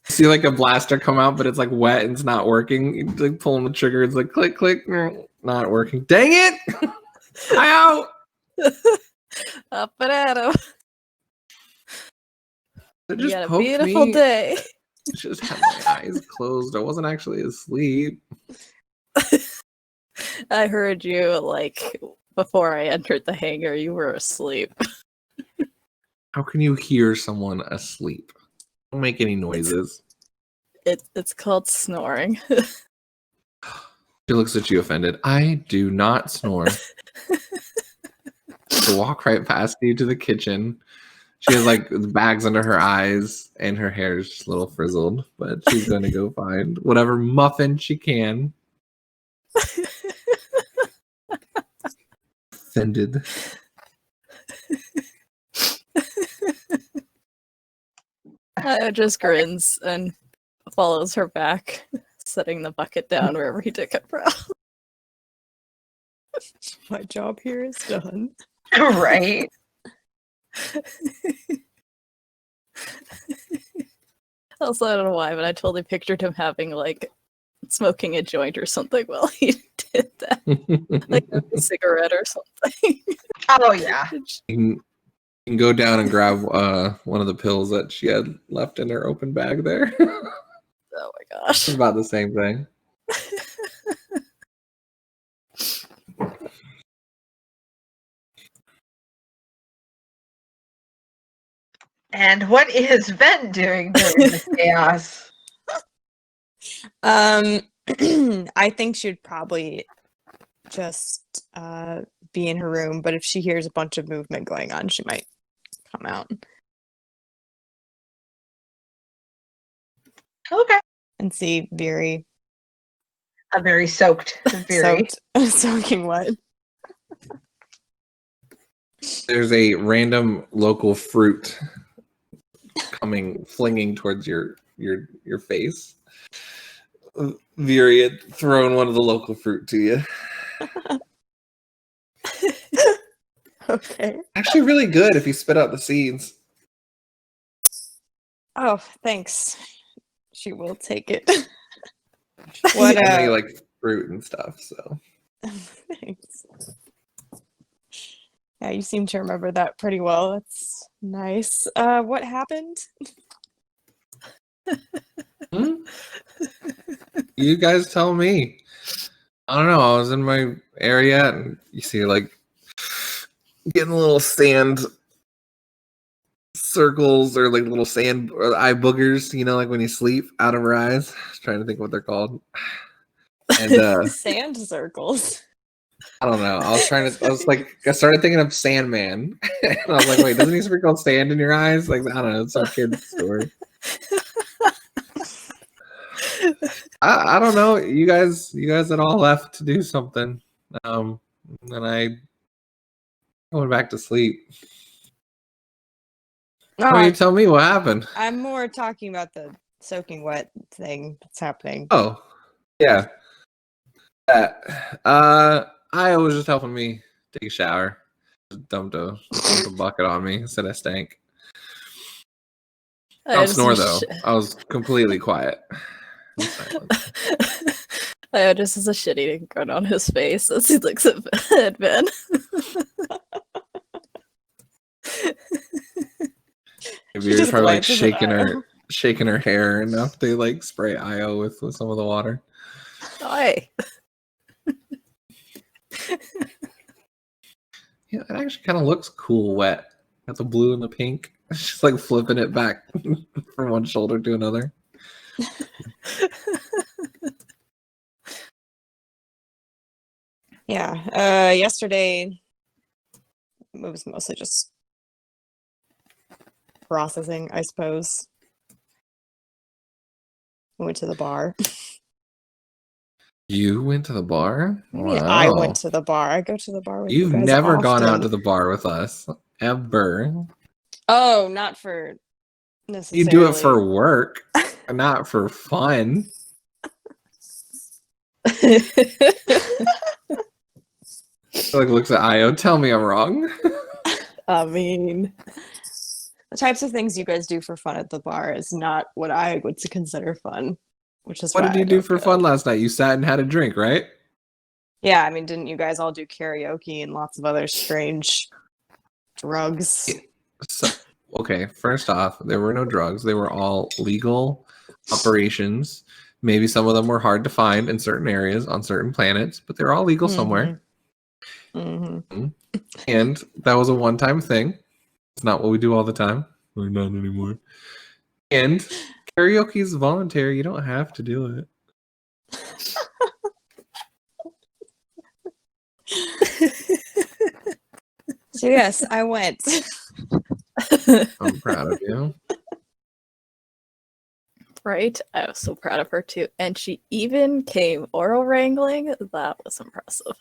See like a blaster come out, but it's like wet and it's not working. You like pulling the trigger, it's like click, click, not working. Dang it! Ow! Up and at him. It You just got a poked beautiful me. day. I just had my eyes closed. I wasn't actually asleep. I heard you like before I entered the hangar, you were asleep. How can you hear someone asleep? Don't make any noises. It's called snoring. She looks at you offended. I do not snore. She'll walk right past you to the kitchen. She has like bags under her eyes and her hair is just a little frizzled, but she's going to go find whatever muffin she can. Offended. Io just grins and follows her back, setting the bucket down wherever he took it from. My job here is done. Right. Also, I don't know why, but I totally pictured him having like smoking a joint or something while he did that, like a cigarette or something. Oh yeah. You can go down and grab one of the pills that she had left in her open bag there. Oh my gosh. It's about the same thing. And what is Ven doing during this chaos? I think she'd probably just be in her room, but if she hears a bunch of movement going on, she might come out Okay. and see Veery A very soaked Veery. soaking wet. There's a random local fruit flinging towards your face. Veery had thrown one of the local fruit to you. Okay. Actually, really good if you spit out the seeds. Oh, thanks. She will take it. What? What? I know you like fruit and stuff, so. Thanks. Yeah, you seem to remember that pretty well. That's nice. What happened? You guys tell me. I don't know. I was in my area, and you see, like, getting little sand circles or like little sand or eye boogers, you know, like when you sleep out of her eyes. I was trying to think what they're called. And Sand circles. I don't know. I started thinking of Sandman. And I was like, wait, doesn't he sprinkle sand in your eyes? Like, I don't know, it's some kid's story. I don't know. You guys had all left to do something. And I went back to sleep. No, Why don't you tell me what happened? I'm more talking about the soaking wet thing that's happening. Oh, yeah. I was just helping me take a shower. Just dumped a bucket on me. Said I stank. I don't snore though. I was completely quiet. Io just has a shit-eating grin on his face as he looks at Ben. You're probably like shaking her hair enough to like spray Io with some of the water. Hi. Yeah, it actually kind of looks cool wet. Got the blue and the pink. She's like flipping it back from one shoulder to another. Yeah. Yesterday it was mostly just processing, I suppose. Went to the bar. You went to the bar? I mean, Wow. I went to the bar. I go to the bar with you You've guys never gone out often. to the bar with us. Ever. Oh, not for necessarily. You do it for work, not for fun. Like looks at Io. Tell me I'm wrong. I mean, the types of things you guys do for fun at the bar is not what I would consider fun. Which is What why did you I do don't for go. fun last night? You sat and had a drink, right? Yeah, I mean, didn't you guys all do karaoke and lots of other strange drugs? So, okay, first off, there were no drugs. They were all legal operations. Maybe some of them were hard to find in certain areas on certain planets, but they're all legal somewhere. Mm-hmm. And that was a one-time thing. It's not what we do all the time. We're not anymore. And karaoke is voluntary. You don't have to do it. So yes, I went. I'm proud of you. Right? I was so proud of her too. And she even came oral wrangling. That was impressive.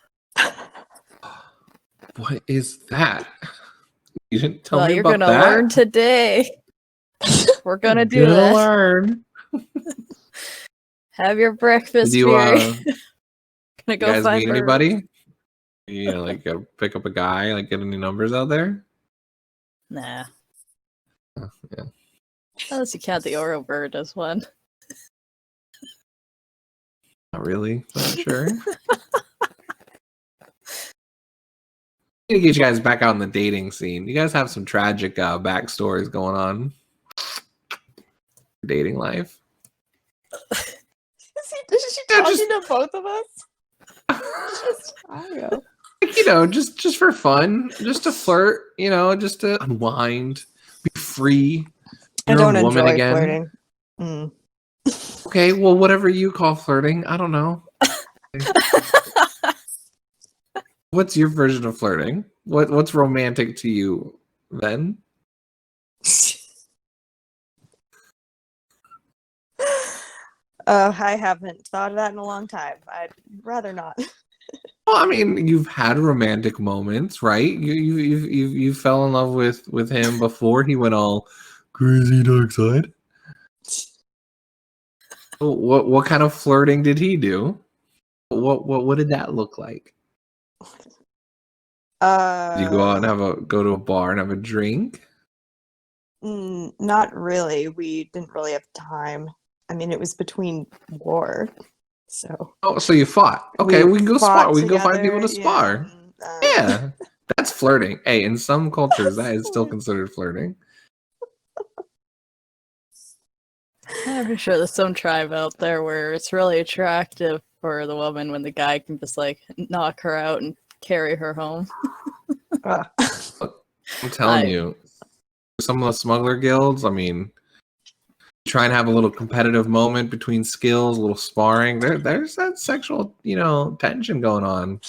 What is that? You didn't tell Well, me you're about gonna that. learn today. We're gonna do Gonna this. learn. Have your breakfast, Did you, Fury. you Gonna go guys find meet birds. anybody? You know, like pick up a guy, like get any numbers out there? Nah. Oh, yeah. Unless you count the Oro bird as one. Not really, but sure. To get you guys back out in the dating scene. You guys have some tragic backstories going on. Dating life. Is she talking to both of us? I don't know. You know, just for fun, just to flirt, you know, just to unwind, be free. I Your don't own woman enjoy again. flirting. Mm. Okay, well, whatever you call flirting, I don't know. What's your version of flirting? What's romantic to you then? I haven't thought of that in a long time. I'd rather not. Well, I mean, you've had romantic moments, right? You fell in love with him before he went all crazy dark side. What kind of flirting did he do? What did that look like? Did you go out and go to a bar and have a drink? Not really. We didn't really have time. I mean, it was between war, so. Oh, so you fought? Okay, we can go spar. We can go find people to together, spar. Yeah, that's flirting. Hey, in some cultures, that is still That's considered flirting. I'm pretty sure there's some tribe out there where it's really attractive for the woman when the guy can just like knock her out and carry her home. Ugh. I'm telling you, some of the smuggler guilds, I mean, try and have a little competitive moment between skills, a little sparring. There's that sexual, you know, tension going on.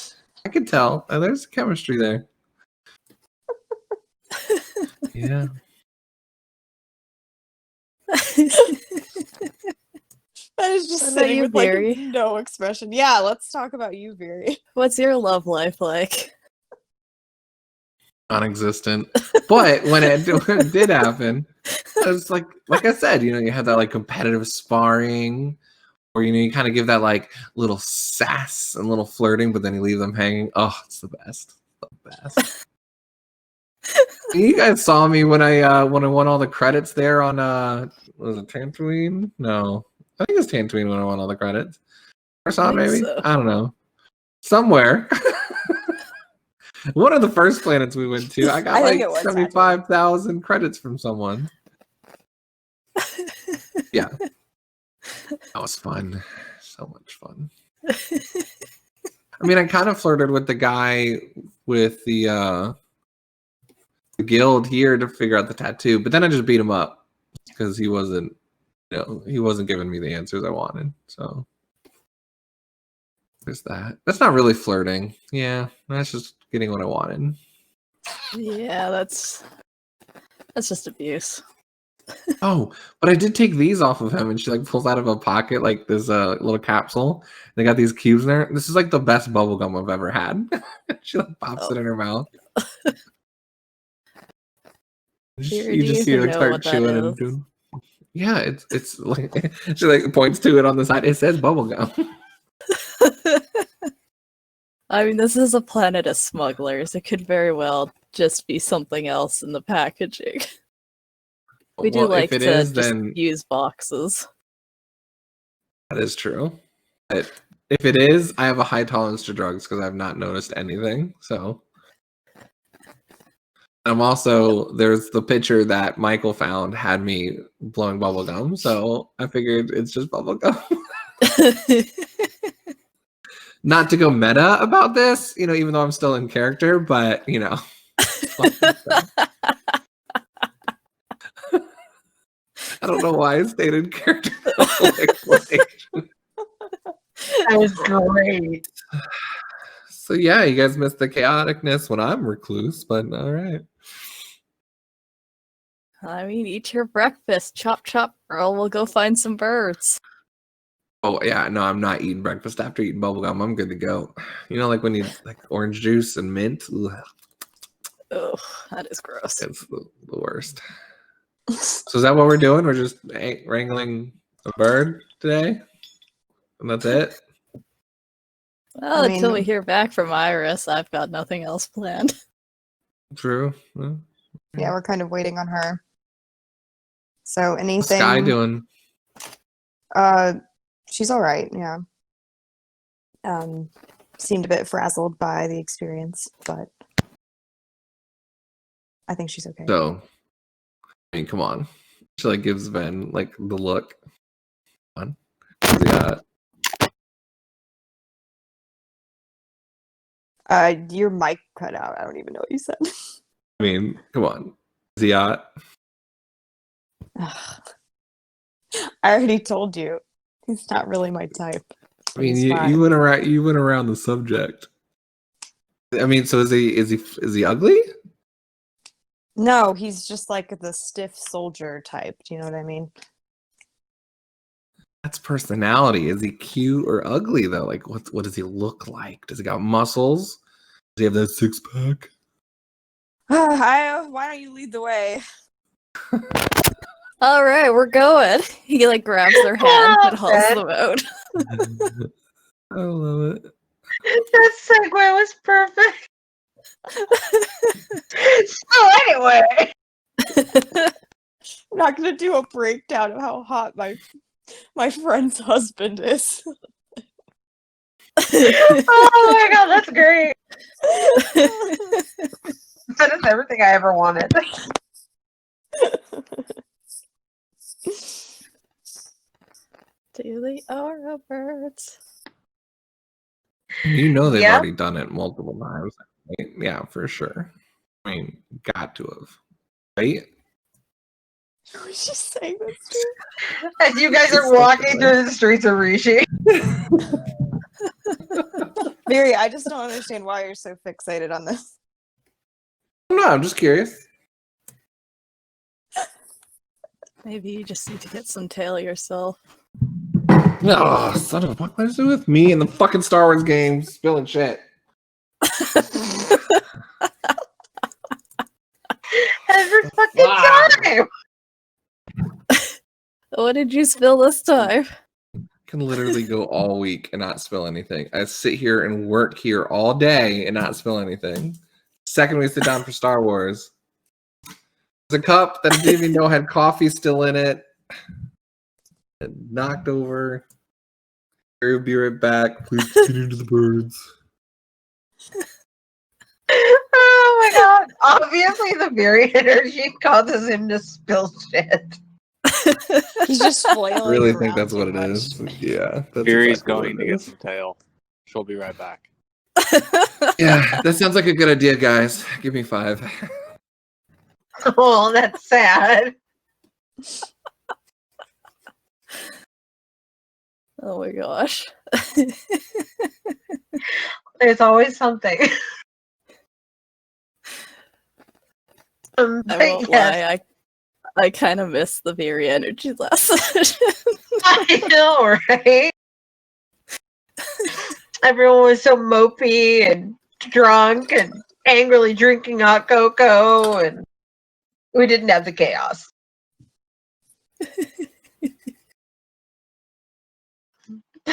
I can tell. There's chemistry there. Yeah. I was just What about sitting you, with like Veery? no expression. Yeah, let's talk about you, Veery. What's your love life like? Non-existent. But when it did happen, it was like I said, you know, you had that like competitive sparring, or you know, you kind of give that like little sass and little flirting, but then you leave them hanging. Oh, it's the best. The best. You guys saw me when I won all the credits there on was it Tatooine? No. I think it's Tatooine when I won all the credits. Or something, maybe? So. I don't know. Somewhere. One of the first planets we went to, I got I think like it was 75,000 credits from someone. Yeah. That was fun. So much fun. I mean, I kind of flirted with the guy with the guild here to figure out the tattoo, but then I just beat him up because he wasn't giving me the answers I wanted. So there's that. That's not really flirting. Yeah, that's just getting what I wanted. Yeah, that's just abuse. Oh, but I did take these off of him, and she like pulls out of a pocket like this little capsule. They got these cubes in there. This is like the best bubble gum I've ever had. She like pops it in her mouth. Veery, You do just you see her even like know start what that chewing and is? doing. Yeah, it's like she like points to it on the side. It says bubble gum. I mean, this is a planet of smugglers. It could very well just be something else in the packaging. We do Well, like if it to is, just then use boxes. that is true. But if it is, I have a high tolerance to drugs because I've not noticed anything. So I'm also there's the picture that Michael found had me blowing bubble gum, so I figured it's just bubble gum. not to go meta about this, even though I'm still in character, but I don't know why I stayed in character. That was great. So yeah, you guys missed the chaoticness when I'm recluse, but all right. I mean, eat your breakfast. Chop, chop, girl. We'll go find some birds. Oh yeah, no, I'm not eating breakfast after eating bubblegum. I'm good to go. Like when you like orange juice and mint. Ugh, Ugh, that is gross. it's the worst. So is that what we're doing? We're just wrangling a bird today? And that's it? Well, I until we mean- hear back from Iris, I've got nothing else planned. True. Well, Yeah, we're kind of waiting on her. So what's anything? Sky doing? She's all right. Yeah. Seemed a bit frazzled by the experience, but I think she's okay. So, I mean, come on. She like gives Ben like the look. Come on. Yeah. Your mic cut out. I don't even know what you said. I mean, come on. Ziat. I already told you. He's not really my type. I mean, He's you fine. went around the subject. I mean, so is he ugly? No, he's just like the stiff soldier type. Do you know what I mean? That's personality. Is he cute or ugly though? Like, what does he look like? Does he got muscles? Does he have that 6-pack? Why don't you lead the way? All right, we're going. He like grabs their hand and hauls Ben. them out. I love it. That segue was perfect. So anyway, I'm not gonna do a breakdown of how hot my friend's husband is. oh my god, that's great. That is everything I ever wanted. Daily aura birds. They've Yep. already done it multiple times. Right? Yeah, for sure. I mean, got to have. Right? Was she saying this to As you guys are walking through the streets of Rishii. Miri, I just don't understand why you're so fixated on this. No, I'm just curious. Maybe you just need to get some tail yourself. Oh, son of a fuck. What is it with me and the fucking Star Wars games spilling shit? Every fucking Wow. time. What did you spill this time? I can literally go all week and not spill anything. I sit here and work here all day and not spill anything. Second we sit down for Star Wars. There's a cup that I didn't even know had coffee still in it. It knocked over. I'll be right back. Please get into the birds. Oh my god. Obviously the very energy causes him to spill shit. He's just I flailing. really think around that's too what it much. is. Yeah. That's Fury's exactly what going it to get is. some tail. She'll be right back. Yeah, that sounds like a good idea, guys. Give me 5. Oh, that's sad. Oh my gosh. There's always something. I But won't yes, lie, I kind of missed the very energy last session. I know, right? Everyone was so mopey and drunk and angrily drinking hot cocoa, and we didn't have the chaos.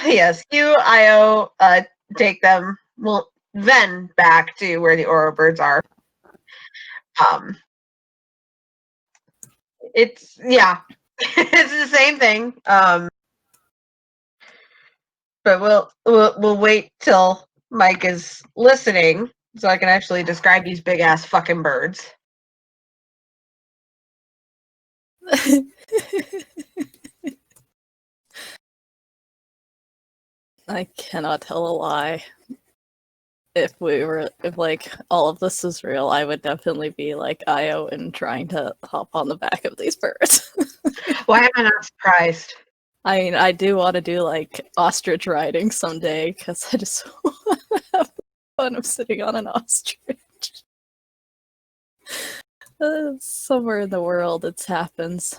Yes, you, Io, take them, well, then back to where the Oro birds are. It's, yeah, it's the same thing. But we'll wait till Mike is listening so I can actually describe these big ass fucking birds. I cannot tell a lie. If like all of this is real, I would definitely be like Io and trying to hop on the back of these birds. Why am I not surprised? I mean, I do want to do like ostrich riding someday because I just want to have fun of sitting on an ostrich. Somewhere in the world it happens,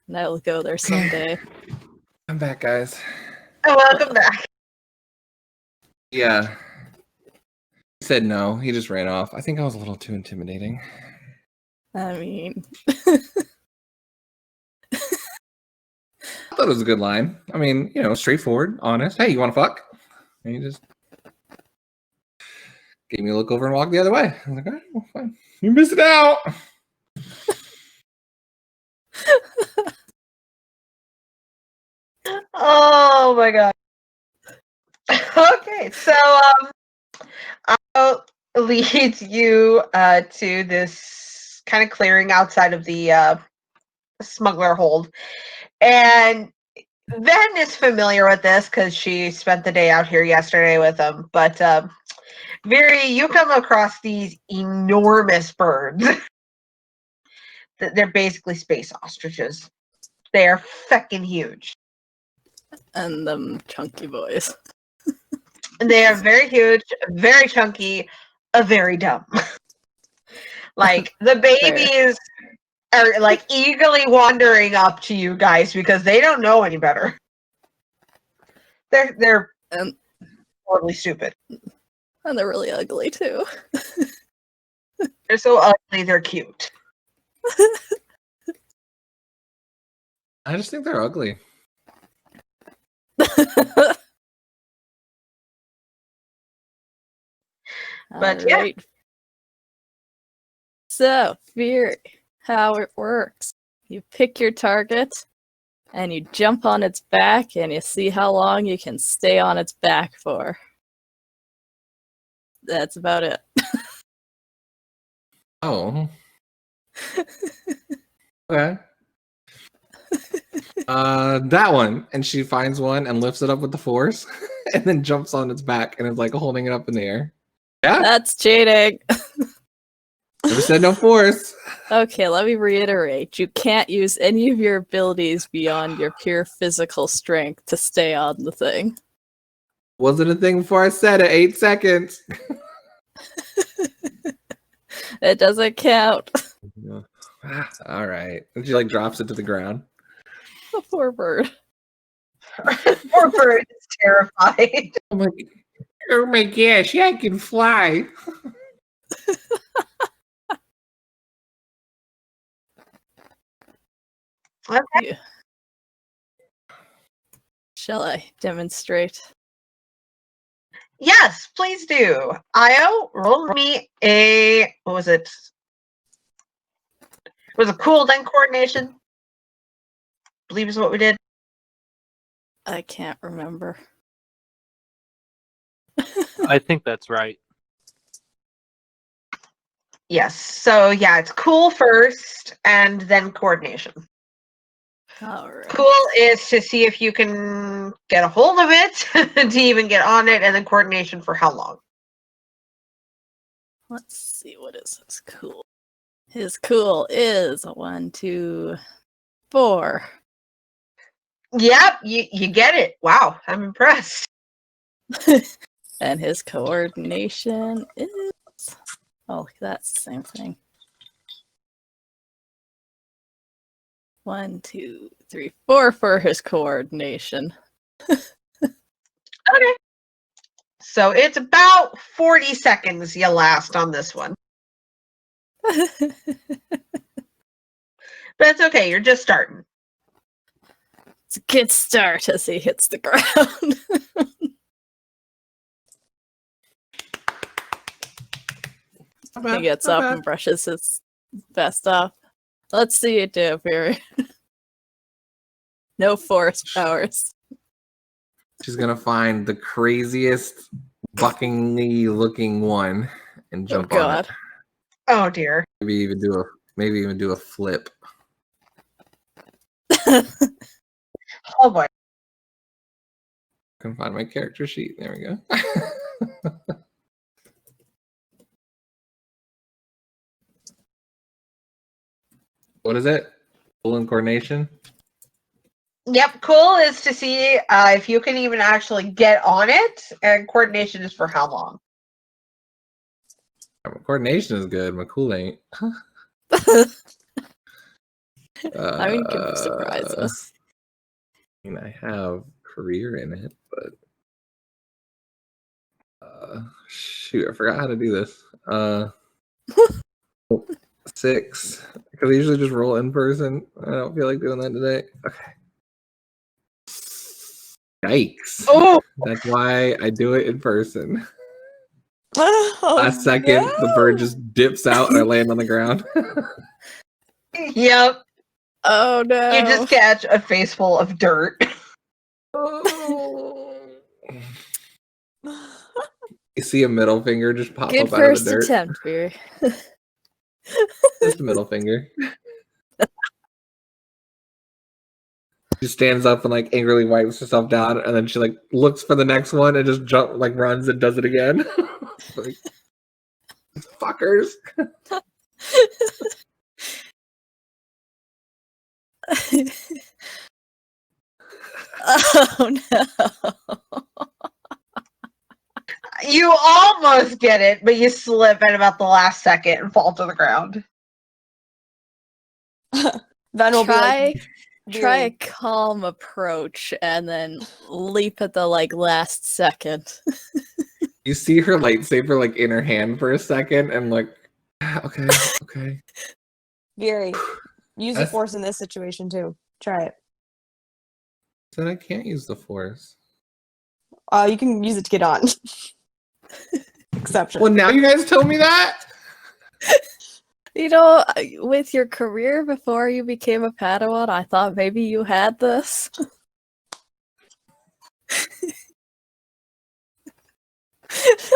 and I will go there someday. I'm back, guys. Oh, welcome back. Yeah. He said no. He just ran off. I think I was a little too intimidating. I mean, I thought it was a good line. I mean, straightforward, honest. Hey, you want to fuck? And he just gave me a look over and walked the other way. I was like, all right, well, fine. You missed it out. Oh my god. Okay, so I'll lead you to this kind of clearing outside of the smuggler hold. And Ven is familiar with this because she spent the day out here yesterday with him. But Viri, you come across these enormous birds. They're basically space ostriches. They are feckin' huge. and them chunky boys. They are very huge, very chunky, very dumb. Like the babies are like eagerly wandering up to you guys because they don't know any better. They're And horribly stupid. and they're really ugly too. They're so ugly, they're cute. I just think they're ugly. But, yeah. Alright. So, Fury, how it works. You pick your target, and you jump on its back, and you see how long you can stay on its back for. That's about it. Oh. Okay. That one. And she finds one and lifts it up with the force and then jumps on its back and is like holding it up in the air. Yeah. That's cheating! Never said no force. Okay, let me reiterate. You can't use any of your abilities beyond your pure physical strength to stay on the thing. Wasn't a thing before I said it. 8 seconds. It doesn't count. All right. And she like drops it to the ground. The poor bird. Poor bird is terrified. Oh my gosh, I can fly. Okay. Yeah. Shall I demonstrate? Yes, please do. Io, roll me a what was it? It was a cool then coordination. I believe is what we did. I can't remember. I think that's right. Yes. So yeah, it's cool first and then coordination. Alright. Cool is to see if you can get a hold of it to even get on it, and then coordination for how long. Let's see, what is his cool? His cool is 1, 2, 4. Yep, you get it. Wow, I'm impressed. And his coordination is... Oh, that's the same thing. 1, 2, 3, 4 for his coordination. Okay. So it's about 40 seconds you last on this one. But it's okay, you're just starting. It's a good start as he hits the ground. He gets up and brushes his vest off. Let's see you do, Fury. No force powers. She's gonna find the craziest buckingly looking one and jump on God. it. Oh dear. Maybe even do a flip. Oh boy. can find my character sheet. There we go. What is it? Full in coordination? Yep, cool is to see if you can even actually get on it, and coordination is for how long. Coordination is good. My cool ain't. I mean, you can surprise us. I mean, I have career in it, but shoot, I forgot how to do this. 6, because I usually just roll in person. I don't feel like doing that today. Okay. Yikes. Oh, That's why I do it in person. Oh, Last second, the bird just dips out and I land on the ground. yep. Oh no! You just catch a face full of dirt. You see a middle finger just pop Good up out of first the dirt. attempt, Veer. Just a middle finger. She stands up and like angrily wipes herself down, and then she like looks for the next one and just runs and does it again. Like, fuckers. Oh no! You almost get it, but you slip at about the last second and fall to the ground. Van will be like, Try a Veery, calm approach and then leap at the last second. You see her lightsaber like in her hand for a second, and like, okay. Veery, use the That's- force in this situation too. Try it. Then I can't use the force. You can use it to get on. Exception. Well, now you guys tell me that. You know, with your career before you became a Padawan, I thought maybe you had this.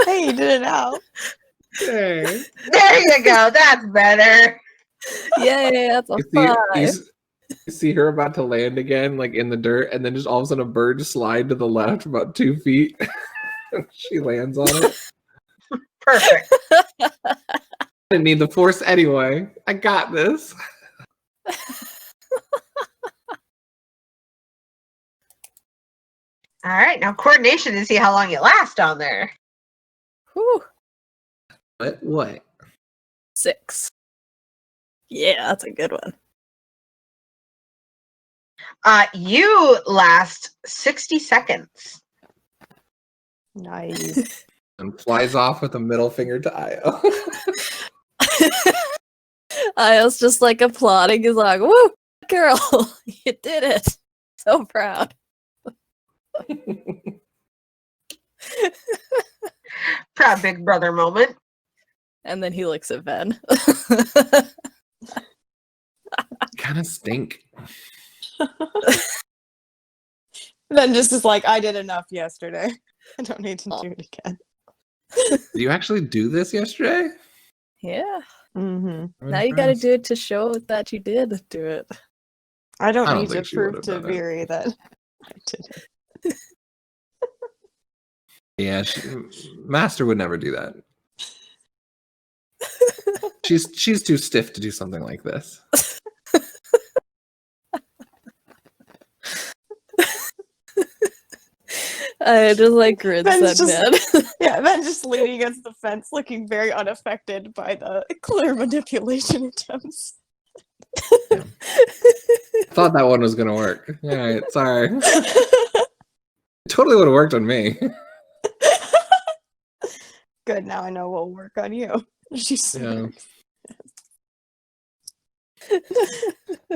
Hey, you did it now. Okay. There you go. That's better. Yay, that's a You see, you, 5. s- you see her about to land again, like in the dirt, and then just all of a sudden a bird just slide to the left about 2 feet. She lands on it. Perfect. I didn't need the force anyway. I got this. All right, now coordination to see how long you last on there. Whew. What? 6. Yeah, that's a good one. You last 60 seconds. Nice. And flies off with a middle finger to Io. I was just applauding. He's like, "Woo, girl, you did it! So proud." Proud big brother moment. And then he looks at Ben. Kind of stink. Then just is like, I did enough yesterday. I don't need to do it again. Did you actually do this yesterday? Yeah. Mm-hmm. Now you gotta do it to show that you did do it. I don't I don't need to think she prove would've to done it. Veery that I did it. Yeah, Master would never do that. She's too stiff to do something like this. I just grins Ben's at Ben. Yeah, Ben just leaning against the fence, looking very unaffected by the clear manipulation attempts. Thought that one was gonna work. All right, sorry. Totally would have worked on me. Good, now I know what'll work on you. She's Yeah.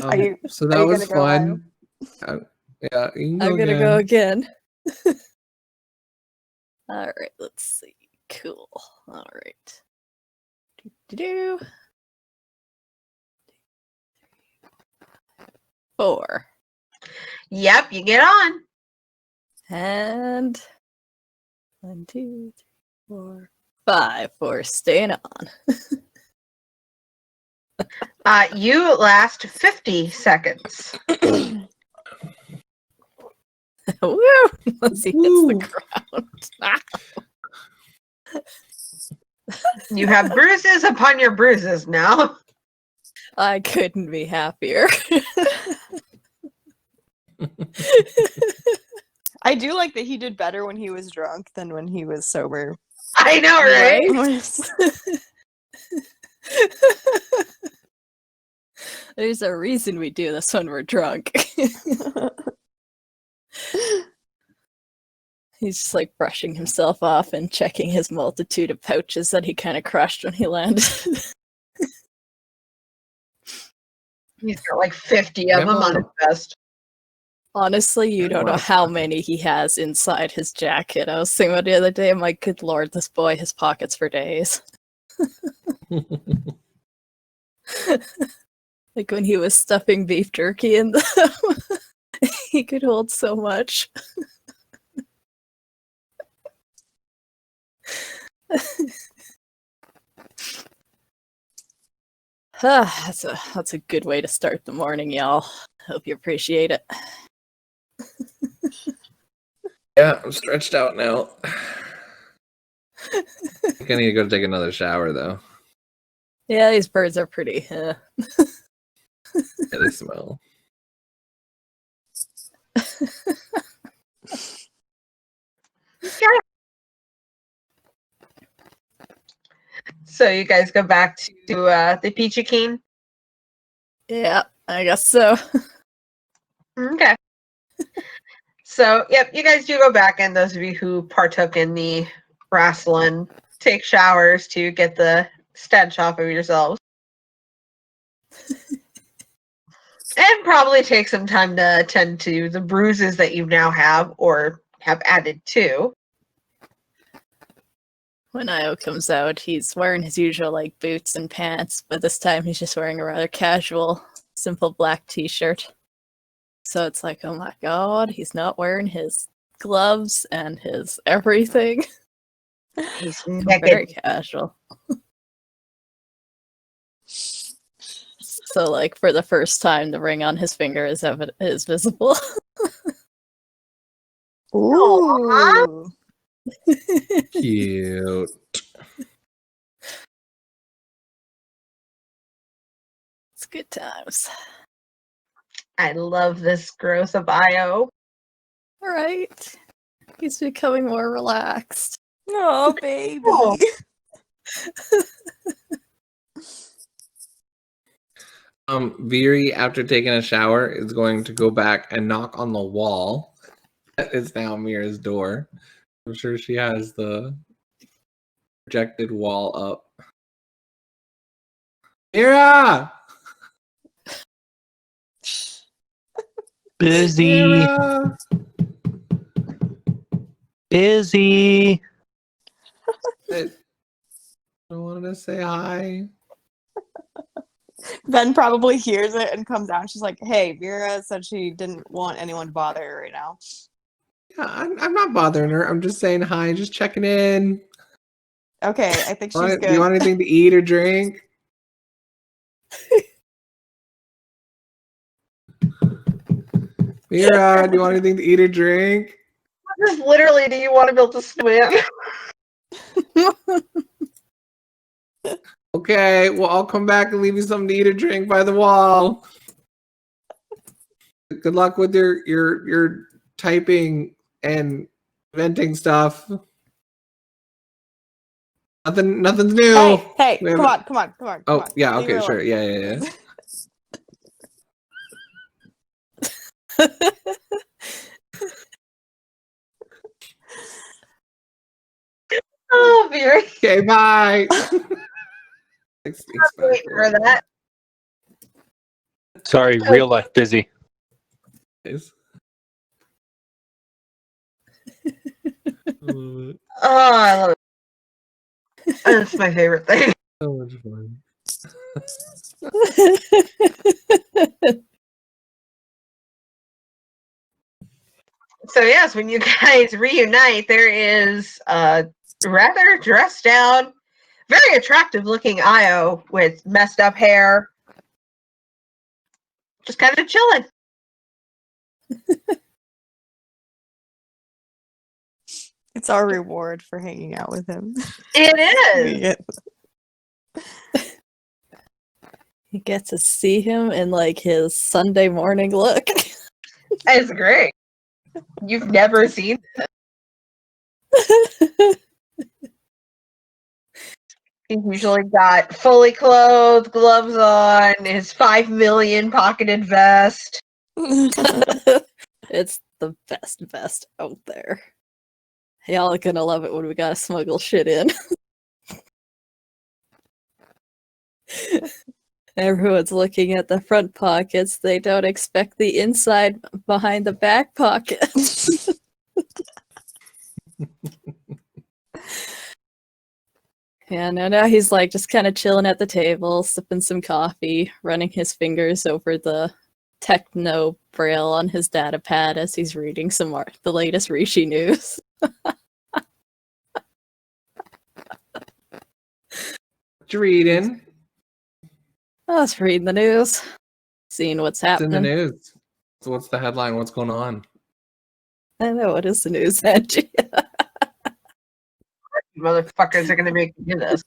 Are you- So are that you was gonna go, Io? fun. Yeah, you can I'm gonna again. go again. Alright, let's see. Cool. Alright. Do. 4. Yep, you get on. And 1, 2, 3, 4, 5 for staying on. You last 50 seconds. Woo! Once he hits the ground. Ah. You have bruises upon your bruises now. I couldn't be happier. I do like that he did better when he was drunk than when he was sober. I know, right? There's a reason we do this when we're drunk. He's just like brushing himself off and checking his multitude of pouches that he kind of crushed when he landed. He's got like 50 of them on his vest. Honestly, you don't know how many he has inside his jacket. I was thinking about it the other day, I'm like, good lord, this boy has pockets for days. Like when he was stuffing beef jerky in them, he could hold so much. That's a good way to start the morning, y'all. Hope you appreciate it. Yeah, I'm stretched out now. I think I need to go take another shower though. Yeah, these birds are pretty. Yeah, they smell. So you guys go back to the Peachy Keen? Yeah, I guess so. Okay. So, yep, you guys do go back, and those of you who partook in the wrestling take showers to get the stench off of yourselves. And probably take some time to attend to the bruises that you now have or have added to. When Io comes out, he's wearing his usual like boots and pants, but this time he's just wearing a rather casual, simple black t-shirt. So it's like, oh my god, he's not wearing his gloves and his everything. He's Very casual. So like for the first time, the ring on his finger is visible. Ooh. Cute. It's good times. I love this growth of Io. Alright. He's becoming more relaxed. Oh, baby. Oh. Viri, after taking a shower, is going to go back and knock on the wall. That is now Mira's door. I'm sure she has the projected wall up. Mira! Busy. Mira! Busy. I wanted to say hi. Ben probably hears it and comes down. She's like, hey, Vera said she didn't want anyone to bother her right now. Yeah, I'm not bothering her. I'm just saying hi, just checking in. Okay, I think she's good. Do you want anything to eat or drink? Mira, do you want anything to eat or drink? Just literally, do you want to build a swim? Okay, well, I'll come back and leave you something to eat or drink by the wall. Good luck with your typing and inventing stuff. Nothing's new. Hey, We come haven't- on. Oh, yeah, Leave her okay, sure. alone. Yeah. Oh, very Okay, bye. Thanks, wait for that. Sorry, real life busy. guys. Oh, I love it. That's my favorite thing. So much fun. So yes, when you guys reunite, there is a rather dressed down, very attractive looking Io with messed up hair. Just kind of chilling. It's our reward for hanging out with him. It We is. get- You get to see him in like his Sunday morning look. It's great. You've never seen He's usually got fully clothed, gloves on, his 5 million pocketed vest. It's the best vest out there. Y'all are gonna love it when we gotta smuggle shit in. Everyone's looking at the front pockets. They don't expect the inside behind the back pocket. Yeah, no, now he's like just kind of chilling at the table, sipping some coffee, running his fingers over the techno braille on his data pad as he's reading the latest Rishii news. What you reading? I was reading the news, seeing what's What's in the happening. news? So what's the headline? What's going on? I know, what is the news, Angie? You motherfuckers are gonna make me do this.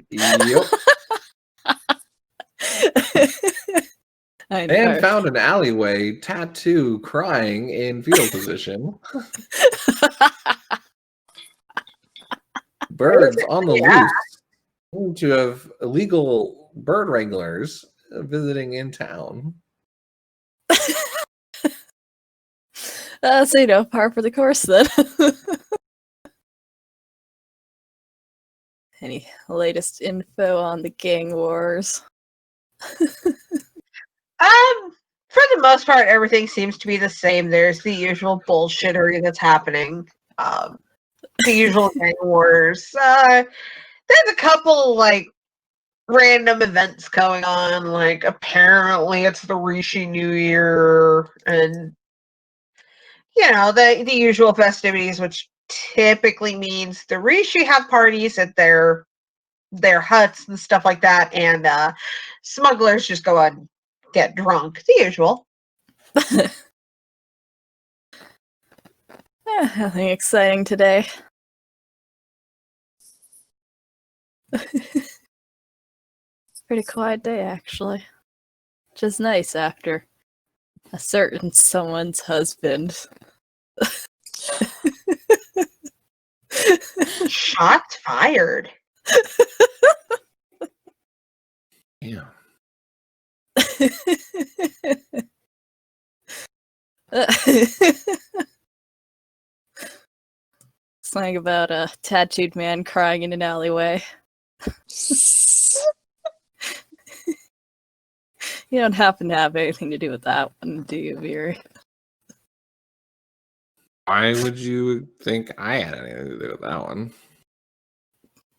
Yep. I And know. found an alleyway tattoo crying in fetal position. Birds on the Yeah. loose. Seem to have illegal bird wranglers visiting in town. So, par for the course then. Any latest info on the gang wars? For the most part, everything seems to be the same. There's the usual bullshittery that's happening. The usual gang wars. There's a couple like random events going on. Like apparently it's the Rishii New Year, and the usual festivities, which typically means the Rishii have parties at their huts and stuff like that, and smugglers just go out and get drunk. The usual. Nothing exciting today. Pretty quiet day, actually. Which is nice after a certain someone's husband. Shots fired. Yeah. Something about a tattooed man crying in an alleyway. You don't happen to have anything to do with that one, do you, Veery? Why would you think I had anything to do with that one?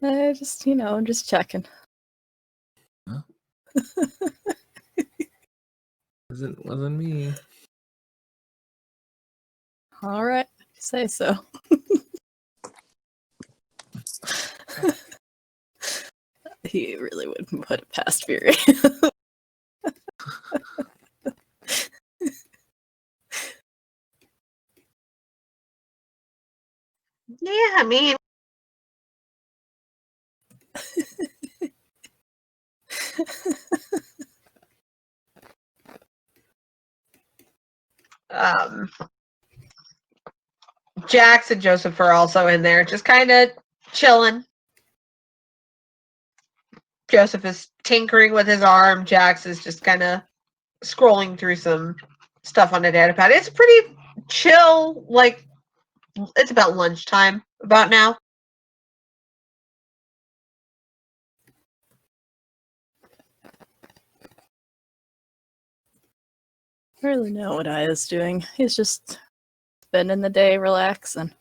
I'm just checking. Huh? Wasn't me. All right, if you say so. He really wouldn't put it past Fury. Yeah, I mean, Jax and Joseph are also in there, just kind of chilling. Joseph is tinkering with his arm. Jax is just kind of scrolling through some stuff on the datapad. It's pretty chill. Like, it's about lunchtime about now. I don't really know what Aya's doing. He's just spending the day relaxing.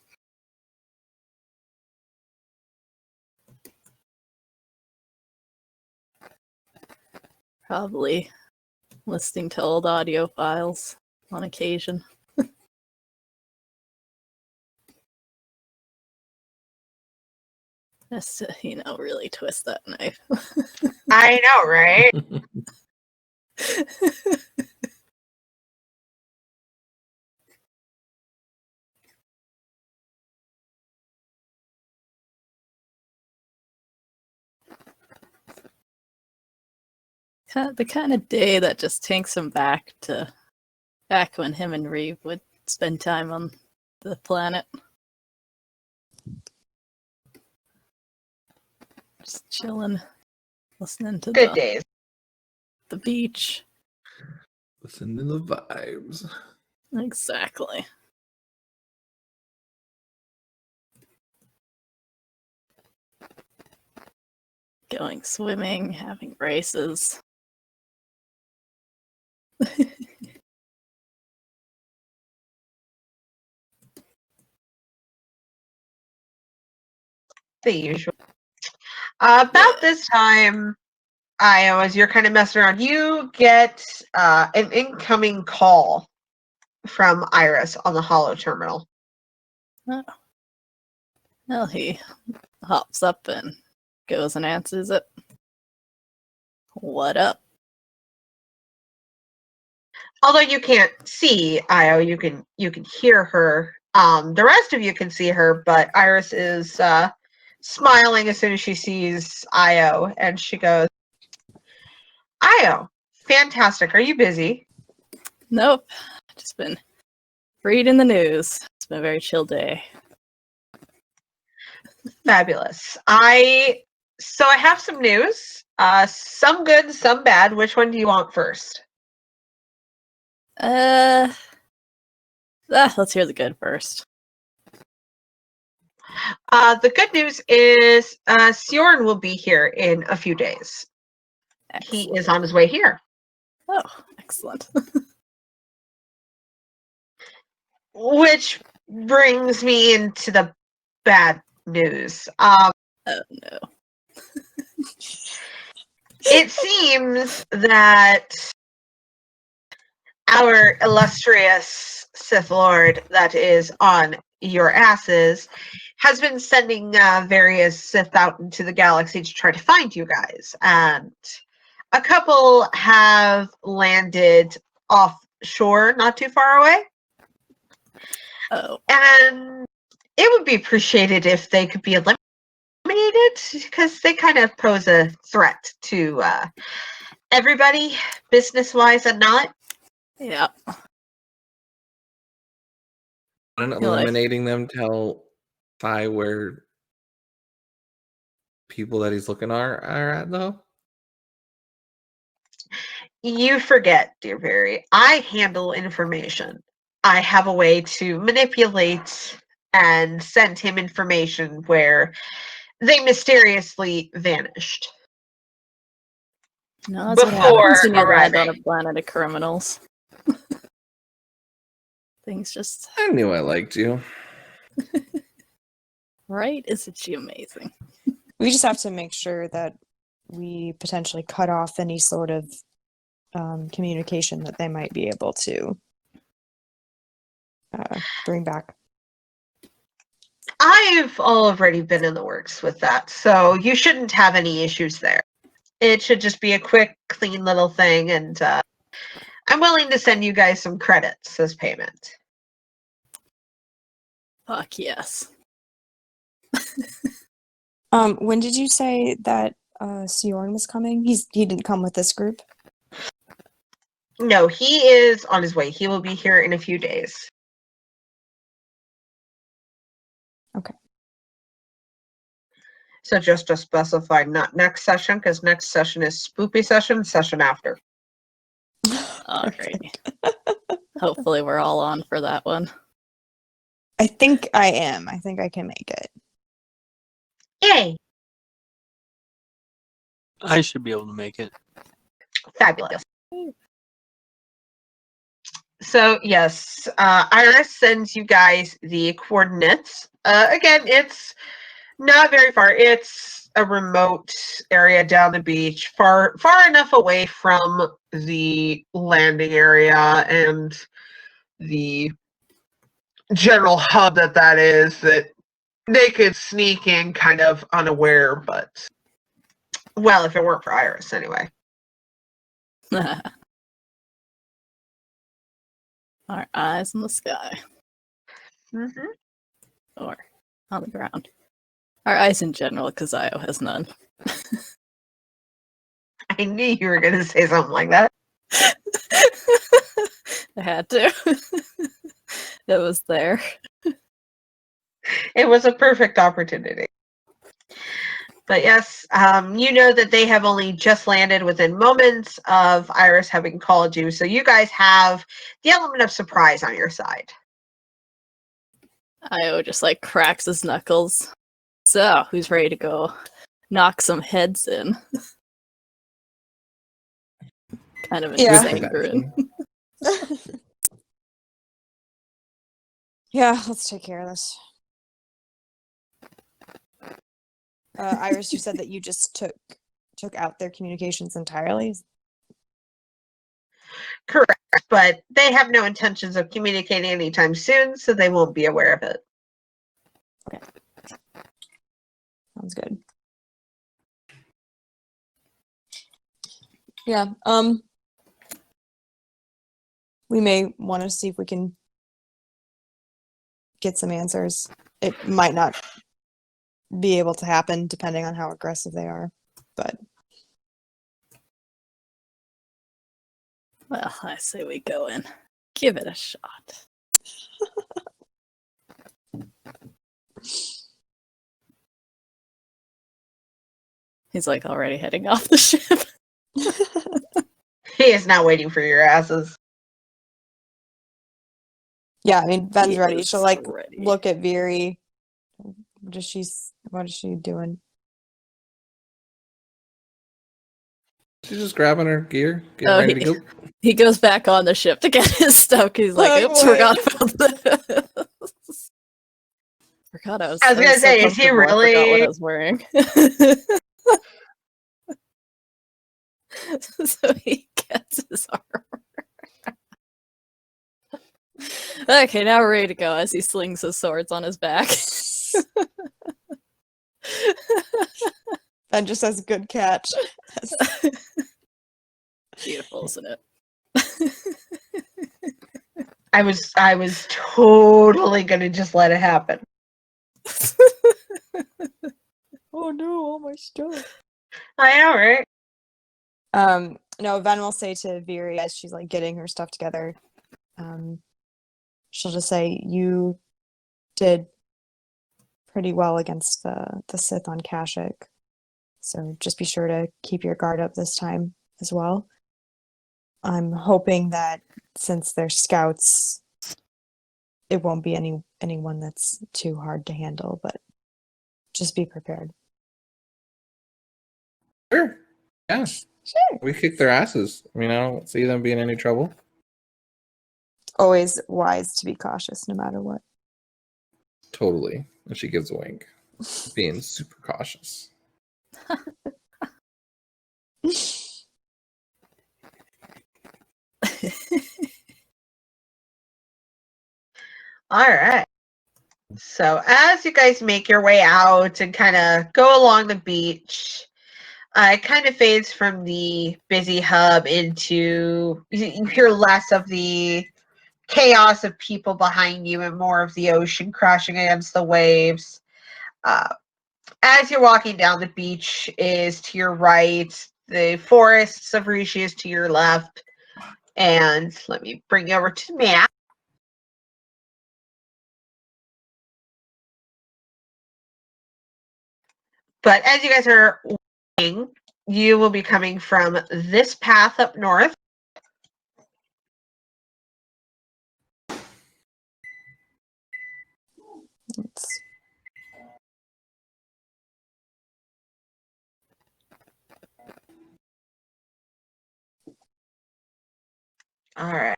Probably listening to old audio files on occasion. Just to, really twist that knife. I know, right? The kind of day that just takes him back when him and Reeve would spend time on the planet. Just chilling, listening to Good days. the beach. Listen to the vibes. Exactly. Going swimming, having races. The usual. About this time, Io, as you're kind of messing around, you get an incoming call from Iris on the Hollow terminal. Oh. Well, he hops up and goes and answers it. What up? Although you can't see Io, you can hear her. The rest of you can see her, but Iris is smiling as soon as she sees Io, and she goes, "Io, fantastic. Are you busy?" Nope. Just been reading the news. It's been a very chill day. Fabulous. So I have some news. Some good, some bad. Which one do you want first? Let's hear the good first. The good news is Sijorn will be here in a few days. He Excellent. is on his way here. Oh, excellent. Which brings me into the bad news. Oh no. It seems that our illustrious Sith Lord that is on your asses has been sending various Sith out into the galaxy to try to find you guys. And a couple have landed offshore, not too far away. Oh. And it would be appreciated if they could be eliminated, because they kind of pose a threat to everybody, business-wise and not. Yeah. And You're like- eliminating them tell Phi where people that he's looking are at, though? You forget, dear Barry, I handle information. I have a way to manipulate and send him information where they mysteriously vanished. No, that's what Before happens when you land on a arriving. planet of criminals. Things just I knew I liked you. right. Isn't she amazing? We just have to make sure that we potentially cut off any sort of communication that they might be able to bring back. I've already been in the works with that, so you shouldn't have any issues there. It should just be a quick, clean little thing, and I'm willing to send you guys some credits as payment. Fuck yes. When did you say that Sijorn was coming? He didn't come with this group? No, he is on his way. He will be here in a few days. Okay. So just to specify, not next session, because next session is spoopy session after. Alright. Hopefully we're all on for that one. I think I am. I think I can make it. Yay! I should be able to make it. Fabulous. So yes, Iris sends you guys the coordinates. Again, it's not very far. It's a remote area down the beach, far enough away from the landing area and the general hub that is, that they could sneak in kind of unaware, but well, if it weren't for Iris anyway. Our eyes in the sky. Mm-hmm. Or on the ground. Our eyes in general, because Io has none. I knew you were going to say something like that. I had to. It was there. It was a perfect opportunity. But yes, you know that they have only just landed within moments of Iris having called you, so you guys have the element of surprise on your side. Io just like cracks his knuckles. So, who's ready to go knock some heads in? Kind of Yeah. insane grin. Yeah, let's take care of this. Iris, you said that you just took out their communications entirely. Correct, but they have no intentions of communicating anytime soon, so they won't be aware of it. Sounds good. Yeah. We may want to see if we can get some answers. It might not be able to happen depending on how aggressive they are, but Well, I say we go in. Give it a shot. He's like already heading off the ship. He is not waiting for your asses. yeah, I mean, Ben's He ready. is She'll like ready. look at Veery. What is she doing? She's just grabbing her gear, getting Oh, ready to go. He goes back on the ship to get his stuff. He's like, Like, oops, what? forgot about this. Forgot I was I was gonna so say, is he comfortable, I forgot what really- I was wearing. So he gets his armor. Okay, now we're ready to go as he slings his swords on his back. Ben just has a good catch. Beautiful, isn't it? I was totally gonna just let it happen. Oh no, all my stuff. I know, right? No, Ven will say to Veery as she's like getting her stuff together, she'll just say, you did pretty well against the Sith on Kashyyyk. So just be sure to keep your guard up this time as well. I'm hoping that since they're scouts, it won't be anyone that's too hard to handle, but just be prepared. Sure. Yeah. Sure. We kick their asses. I mean, I don't see them being any trouble. Always wise to be cautious no matter what. Totally. And she gives a wink. Being super cautious. All right. So as you guys make your way out and kind of go along the beach, it kind of fades from the busy hub into you hear less of the chaos of people behind you and more of the ocean crashing against the waves. As you're walking down the beach is to your right, the forests of Rishii is to your left, and let me bring you over to the map. But as you guys are walking, you will be coming from this path up north. It's- All right.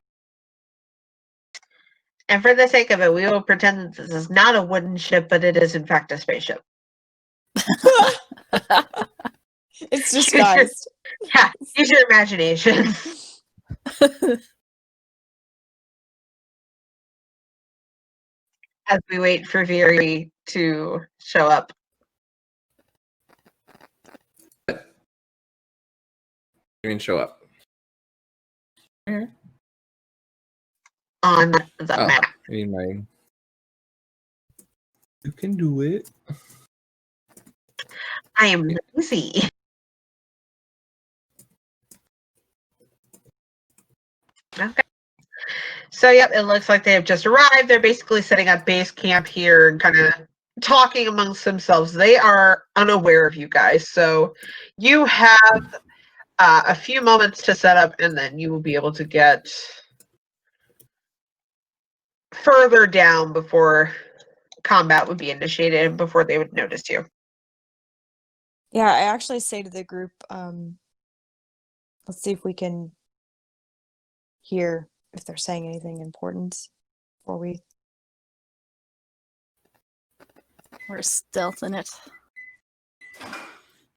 And for the sake of it, we will pretend that this is not a wooden ship, but it is in fact a spaceship. It's disguised. Yeah, use your imagination. As we wait for Veery to show up. You mean show up? On the Oh, map. I mean my. You can do it. I am lazy. So, yep, it looks like they have just arrived. They're basically setting up base camp here and kind of talking amongst themselves. They are unaware of you guys. So, you have a few moments to set up, and then you will be able to get further down before combat would be initiated and before they would notice you. Yeah, I actually say to the group, let's see if we can hear if they're saying anything important before we. We're stealthing it.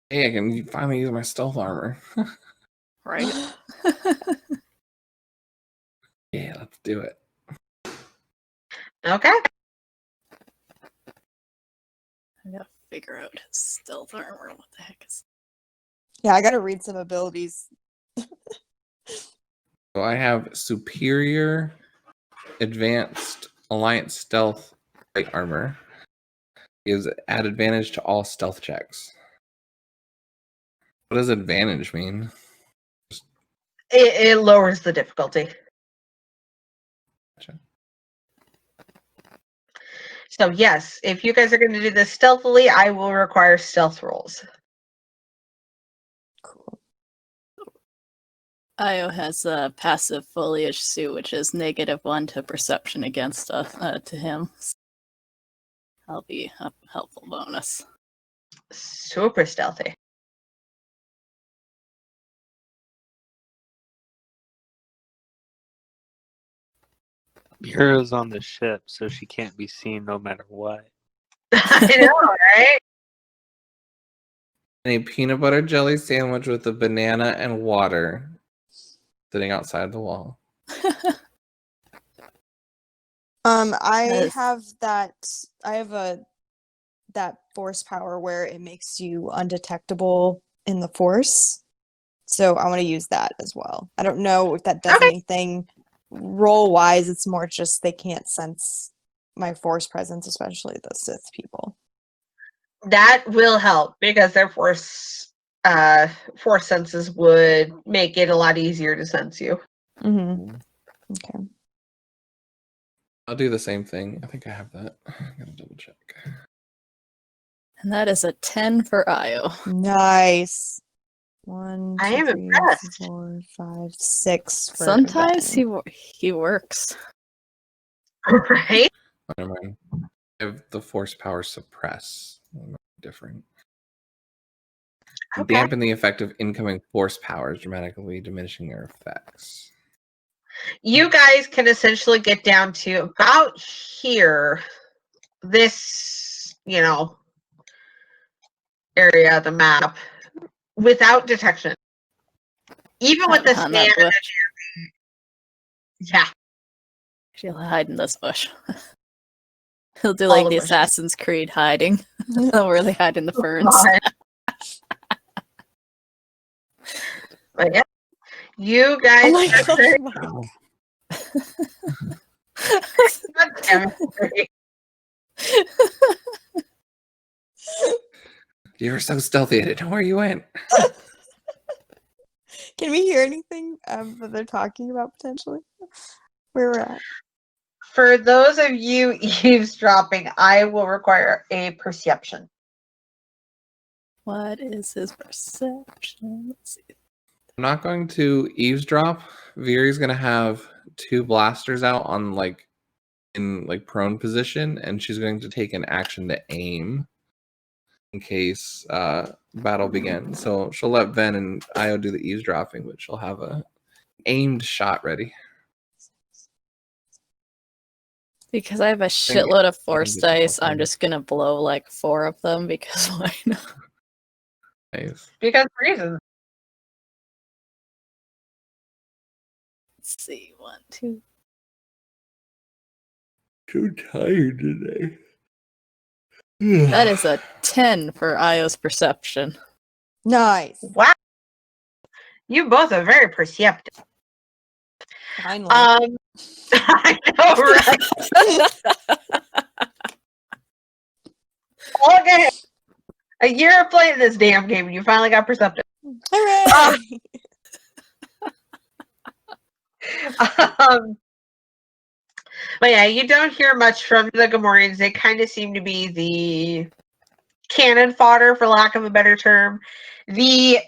Hey, I can finally use my stealth armor. Right? Yeah, let's do it. Okay. I gotta figure out his stealth armor. What the heck is. Yeah, I gotta read some abilities. So I have superior advanced alliance stealth light armor. Is at advantage to all stealth checks. What does advantage mean? It lowers the difficulty. Gotcha. So, yes, if you guys are going to do this stealthily, I will require stealth rolls. Cool. Io has a passive foliage suit, which is -1 to perception against to him. That'll be a helpful bonus. Super stealthy. Mira's on the ship, so she can't be seen no matter what. I know, right? A peanut butter jelly sandwich with a banana and water sitting outside the wall. I Yes. have that. I have that force power where it makes you undetectable in the force. So I want to use that as well. I don't know if that does Okay. anything roll wise. It's more just they can't sense my force presence, especially the Sith people. That will help because their force senses would make it a lot easier to sense you. Mm-hmm. Okay. I'll do the same thing. I think I have that. I gotta double check. And that is a 10 for Io. Nice. 1, I 2, am 3, impressed. 4, 5, 6. For Sometimes Ben. he works. Right? Never mind. I have the force power suppress. Different. Okay. Dampen the effect of incoming force powers, dramatically diminishing their effects. You guys can essentially get down to about here. This, area of the map without detection. Even with the Hide behind that stamina. bush. Yeah. She'll hide in this bush. He'll do All like the the bushes. Assassin's Creed hiding, where they hide in the ferns. God. But yeah. You guys Oh my are gosh, Oh. God damn it. You were so stealthy, I didn't know where you went. Can we hear anything that they're talking about potentially? Where we're at? For those of you eavesdropping, I will require a perception. What is his perception? Let's see. I'm not going to eavesdrop. Viri's gonna have 2 blasters out on in prone position, and she's going to take an action to aim in case battle begins. So she'll let Ven and Io do the eavesdropping, but she'll have a aimed shot ready. Because I have a shitload of force get dice, the I'm just gonna blow like 4 of them because why not? Nice. Because reasons. Let's see, 1, 2. Too tired today. That is a 10 for Io's perception. Nice. Wow. You both are very perceptive. Finally. I know, right? Okay. A year of playing this damn game, and you finally got perceptive. Hooray! But yeah, you don't hear much from the Gamorreans. They kind of seem to be the cannon fodder, for lack of a better term. The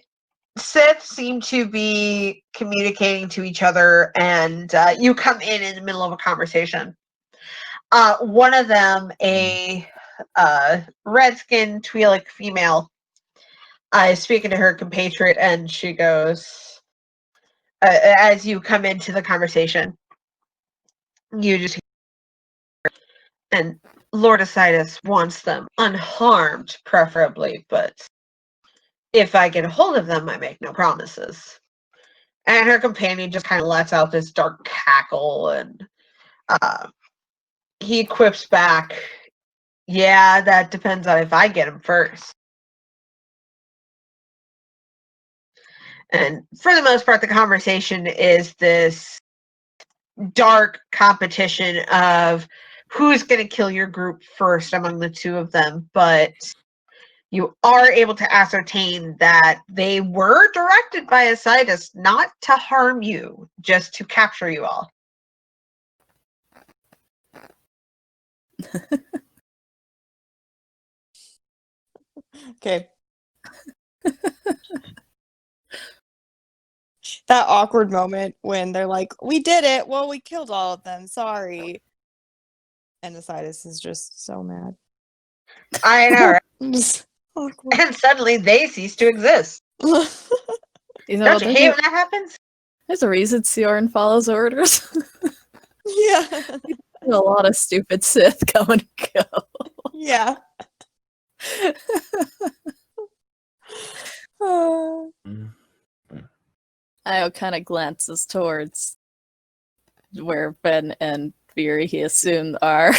Sith seem to be communicating to each other, and you come in the middle of a conversation. One of them, a red-skinned Twi'lek female, is speaking to her compatriot, and she goes, as you come into the conversation, you just hear, and Lord Isaidus wants them unharmed, preferably, but if I get a hold of them, I make no promises. And her companion just kind of lets out this dark cackle, and he quips back, yeah, that depends on if I get him first. And for the most part, the conversation is this dark competition of who's going to kill your group first among the two of them. But you are able to ascertain that they were directed by Isaidus not to harm you, just to capture you all. Okay. That awkward moment when they're like, "We did it. Well, we killed all of them. Sorry." And Isaidus is just so mad. I know, right? Just awkward. And suddenly they cease to exist. You know, Don't you hate when that happens? there's a reason Sijorn follows orders. Yeah. A lot of stupid Sith come and go. Yeah. Io kind of glances towards where Ben and Fury, he assumed, are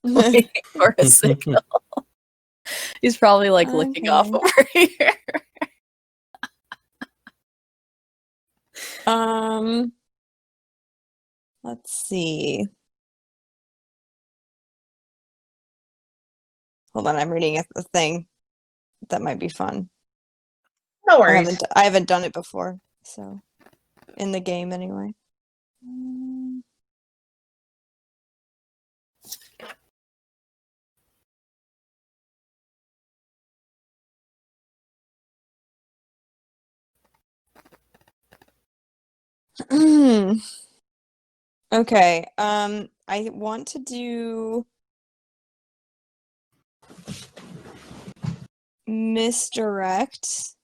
waiting for a signal. He's probably like looking off Okay. over here. Let's see. Hold on, I'm reading a thing that might be fun. No I worries. haven't done it before, so in the game anyway. Okay, I want to do misdirect.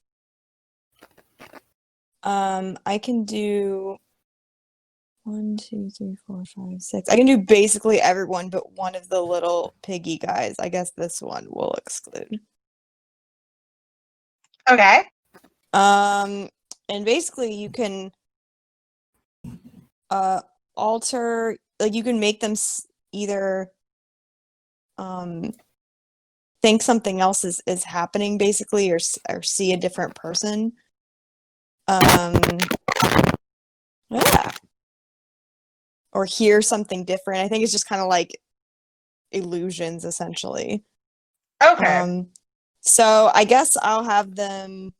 I can do 1, 2, 3, 4, 5, 6. I can do basically everyone but one of the little piggy guys. I guess this one will exclude. Okay. And basically you can alter, like you can make them either think something else is happening basically, or see a different person. Yeah. Or hear something different. I think it's just kind of like illusions essentially. Okay. So I guess I'll have them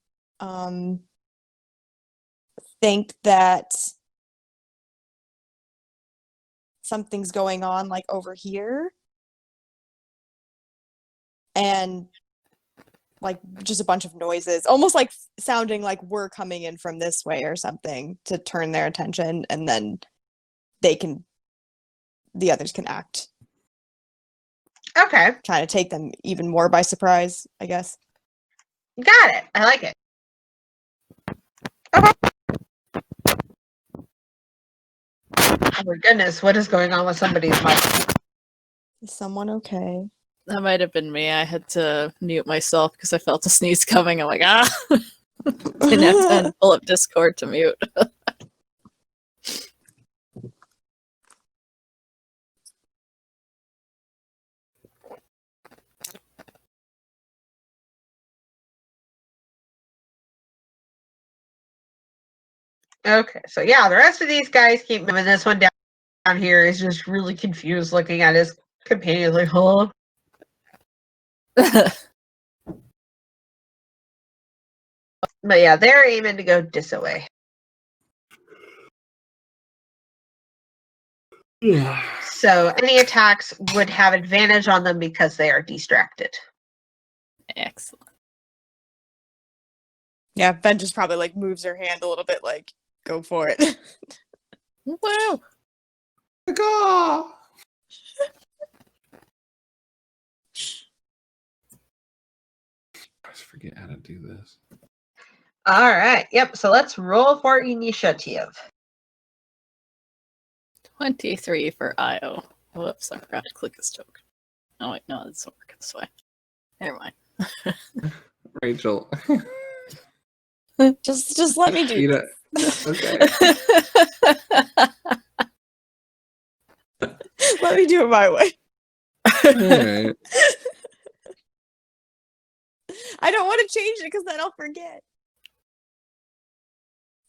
think that something's going on like over here, and like just a bunch of noises, almost like sounding like we're coming in from this way or something, to turn their attention, and then the others can act. Okay. Kind of take them even more by surprise, I guess. Got it. I like it. Okay. Oh my goodness, what is going on with somebody's mic? Is someone okay? That might have been me. I had to mute myself because I felt a sneeze coming. I'm like, ah! Didn't have time to pull up Discord to mute. Okay, so yeah, the rest of these guys keep moving. This one down here is just really confused looking at his companion, like, huh? But yeah, they're aiming to go this way. Yeah. So any attacks would have advantage on them because they are distracted. Excellent. Yeah, Ben just probably like moves her hand a little bit, like, go for it. Wow. Go! I always forget how to do this. All right. Yep. So let's roll for initiative. 23 for Io. Whoops, I forgot to click his token. Oh wait, no, this doesn't work this way. Never mind. Rachel. just let me do You this. know, okay. Let me do it my way. Alright. I don't want to change it because then I'll forget.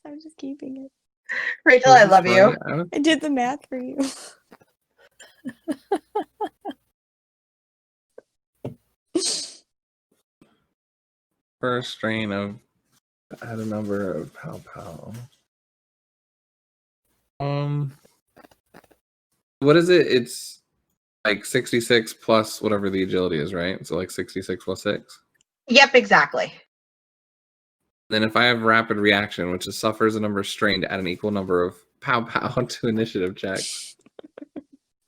I'm just keeping it. Rachel, I love you. I did the math for you. First strain of add a number of pow. What is it? It's like 66 plus whatever the agility is, right? So like 66 plus 6. Yep, exactly. Then if I have rapid reaction, which is suffers a number of strain to add an equal number of pow to initiative checks.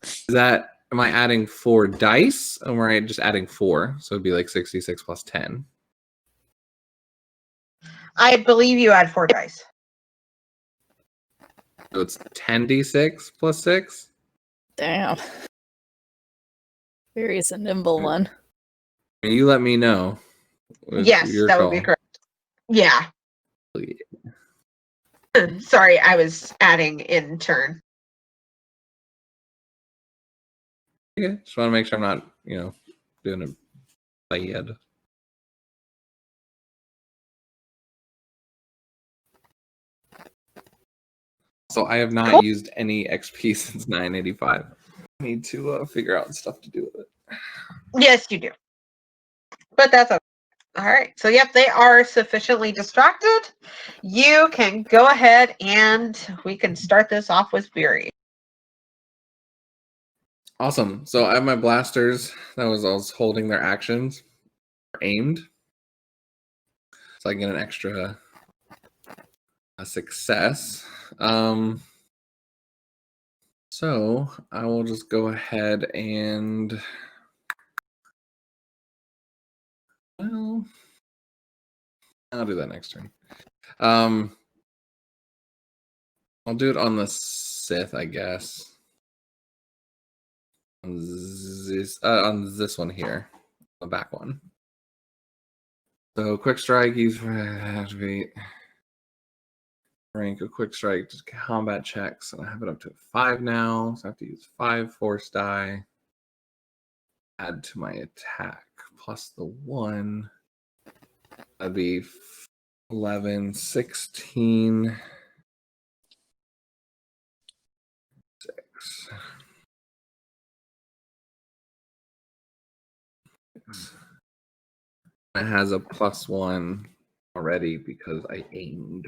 Is that, am I adding 4 dice or am I just adding 4? So it'd be like 66 plus 10. I believe you had 4 dice. So it's 10d6 plus 6. Damn. Fury's a nimble one. You let me know. It's Yes, your that call. would be correct. Yeah. Yeah. Sorry, I was adding in turn. Okay. Just want to make sure I'm not, doing it bad. So I have not Cool. used any XP since 985. I need to figure out stuff to do with it. Yes, you do. But that's okay. All right. So, yep, they are sufficiently distracted. You can go ahead and we can start this off with Fury. Awesome. So I have my blasters. I was holding their actions aimed. So I get an extra success. So I will just go ahead and well, I'll do that next turn. I'll do it on the Sith, I guess. On this one here, the back one. So quick strike, use activate rank a quick strike, just combat checks, and I have it up to 5 now. So I have to use 5 force die. Add to my attack plus the 1. That'd be 11, 16. 6. It has a +1 already because I aimed.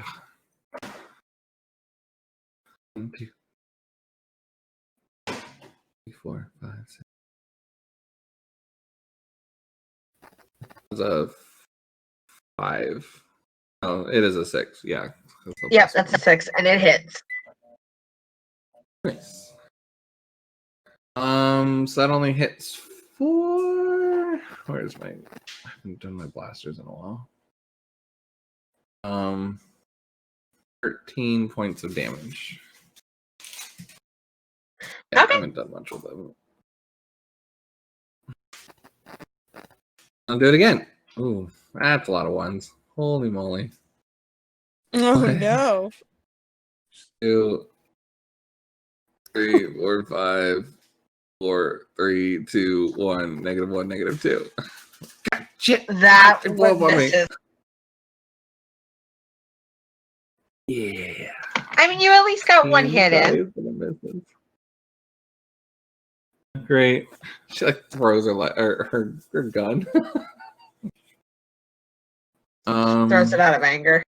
1, 2, 3, 4, 5, 6. It's a 5. Oh, it is a 6. Yeah. Yep, that's a 6, and it hits. Nice. So that only hits 4. Where's my? I haven't done my blasters in a while. 13 points of damage. Yeah, Okay. I haven't done much with them. I'll do it again. Ooh, that's a lot of ones. Holy moly. Oh no. 2, 3, 4, 5, 4, 3, 2, 1, -1, -2. God, shit. That It blew up on me. misses. Yeah. I mean, you at least got one hit in. Great. She like throws her gun. Throws it out of anger.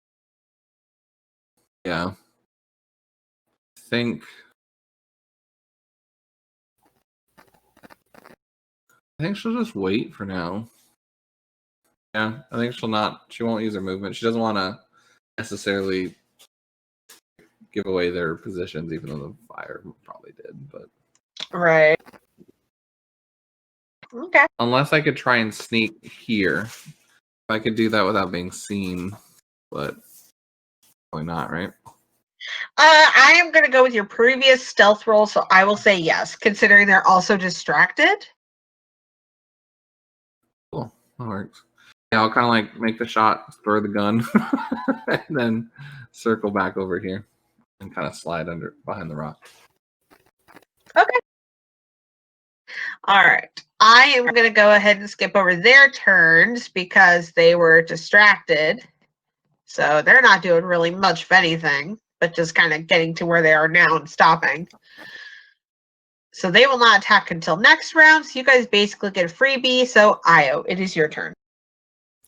Yeah. I think I think she'll just wait for now. Yeah, I think she won't use her movement. She doesn't want to necessarily give away their positions, even though the fire probably did, but Right. Okay. unless I could try and sneak here. I could do that without being seen, but probably not, right? I am going to go with your previous stealth roll, so I will say yes, considering they're also distracted. Cool, that works. Yeah, I'll kind of like make the shot, throw the gun, and then circle back over here and kind of slide under behind the rock. Okay. All right. I am going to go ahead and skip over their turns because they were distracted. So they're not doing really much of anything, but just kind of getting to where they are now and stopping. So they will not attack until next round. So you guys basically get a freebie. So Io, it is your turn.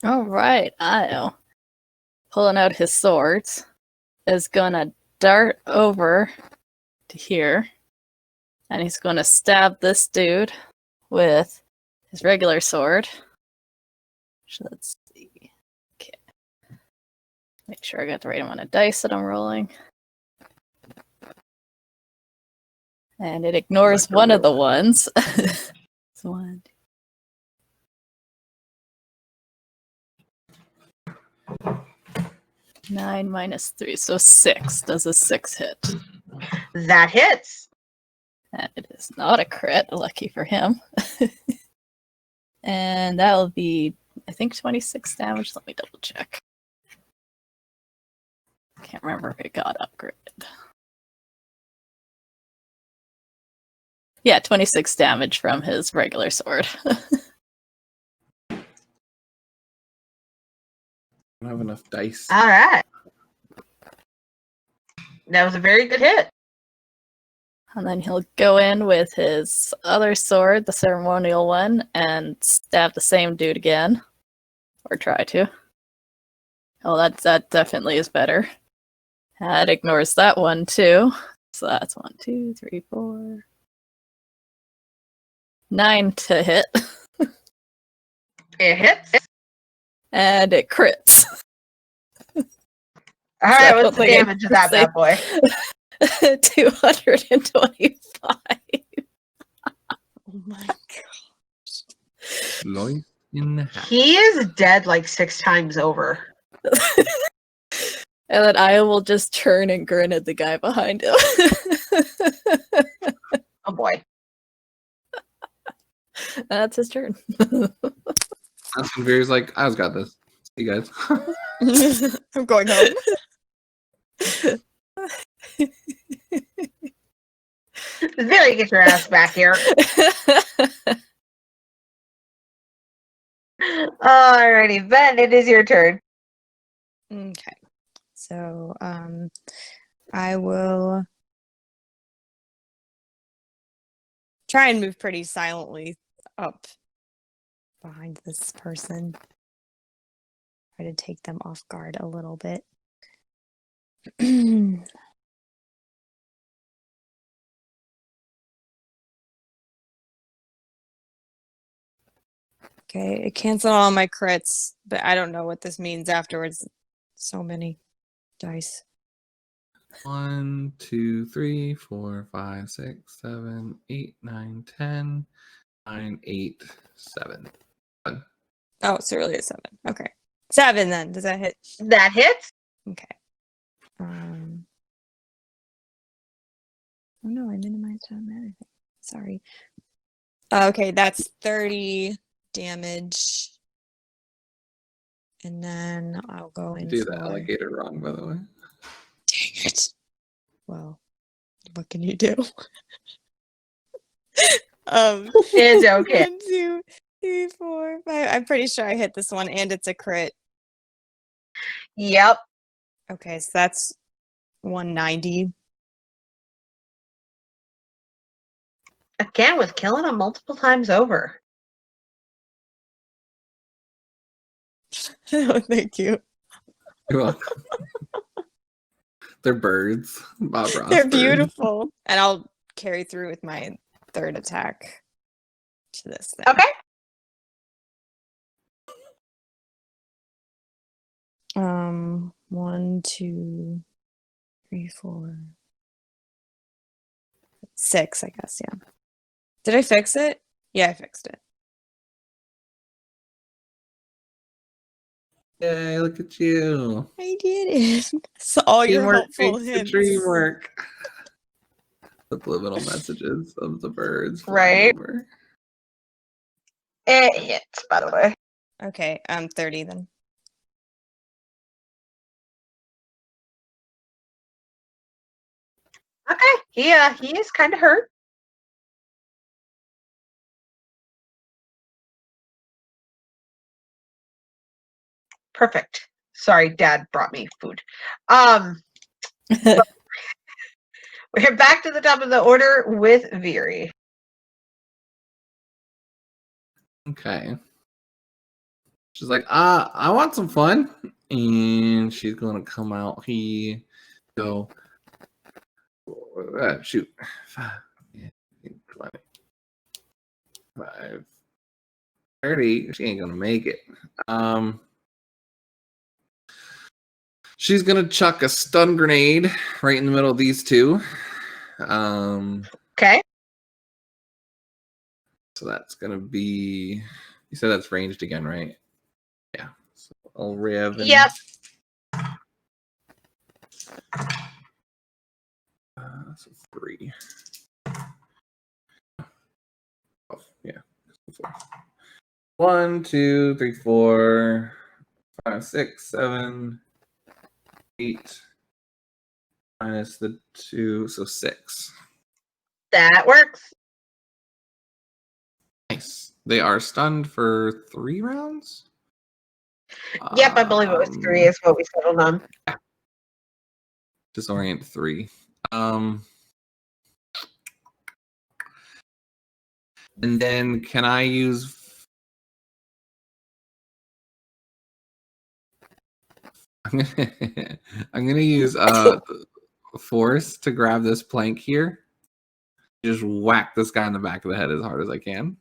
All right, Io, pulling out his swords, is gonna dart over to here, and he's gonna stab this dude with his regular sword. So let's see. Okay. Make sure I got the right amount of dice that I'm rolling. And it ignores one of the ones. So 1, 9 minus 3, so 6. Does a 6 hit? That hits. And it is not a crit, lucky for him. And that will be, I think, 26 damage. Let me double check. Can't remember if it got upgraded. Yeah, 26 damage from his regular sword. I don't have enough dice. All right. That was a very good hit. And then he'll go in with his other sword, the ceremonial one, and stab the same dude again. Or try to. Oh, that definitely is better. That ignores that one too. So that's 1, 2, 3, 4. 9 to hit. It hits. And it crits. All right, So what's the like I damage of that say- bad boy? 225. Oh my god. Lois in the hat. He is dead like 6 times over. And then I will just turn and grin at the guy behind him. Oh boy. That's his turn. That's when Veer's like, I was got this. See you guys. I'm going home. Very, get your ass back here. Alrighty, Ben, it is your turn. Okay. So, I will try and move pretty silently up behind this person. Try to take them off guard a little bit. Okay, it canceled all my crits, but I don't know what this means afterwards. So many dice. 1, 2, 3, 4, 5, 6, 7, 8, 9, 10, 9, 8, 7. Oh, so really it's 7. Okay. 7 then. Does that hit? That hits. Okay. Oh no, I minimized on everything. Sorry. Okay, that's 30 damage. And then I'll go in Do for... the alligator wrong, by the way. Dang it. Well, what can you do? It's okay. 1, 2, 3, 4, 5. I'm pretty sure I hit this one, and it's a crit. Yep. Okay, so that's 190. Again, with killing him multiple times over. Oh, thank you. You're welcome. They're birds. Bob Ross They're birds. beautiful. And I'll carry through with my third attack to this thing. Okay. 1, 2, 3, 4, 6, I guess, yeah. Did I fix it? Yeah, I fixed it. Yay, look at you. I did it. So all your Teamwork helpful makes the hints. dream work. Subliminal messages of the birds Right. flying over. It hits, by the way. Okay, 30 then. Okay. He is kind of hurt. Perfect. Sorry, Dad brought me food. We're back to the top of the order with Veery. Okay. She's like, I want some fun. And she's gonna come out here. Go. Shoot. 5, 20, 5, 30. She ain't gonna make it. She's gonna chuck a stun grenade right in the middle of these two. Okay. So that's gonna be. You said that's ranged again, right? Yeah. So I'll rev. And, Yep. So 3. Oh, yeah. 4. 1, 2, 3, 4, 5, 6, 7, 8. Minus the 2, so 6. That works. Nice. They are stunned for 3 rounds? Yep, I believe it was 3 is what we settled on. Disorient 3. And then can I use... I'm gonna use force to grab this plank here. Just whack this guy in the back of the head as hard as I can.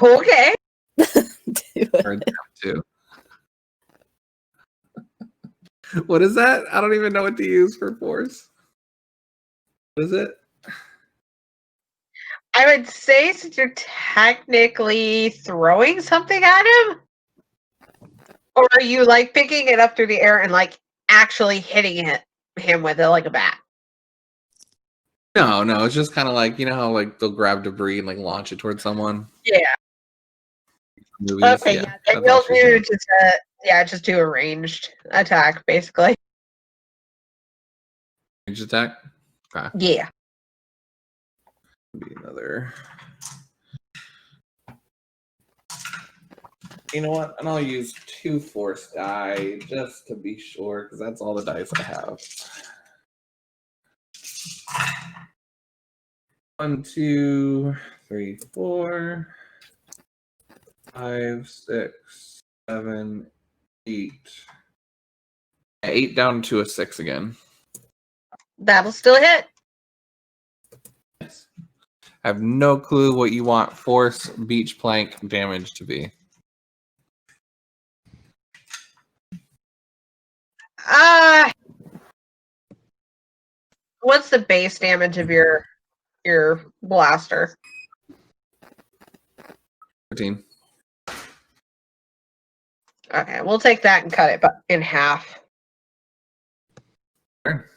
Okay. Or attempt to. What is that? I don't even know what to use for force. What is it? I would say since you're technically throwing something at him, or are you like picking it up through the air and like actually hitting him with it like a bat? No, it's just kind of like, you know how like they'll grab debris and like launch it towards someone? Yeah. Movies? Okay, yeah. And that's all you'll she's do doing. just do a ranged attack, basically. Range attack? Okay. Yeah. Be another. You know what? And I'll use 2 force die just to be sure, because that's all the dice I have. 1, 2, 3, 4, 5, 6, 7, 8. 8 down to a 6 again. That'll still hit. Yes. I have no clue what you want force beach plank damage to be. What's the base damage of your blaster? 13. Okay, we'll take that and cut it in half. Sure.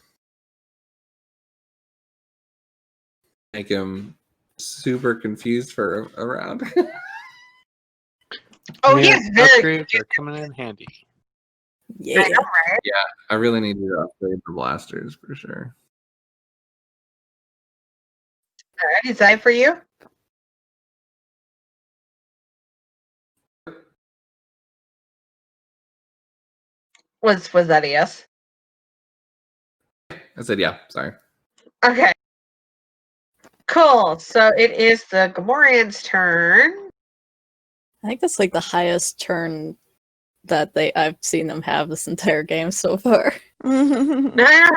Make him super confused for a round. Oh, Yeah, he's very upgrades are coming in handy. Yeah. I know, right? I really need you to upgrade the blasters for sure. All right, is that for you? Was that a yes? I said yeah, sorry. Okay. Cool. So it is the Gamorrean's turn. I think that's like the highest turn that I've seen them have this entire game so far. All right.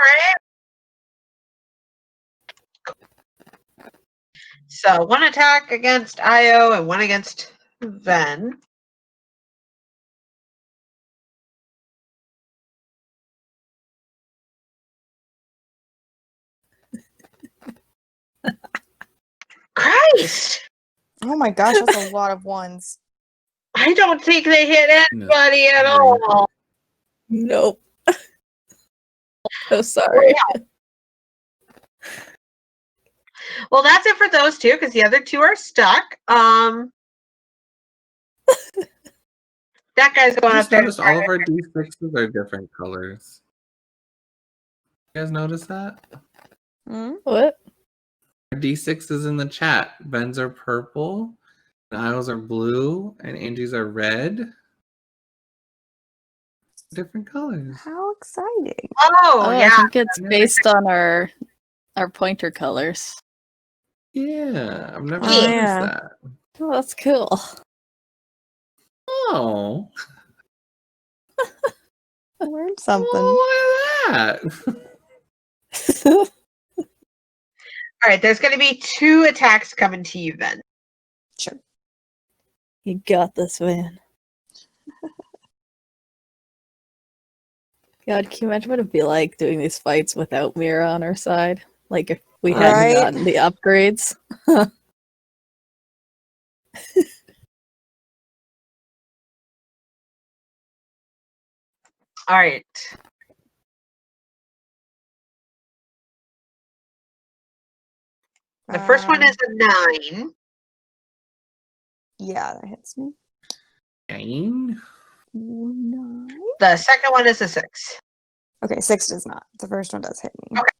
So 1 attack against Io and 1 against Ven. Christ! Oh my gosh, that's a lot of ones. I don't think they hit anybody at No. all. Nope. So sorry. Well, that's it for those two because the other two are stuck. That guy's going I up just there. noticed all of our D6s are different colors. You guys notice that? What? Our D6s in the chat. Ben's are purple, Niles are blue, and Angie's are red. Different colors. How exciting. Oh, I yeah. think it's based on our pointer colors. Yeah, I've never Oh, noticed yeah. that. Oh, that's cool. Oh, I learned something. oh, look at that. All right, there's going to be 2 attacks coming to you then. Sure. You got this, man. God, can you imagine what it'd be like doing these fights without Mira on our side? Like if we hadn't Right? gotten the upgrades. All right. The first one is a 9. Yeah, that hits me. 9? 9. The second one is a 6. Okay, 6 does not. The first one does hit me. Okay.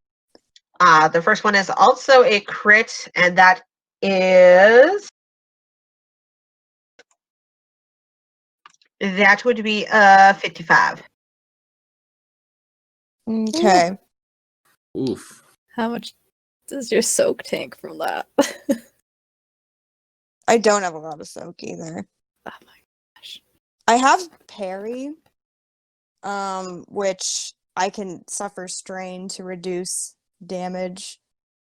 The first one is also a crit, and that is... That would be 55. Okay. Oof. How much does your soak tank from that? I don't have a lot of soak either. Oh my gosh. I have parry, which I can suffer strain to reduce damage.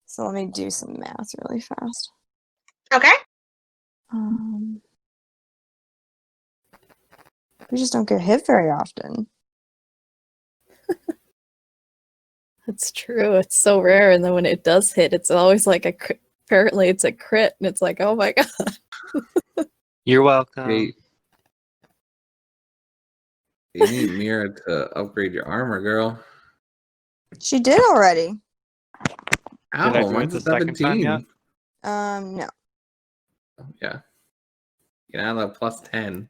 So let me do some math really fast. Okay. We just don't get hit very often. That's true. It's so rare, and then when it does hit, it's always like a crit. Apparently it's a crit, and it's like, oh my god. You're welcome. Hey, you need Mira to upgrade your armor, girl. She did already. Ow, Did I do it mine's the a second time 17. yet? No. Yeah. You can add that plus 10.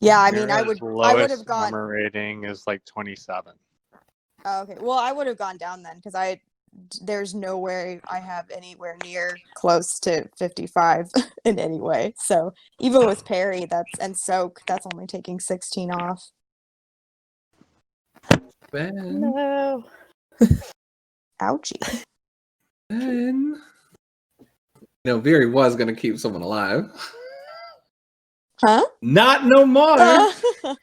Yeah, I mean, I Mira's would have gone. armor rating is like 27. Oh, okay, well, I would have gone down then because there's no way I have anywhere near close to 55 in any way. So even with parry, and soak, that's only taking 16 off. Ben. No. Ouchie. Ben. You know, Viri was going to keep someone alive. Huh? Not no more. I mean,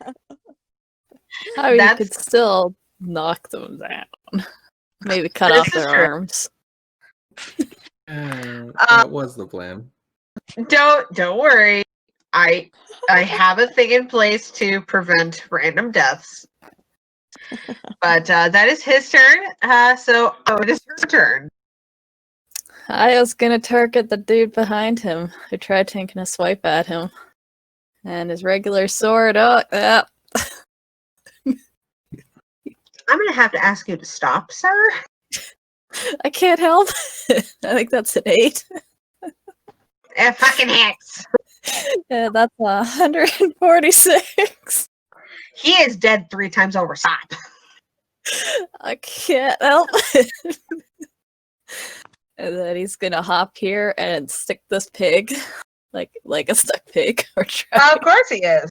you That's- could still knock them down. Maybe cut This off is their true. arms. That was the plan. Don't worry. I have a thing in place to prevent random deaths. But that is his turn. So it is your turn. I was gonna target the dude behind him who tried taking a swipe at him. And his regular sword, I'm gonna have to ask you to stop, sir. I can't help it. I think that's an 8. It fucking hits. Yeah, that's 146. He is dead 3 times over. Stop. I can't help it. And then he's gonna hop here and stick this pig, like a stuck pig, or try. Of course he is.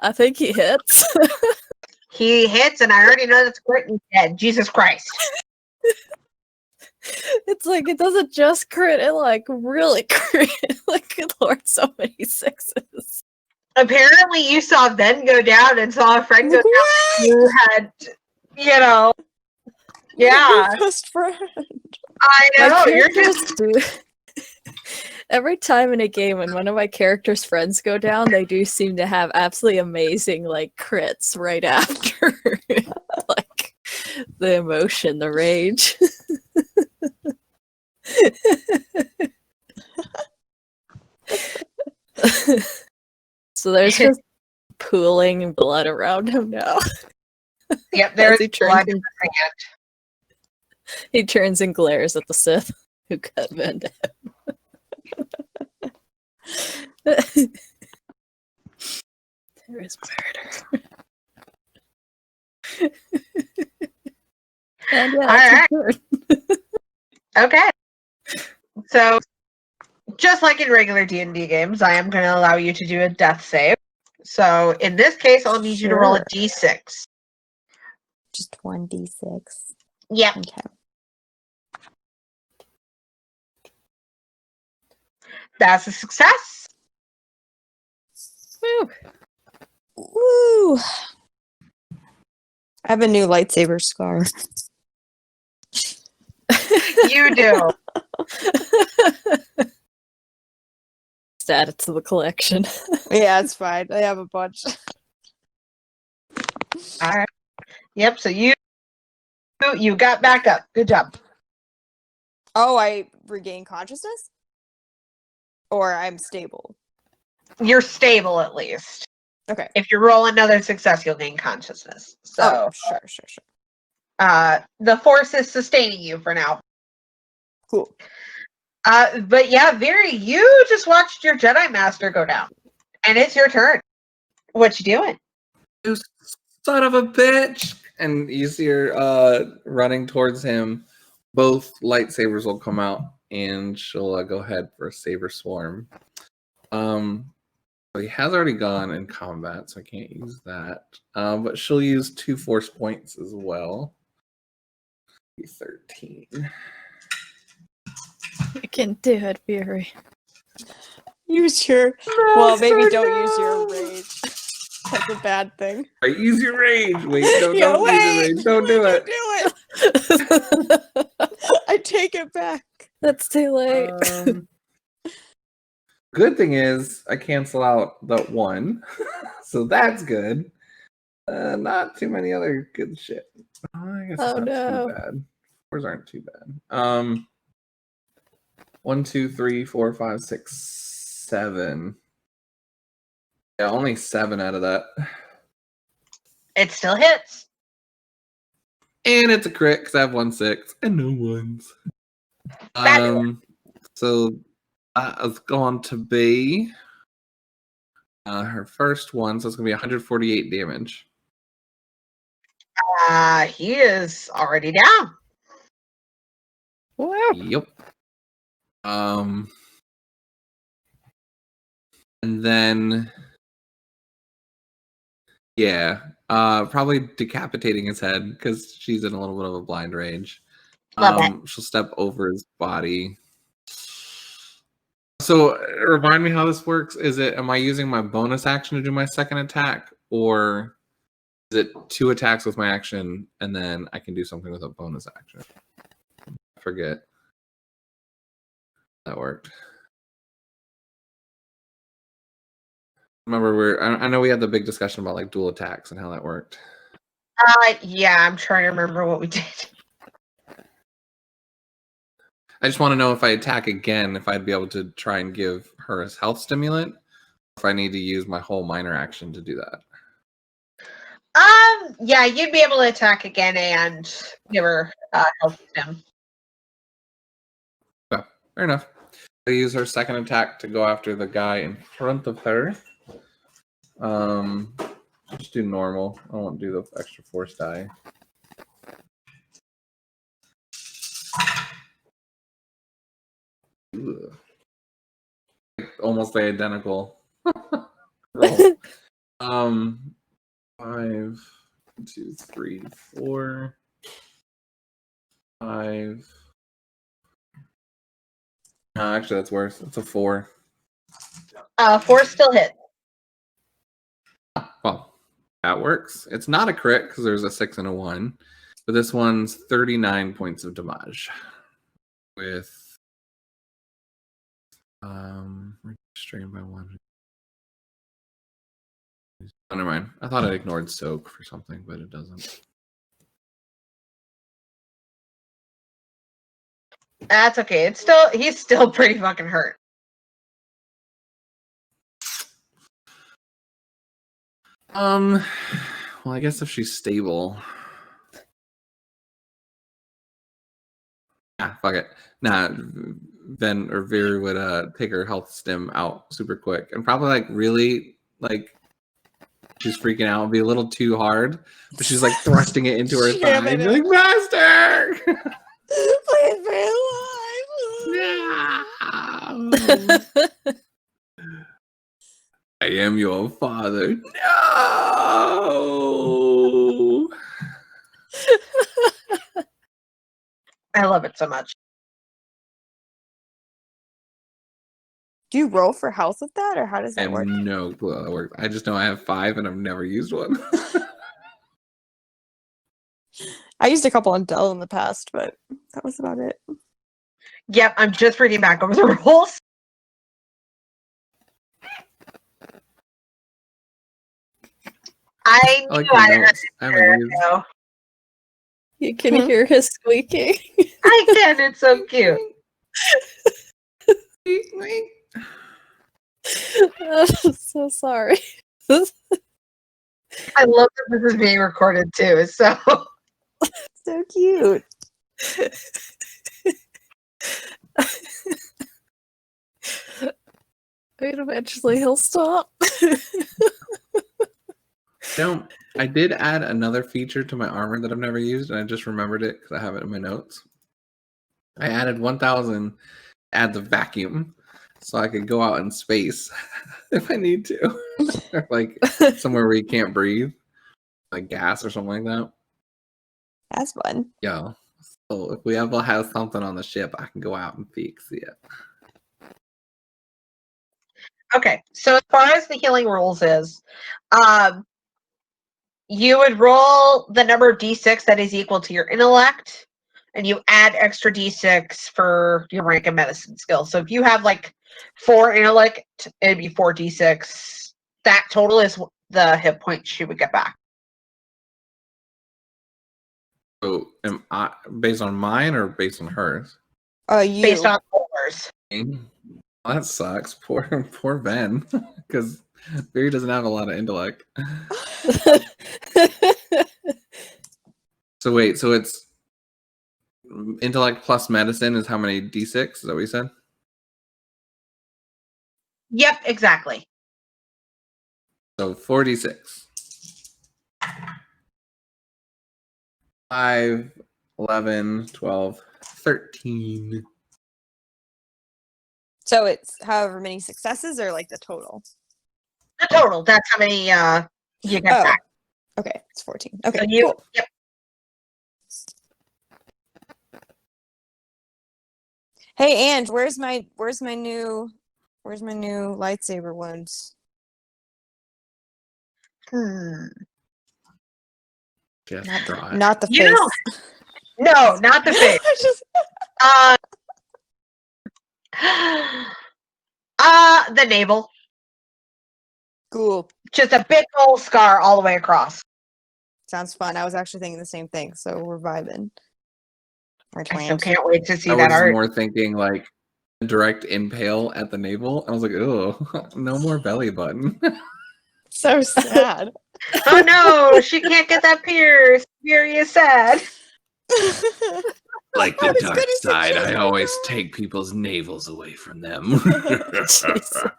I think he hits. He hits, and I already know that's crit and dead. Jesus Christ. It's like it doesn't just crit, it like really crit. Like, good lord, so many 6s. Apparently, you saw Ben go down and saw a friend go down. You had, Yeah, Best friend. I My know. You're characters just do. Every time in a game when one of my characters' friends go down, they do seem to have absolutely amazing like crits right after. Like the emotion, the rage. So there's just pooling blood around him now. yep. There's he turns blood in and, the sand. he turns and glares at the Sith who cut Van Dam. There is murder. And yeah, All it's your turn. Okay. So, just like in regular D&D games, I am going to allow you to do a death save. So, in this case, I'll need you to roll a Sure. d6. Just 1d6. Yep. Okay. That's a success. Woo. Woo! I have a new lightsaber scar. You do. Just add it to the collection. Yeah, it's fine. I have a bunch. All right. Yep. So you got back up. Good job. Oh, I regain consciousness? Or I'm stable. You're stable at least. Okay. If you roll another success, you'll gain consciousness. So, Oh, sure. the force is sustaining you for now. Cool. But yeah, Viri, you just watched your Jedi Master go down, and it's your turn. What you doing? You son of a bitch! And you see her running towards him. Both lightsabers will come out, and she'll go ahead for a saber swarm. So he has already gone in combat, so I can't use that. But she'll use 2 force points as well. 13. You can do it, Fury. Use your. Well, maybe don't use your rage. That's a bad thing. Right, use your rage. Wait, no, Yeah, don't use your rage. Don't do it. Do it. I take it back. That's too late. Good thing is I cancel out that 1, so that's good. Not too many other good shit. I guess Oh, it's not no. too bad. 4s aren't too bad. 1, 2, 3, 4, 5, 6, 7. Yeah, only 7 out of that. It still hits. And it's a crit because I have 1 6 and no 1s. Fabulous. So that is going to be her first one, so it's gonna be 148 damage. He is already down. Wow. Yep. And then yeah, probably decapitating his head because she's in a little bit of a blind rage. Love it. She'll step over his body. So remind me how this works. Am I using my bonus action to do my second attack, or is it 2 attacks with my action and then I can do something with a bonus action? I forget. That worked. Remember, I know we had the big discussion about like dual attacks and how that worked. Yeah, I'm trying to remember what we did. I just want to know if I attack again, if I'd be able to try and give her a health stimulant, or if I need to use my whole minor action to do that. Yeah, you'd be able to attack again and give her health stim. Okay, fair enough. I use her second attack to go after the guy in front of her. Just do normal. I won't do the extra force die. Ugh. Almost the identical roll. 5, 2, 3, 4, 5. Actually, that's worse. It's a 4. 4 still hit. Well, that works. It's not a crit because there's a 6 and a 1. But this one's 39 points of damage. With restrained by 1. Oh, never mind. I thought I ignored soak for something, but it doesn't. That's okay. He's still pretty fucking hurt. Well, I guess if she's stable. Fuck it. Nah, Ven or Veer would take her health stim out super quick and probably like really like she's freaking out. It'd be a little too hard, but she's like thrusting it into her thigh and be like, "Master, Please be alive." no! I am your father. No! I love it so much. Do you roll for health with that, or how does I that have work? no clue how that works. I just know I have 5 and I've never used one. I used a couple on Dell in the past, but that was about it. Yep, I'm just reading back over the rules. I I like knew I the notes. I haven't used. know. You can hear his squeaking. I can. It's so cute. I'm so sorry. I love that this is being recorded too. So So cute. Wait, eventually he'll stop. I did add another feature to my armor that I've never used, and I just remembered it because I have it in my notes. I added 1,000, add the vacuum, so I could go out in space if I need to. Or like somewhere where you can't breathe, like gas or something like that. That's fun. Yeah. So if we ever have something on the ship, I can go out and fix it. okay. So as far as the healing rules is, you would roll the number of d6 that is equal to your intellect, and you add extra d6 for your rank and medicine skill. So if you have like 4 intellect, it'd be 4 d6. That total is the hit points you would get back. So am I based on mine or based on hers? You. Based on yours. Well, that sucks. Poor Ben, because Barry doesn't have a lot of intellect. So wait, so it's intellect plus medicine is how many d6? Is that what you said? Yep, exactly. So 4d6. 5, 11, 12, 13. So it's however many successes, or like the total? The total. That's how many you get back. Okay, it's 14. Okay, So you, cool. yep. Hey, Ange, where's my new lightsaber ones? Just Not draw the, it. not the You face. No, not the face. I just The navel. cool. Just a big old scar all the way across. Sounds fun. I was actually thinking the same thing, so we're vibing. We're I still twins. can't wait to see I that was art. more thinking like a direct impale at the navel. I was like, oh, no more belly button. So sad. Oh no, she can't get that pierced. Fury is sad. Like I the was dark gonna side, suggest I my always dog. take people's navels away from them. Jeez.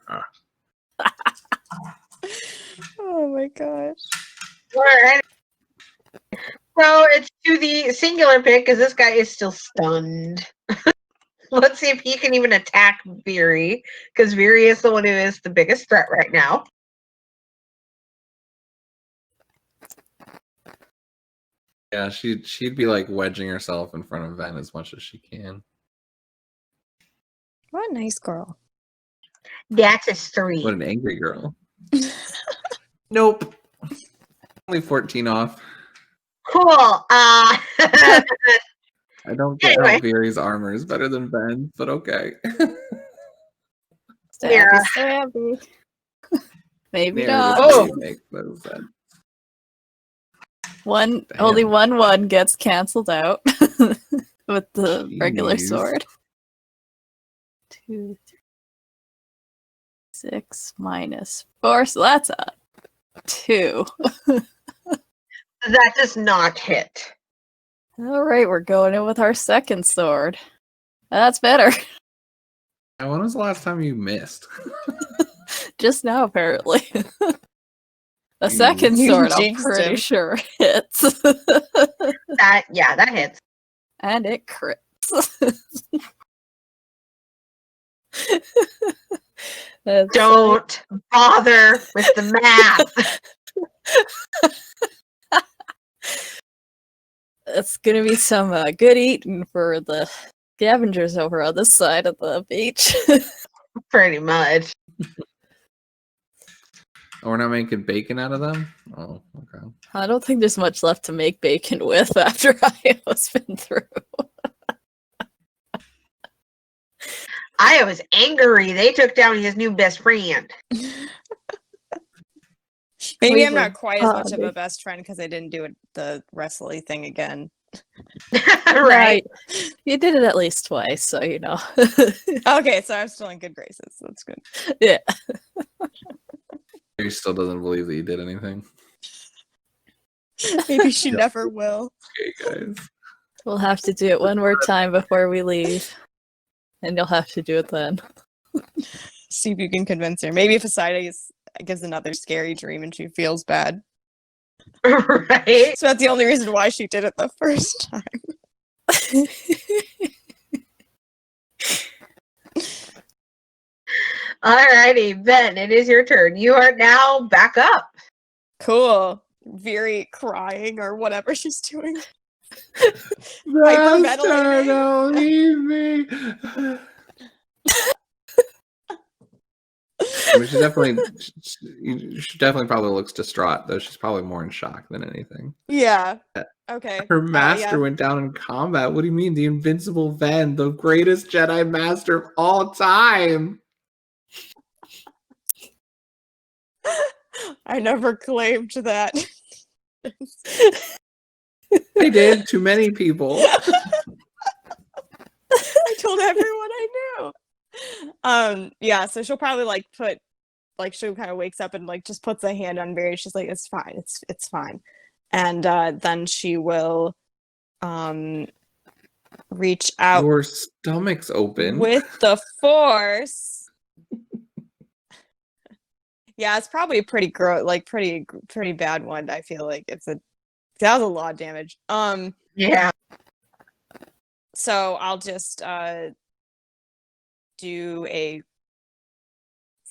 Oh my gosh. Alright. So it's to the singular pick because this guy is still stunned. Let's see if he can even attack Viri, because Viri is the one who is the biggest threat right now. Yeah, she'd be like wedging herself in front of Ven as much as she can. What a nice girl. That's a 3. What an angry girl. Nope. Only 14 off. Cool. I don't get Anyway. how Viri's armor is better than Ben's, but okay. Mira. Stabby. Maybe Narrative not. Oh. makes no sense. Only Damn. one gets cancelled out with the regular Jeez. sword. 2, 3, 6 minus 4, so that's a 2. That does not hit. All right, we're going in with our second sword. That's better. And when was the last time you missed? Just now, apparently. A You second sword, I'm jinxed pretty him. sure hits. That hits. And it crits. That's Don't bother with the math. It's gonna be some good eating for the scavengers over on this side of the beach. Pretty much. Oh, we're not making bacon out of them? Oh, okay. I don't think there's much left to make bacon with after Io's been through. I was angry. They took down his new best friend. Maybe We I'm were not quite as much of a bonding. best friend because I didn't do the wrestling thing again. Right. You did it at least twice, so you know. Okay, so I'm still in good graces. That's good. Yeah. He still doesn't believe that you did anything. Maybe she Yep. never will. Okay, guys. We'll have to do it one more time before we leave. And you'll have to do it then. See if you can convince her. Maybe if Isaidus gives another scary dream and she feels bad. Right. So that's the only reason why she did it the first time. Alrighty, Ben, it is your turn. You are now back up. Cool. Very crying or whatever she's doing. Master, Hyperventilating. don't leave me. I mean, she definitely probably looks distraught, though. She's probably more in shock than anything. Yeah. Okay. Her master yeah. went down in combat. What do you mean? The invincible Ven, the greatest Jedi master of all time. I never claimed that. I did to many people. I told everyone I knew. Yeah, so she'll probably she kind of wakes up and just puts a hand on Barry. She's like, it's fine, it's fine. And then she will reach out Your stomach's open. with the Force. Yeah, it's probably a pretty pretty bad one. I feel like that was a lot of damage. Yeah. So I'll just do a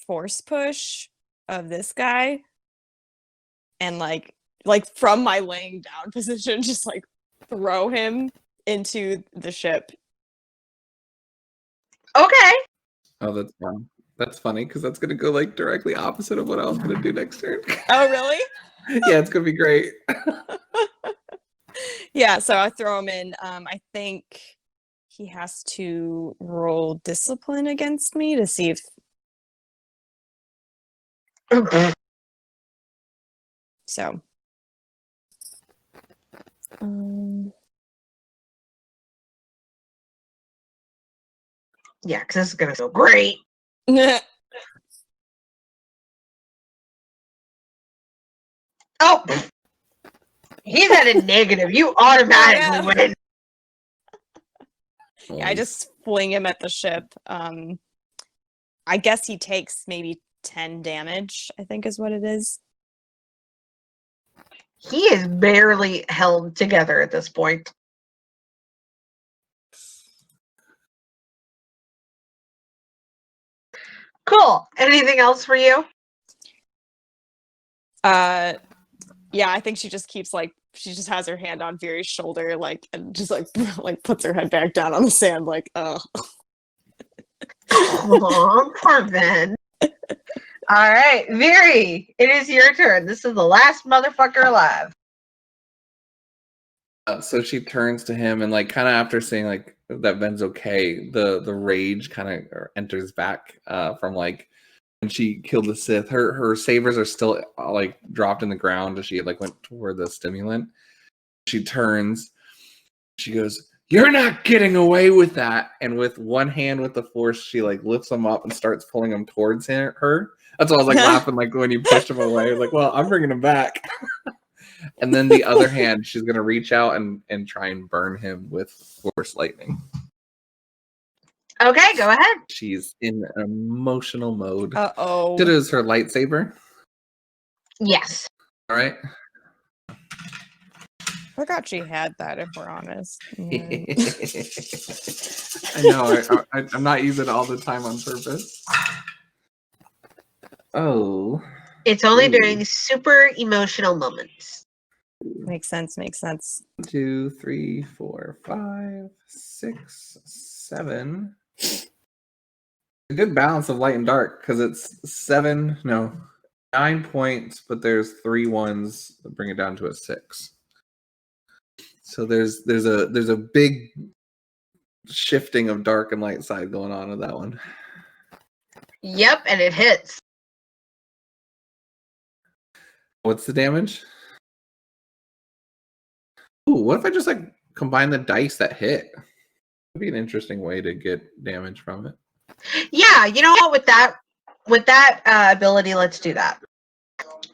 force push of this guy, and like from my laying down position, just throw him into the ship. Okay. Oh, that's fun. That's funny because that's gonna go directly opposite of what I was gonna do next turn. Oh, really? Yeah, it's gonna be great. Yeah, so I throw him in. I think he has to roll discipline against me to see if so. Yeah, because this is gonna go great. Oh, he's at a negative. You automatically win. Yeah, I just fling him at the ship. I guess he takes maybe 10 damage, I think is what it is. He is barely held together at this point. Cool. Anything else for you? Yeah, I think she just keeps she just has her hand on Viri's shoulder, and just puts her head back down on the sand, oh. Oh, poor Ben. All right, Viri, it is your turn. This is the last motherfucker alive. So she turns to him and like kind of after saying like that Ven's okay, the rage kind of enters back from like when she killed the Sith. Her sabers are still like dropped in the ground as she like went toward the stimulant. She turns, she goes, "You're not getting away with that!" And with one hand with the Force, she like lifts him up and starts pulling him towards her. That's why I was like laughing, like when you pushed him away. I was like, "Well, I'm bringing him back." And then the other hand, she's gonna reach out and try and burn him with Force lightning. Okay, go ahead. She's in emotional mode. Uh-oh. It is her lightsaber. Yes. All right. Forgot she had that, if we're honest. I know. I'm not using it all the time on purpose. Oh. It's only Ooh. during super emotional moments. Makes sense, makes sense. 1, 2, 3, 4, 5, 6, 7. A good balance of light and dark because it's 9 points, but there's 3 ones that bring it down to a 6. So there's a big shifting of dark and light side going on with that one. Yep, and it hits. What's the damage? Ooh, what if I just like combine the dice that hit? That'd be an interesting way to get damage from it. Yeah, you know what? With that ability, let's do that.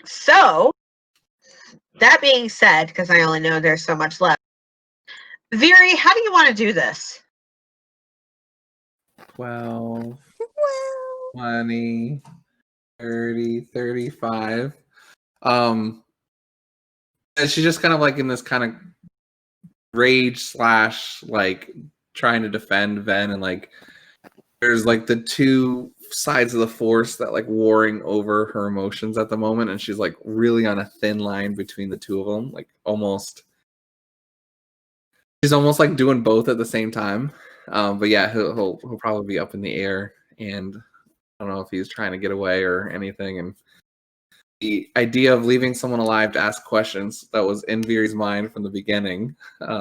So, that being said, because I only know there's so much left, Viri, how do you want to do this? 12, 20, 30, 35. And she's just kind of like in this kind of rage / like trying to defend Ven, and like there's like the two sides of the Force that like warring over her emotions at the moment, and she's like really on a thin line between the two of them, like she's almost like doing both at the same time. But yeah, he'll probably be up in the air, and I don't know if he's trying to get away or anything. And the idea of leaving someone alive to ask questions that was in Viri's mind from the beginning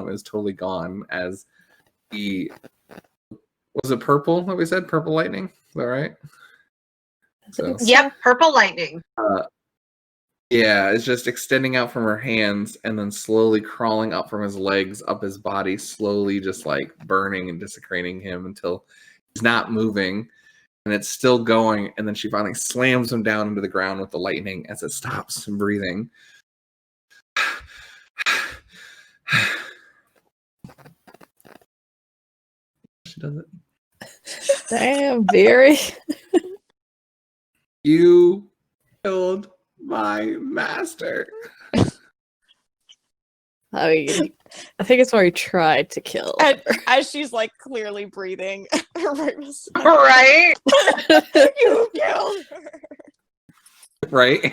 is totally gone. As was it purple that we said? Purple lightning? Is that right? So, Yep, purple lightning. yeah, it's just extending out from her hands and then slowly crawling up from his legs, up his body, slowly just like burning and desecrating him until he's not moving. And it's still going, and then she finally slams him down into the ground with the lightning as it stops him breathing. She does it. Damn, Viri. You killed my master. I mean, I think it's where he tried to kill. And as she's like clearly breathing, right beside Right? you killed her. Right? Oh,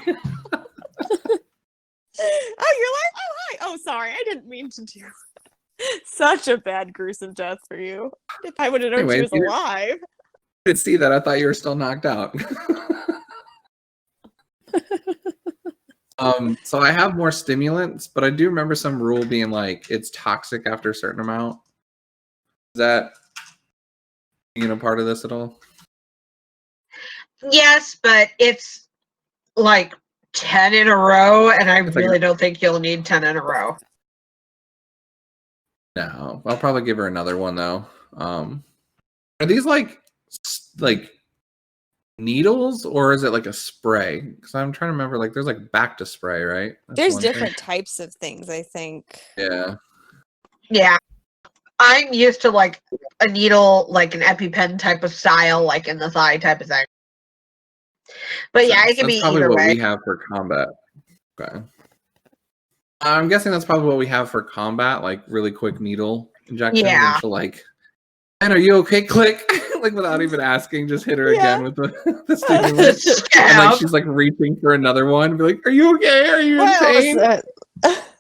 you're like, oh hi. Oh, sorry, I didn't mean to do such a bad, gruesome death for you. If I would have known she Anyways, was alive. I didn't see that. I thought you were still knocked out. So I have more stimulants, but I do remember some rule being like it's toxic after a certain amount. Is that part of this at all? Yes, but it's like 10 in a row, and I really don't think you'll need 10 in a row. No, I'll probably give her another one though. Are these like needles, or is it like a spray? Because I'm trying to remember. Like, there's like back to spray, right? That's There's one different thing. types of things, I think. Yeah. Yeah. I'm used to like a needle, like an EpiPen type of style, like in the thigh type of thing. But yeah, it can be probably either what way. we have for combat. Okay. I'm guessing that's probably what we have for combat, like really quick needle injections. Yeah. And she'll like, "Man, are you okay?" Click, like without even asking, just hit her again with the stimulant. And like she's like reaching for another one. Be like, "Are you okay? Are you in pain?"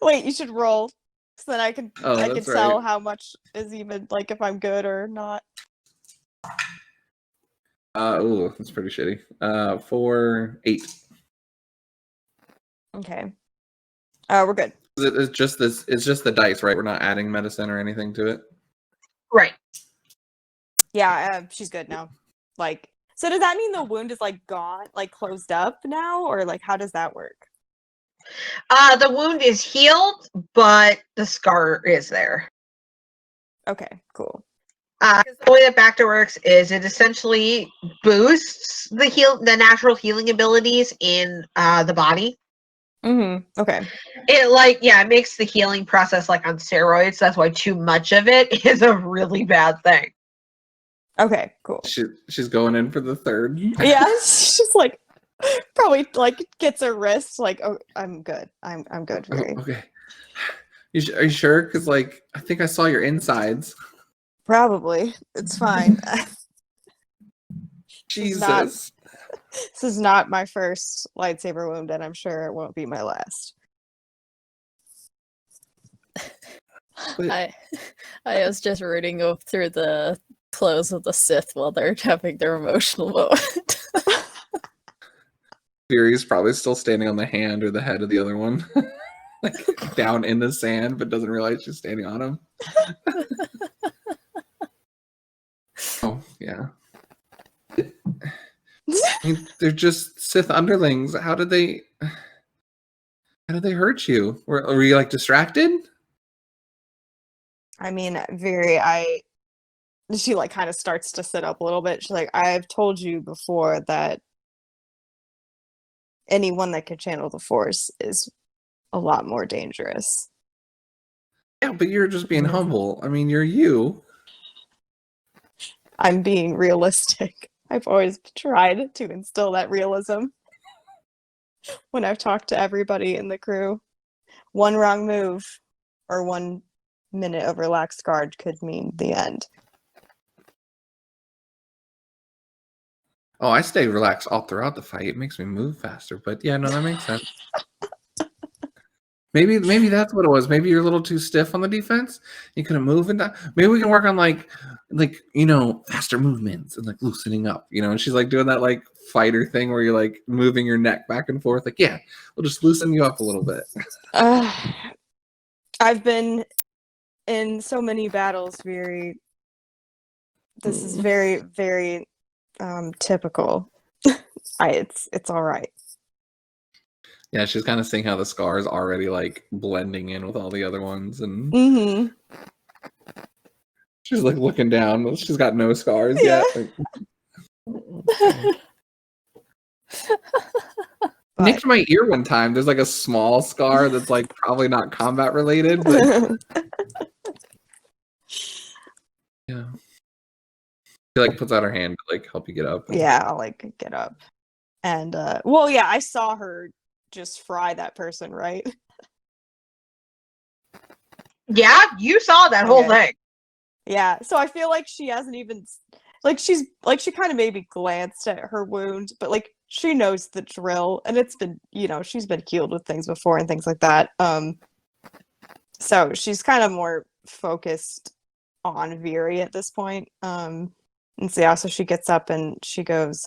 Wait, you should roll, so then I can That's tell right. how much is even like if I'm good or not. Ooh, that's pretty shitty. 4, 8. Okay. We're good. It's just this. It's just the dice, right? We're not adding medicine or anything to it. Right. Yeah, she's good now. Like, so does that mean the wound is like gone, like closed up now, or like how does that work? The wound is healed, but the scar is there. Okay, cool. 'Cause the way that Bacta works is it essentially boosts the natural healing abilities in the body. Mm-hmm. Okay. It makes the healing process like on steroids. That's why too much of it is a really bad thing. Okay, cool. She's going in for the third. Yeah, she's like probably like gets her wrist like, oh, I'm good. I'm good, Viri. Okay. Are you sure? Because like I think I saw your insides. Probably. It's fine. Jesus. This is not my first lightsaber wound, and I'm sure it won't be my last. I was just rooting up through the clothes of the Sith while they're having their emotional moment. Fury's probably still standing on the hand or the head of the other one. Like down in the sand, but doesn't realize she's standing on him. Oh, yeah. I mean, they're just Sith underlings. How did they hurt you? Were you like distracted? I mean, she like kind of starts to sit up a little bit. She's like, I've told you before that anyone that can channel the Force is a lot more dangerous. Yeah, but you're just being humble. I mean, you're you. I'm being realistic. I've always tried to instill that realism when I've talked to everybody in the crew. One wrong move or 1 minute of relaxed guard could mean the end. Oh, I stay relaxed all throughout the fight. It makes me move faster. But yeah, no, that makes sense. Maybe that's what it was. Maybe you're a little too stiff on the defense. You couldn't move and maybe we can work on like faster movements and like loosening up. And she's like doing that like fighter thing where you're like moving your neck back and forth. Like, yeah, we'll just loosen you up a little bit. I've been in so many battles, Viri. This is very, very typical. It's all right. Yeah, she's kind of seeing how the scar is already like blending in with all the other ones, and she's like looking down. She's got no scars yet. Like, nicked my ear one time. There's like a small scar that's like probably not combat related, but yeah. She like puts out her hand to like help you get up. Yeah, I'll like get up. And well, yeah, I saw her just fry that person, right? Yeah, you saw that whole thing. Yeah, so I feel like she hasn't even like she kind of maybe glanced at her wound, but like she knows the drill, and it's been she's been healed with things before and things like that. So she's kind of more focused on Viri at this point. And so yeah, so she gets up and she goes,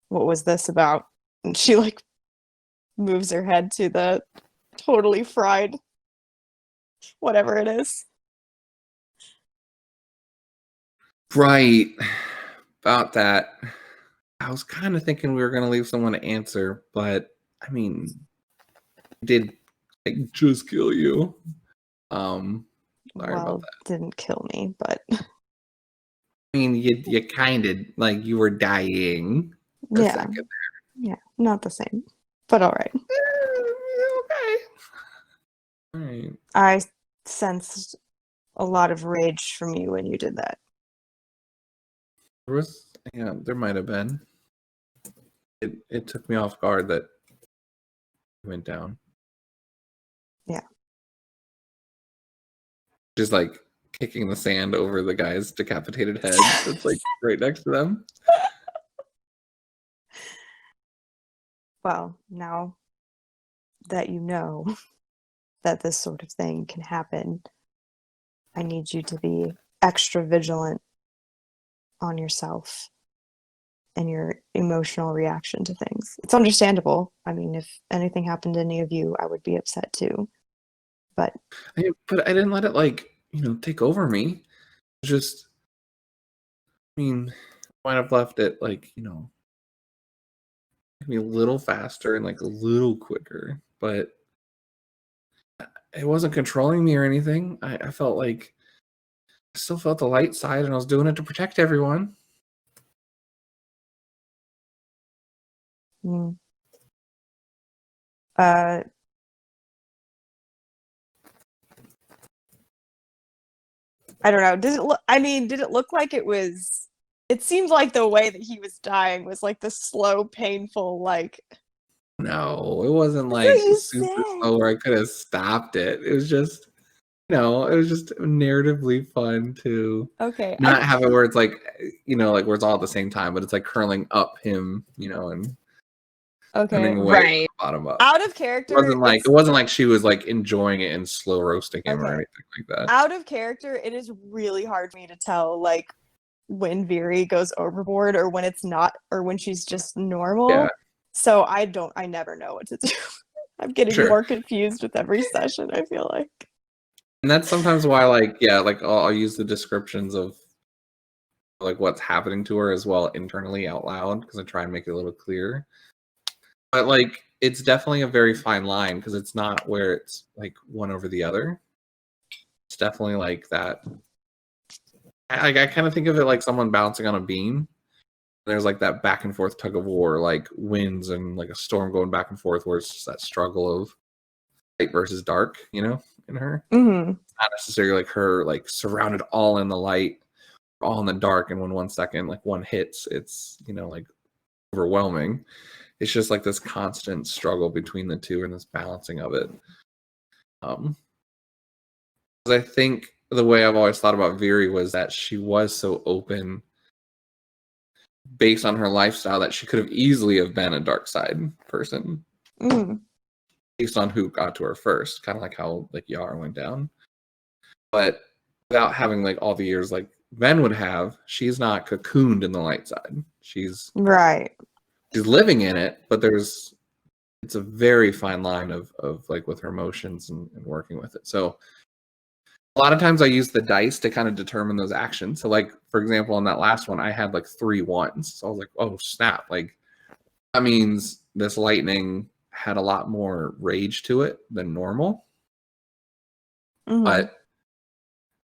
"What was this about?" And she like moves her head to the totally fried whatever it is. Right. About that. I was kind of thinking we were going to leave someone to answer, but I mean, I did like, just kill you. Sorry about that. Didn't kill me, but I mean, you kind of like you were dying. Yeah. Second there. Yeah, not the same, but all right. Okay. All right. I sensed a lot of rage from you when you did that. There might have been. It took me off guard that it went down. Yeah. Just like kicking the sand over the guy's decapitated head that's like right next to them. Well, now that you know that this sort of thing can happen, I need you to be extra vigilant on yourself and your emotional reaction to things. It's understandable. I mean, if anything happened to any of you, I would be upset too. But But I didn't let it like, take over me. It's just, I mean, might have left it like, maybe a little faster and like a little quicker, but it wasn't controlling me or anything. I felt like I still felt the light side, and I was doing it to protect everyone. mm, uh, I don't know. Did it look? I mean, did it look like it was? It seemed like the way that he was dying was like the slow, painful, like. No, it wasn't That's like what you super said. slow where I could have stopped it. It was just, it was just narratively fun to Okay. not have it where it's like, like where it's all at the same time, but it's like curling up him, and Okay. turning away from Right. the bottom up. Out of It character. wasn't like she was like enjoying it and slow roasting him or Okay. anything like that. Out of character, it is really hard for me to tell like when Viri goes overboard or when it's not, or when she's just normal. Yeah. So I never know what to do. I'm getting Sure. more confused with every session, I feel like. And that's sometimes why, I'll use the descriptions of like what's happening to her as well internally out loud, because I try and make it a little clearer. But like, it's definitely a very fine line, because it's not where it's like one over the other. It's definitely like that. I kind of think of it like someone bouncing on a beam. There's like that back and forth tug of war, like winds and like a storm going back and forth, where it's just that struggle of light versus dark, in her. Mm-hmm. Not necessarily like her like surrounded all in the light, all in the dark, and when 1 second like one hits, it's like overwhelming. It's just like this constant struggle between the two and this balancing of it. 'Cause I think the way I've always thought about Viri was that she was so open based on her lifestyle that she could have easily have been a dark side person Mm-hmm. based on who got to her first, kind of like how like Yara went down. But without having like all the years like Ben would have, she's not cocooned in the light side. She's Right. living in it, but it's a very fine line of like with her emotions and working with it. So a lot of times I use the dice to kind of determine those actions. So like, for example, on that last one, I had like 3 1s. So I was like, oh snap. Like that means this lightning had a lot more rage to it than normal. Mm-hmm. But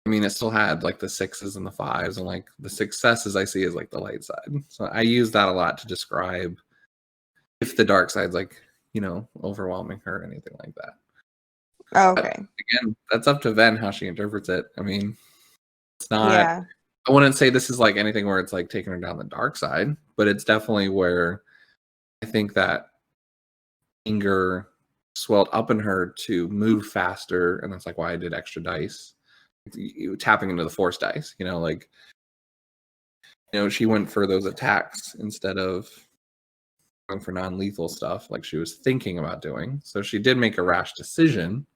I mean, it still had like the 6s and the 5s, and like the successes I see is like the light side. So I use that a lot to describe if the dark side's like, overwhelming her or anything like that. Okay. But again, that's up to Ven how she interprets it. I mean, it's not, Yeah. I wouldn't say this is like anything where it's like taking her down the dark side, but it's definitely where I think that anger swelled up in her to move faster, and that's like why I did extra dice. You tapping into the force dice, she went for those attacks instead of going for non-lethal stuff like she was thinking about doing. So she did make a rash decision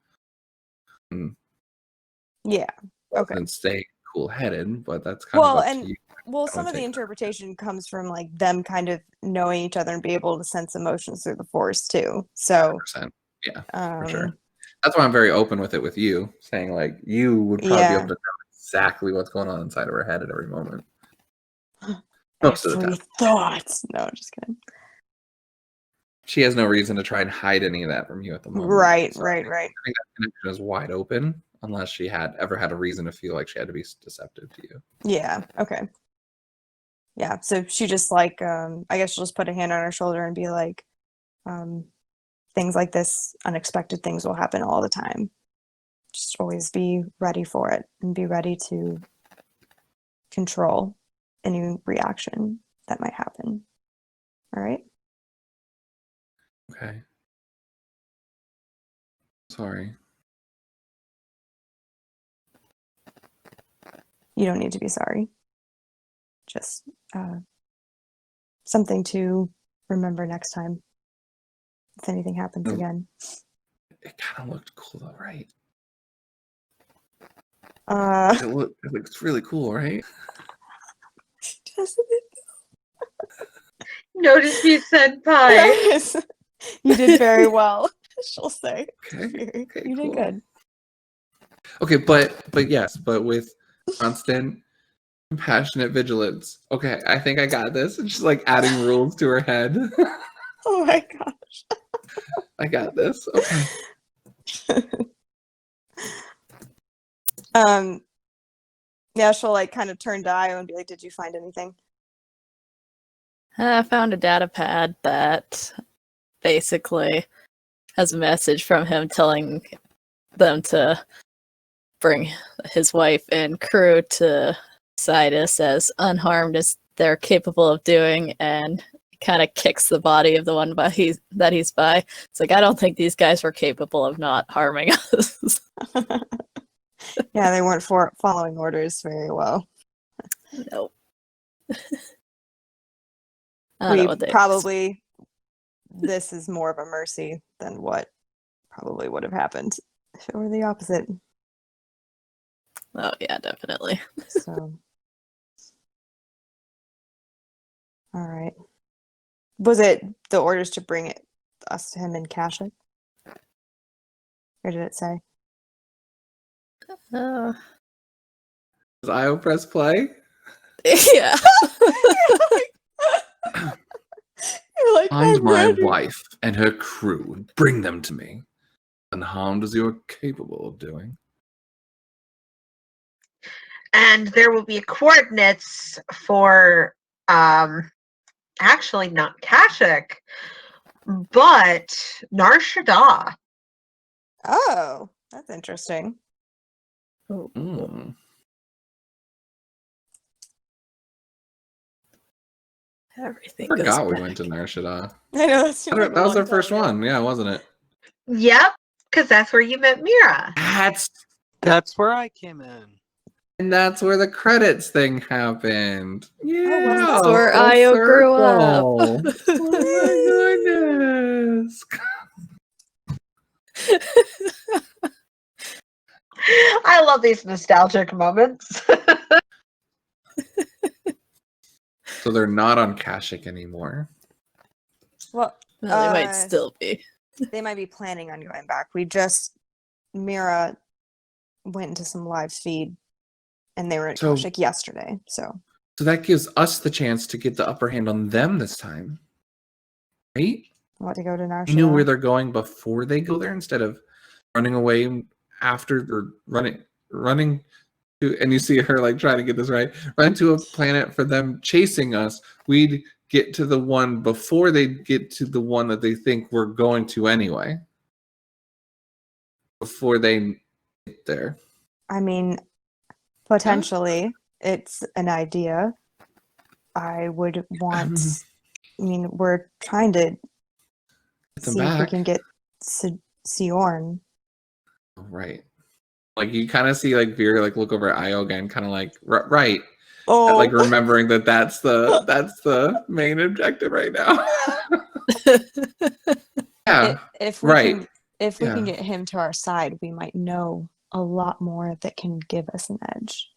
Yeah. Okay. and stay cool-headed, but that's kind Well, of up and to you. some of the take that. interpretation comes from like them kind of knowing each other and be able to sense emotions through the force too. So 100%. Yeah, for sure. um That's why I'm very open with it with you, saying like you would probably be Yeah. able to know exactly what's going on inside of her head at every moment. Most of the every time. thought. No, I'm just kidding. She has no reason to try and hide any of that from you at the moment. Right. So Right. I Right. think that connection is wide open unless she had ever had a reason to feel like she had to be deceptive to you. Yeah. Okay. Yeah. So she just like, I guess she'll just put a hand on her shoulder and be like, things like this, unexpected things will happen all the time. Just always be ready for it and be ready to control any reaction that might happen. All right. Okay. Sorry. You don't need to be sorry. Just something to remember next time if anything happens again. It kind of looked cool though, right? Uh, It looks really cool, right? doesn't it? No dispute, senpai. You did very well, she'll say. Okay, You did cool. good. Okay, but yes, but with constant compassionate vigilance. Okay, I think I got this. And she's like adding rules to her head. Oh my gosh. I got this. Okay. Yeah, she'll like kind of turn to Io and be like, "Did you find anything?" I found a data pad that basically has a message from him telling them to bring his wife and crew to Isaidus as unharmed as they're capable of doing, and kind of kicks the body of the one that he's by. It's like, I don't think these guys were capable of not harming us. Yeah, they weren't following orders very well. Nope. I don't know what they Probably this is more of a mercy than what probably would have happened if it were the opposite. Oh yeah, definitely. So, all right. Was it the orders to bring us to him in Kashyyyk? Or did it say? Uh, Does Io press play? yeah. You're like, Find I'm my ready. wife and her crew and bring them to me. Unharmed as you're capable of doing. And there will be coordinates for actually not Kashyyyk, but Nar Shaddaa. Oh, that's interesting. Oh, Mm. everything I goes forgot we back. went to Nar Shaddaa. I know that seemed like a That was long our first time ago. one, yeah, wasn't it? Yep, because that's where you met Mira. That's where I came in. And that's where the credits thing happened. Yeah, That's where full Io grew up. circle. Oh my goodness. I love these nostalgic moments. So they're not on Kashyyyk anymore. Well, Well, they might still be. they might be planning on going back. Mira went into some live feed and they were at So- Kashyyyk yesterday. So So that gives us the chance to get the upper hand on them this time. Right? I want to go to Nar You knew where Shaddaa. they're going before they go there instead of running away after or running to, and you see her like trying to get this right, run to a planet for them chasing us. We'd get to the one before they get to the one that they think we're going to anyway. Before they get there. I mean, potentially, it's an idea. I would want. I mean, we're trying to Get them see if we back. can get Sijorn. Right. Like you kind of see like Vera like look over at Io again, kind of like right. Oh, Like remembering that's the main objective right now. Yeah. if we right. can, if we can Yeah. get him to our side, we might know a lot more that can give us an edge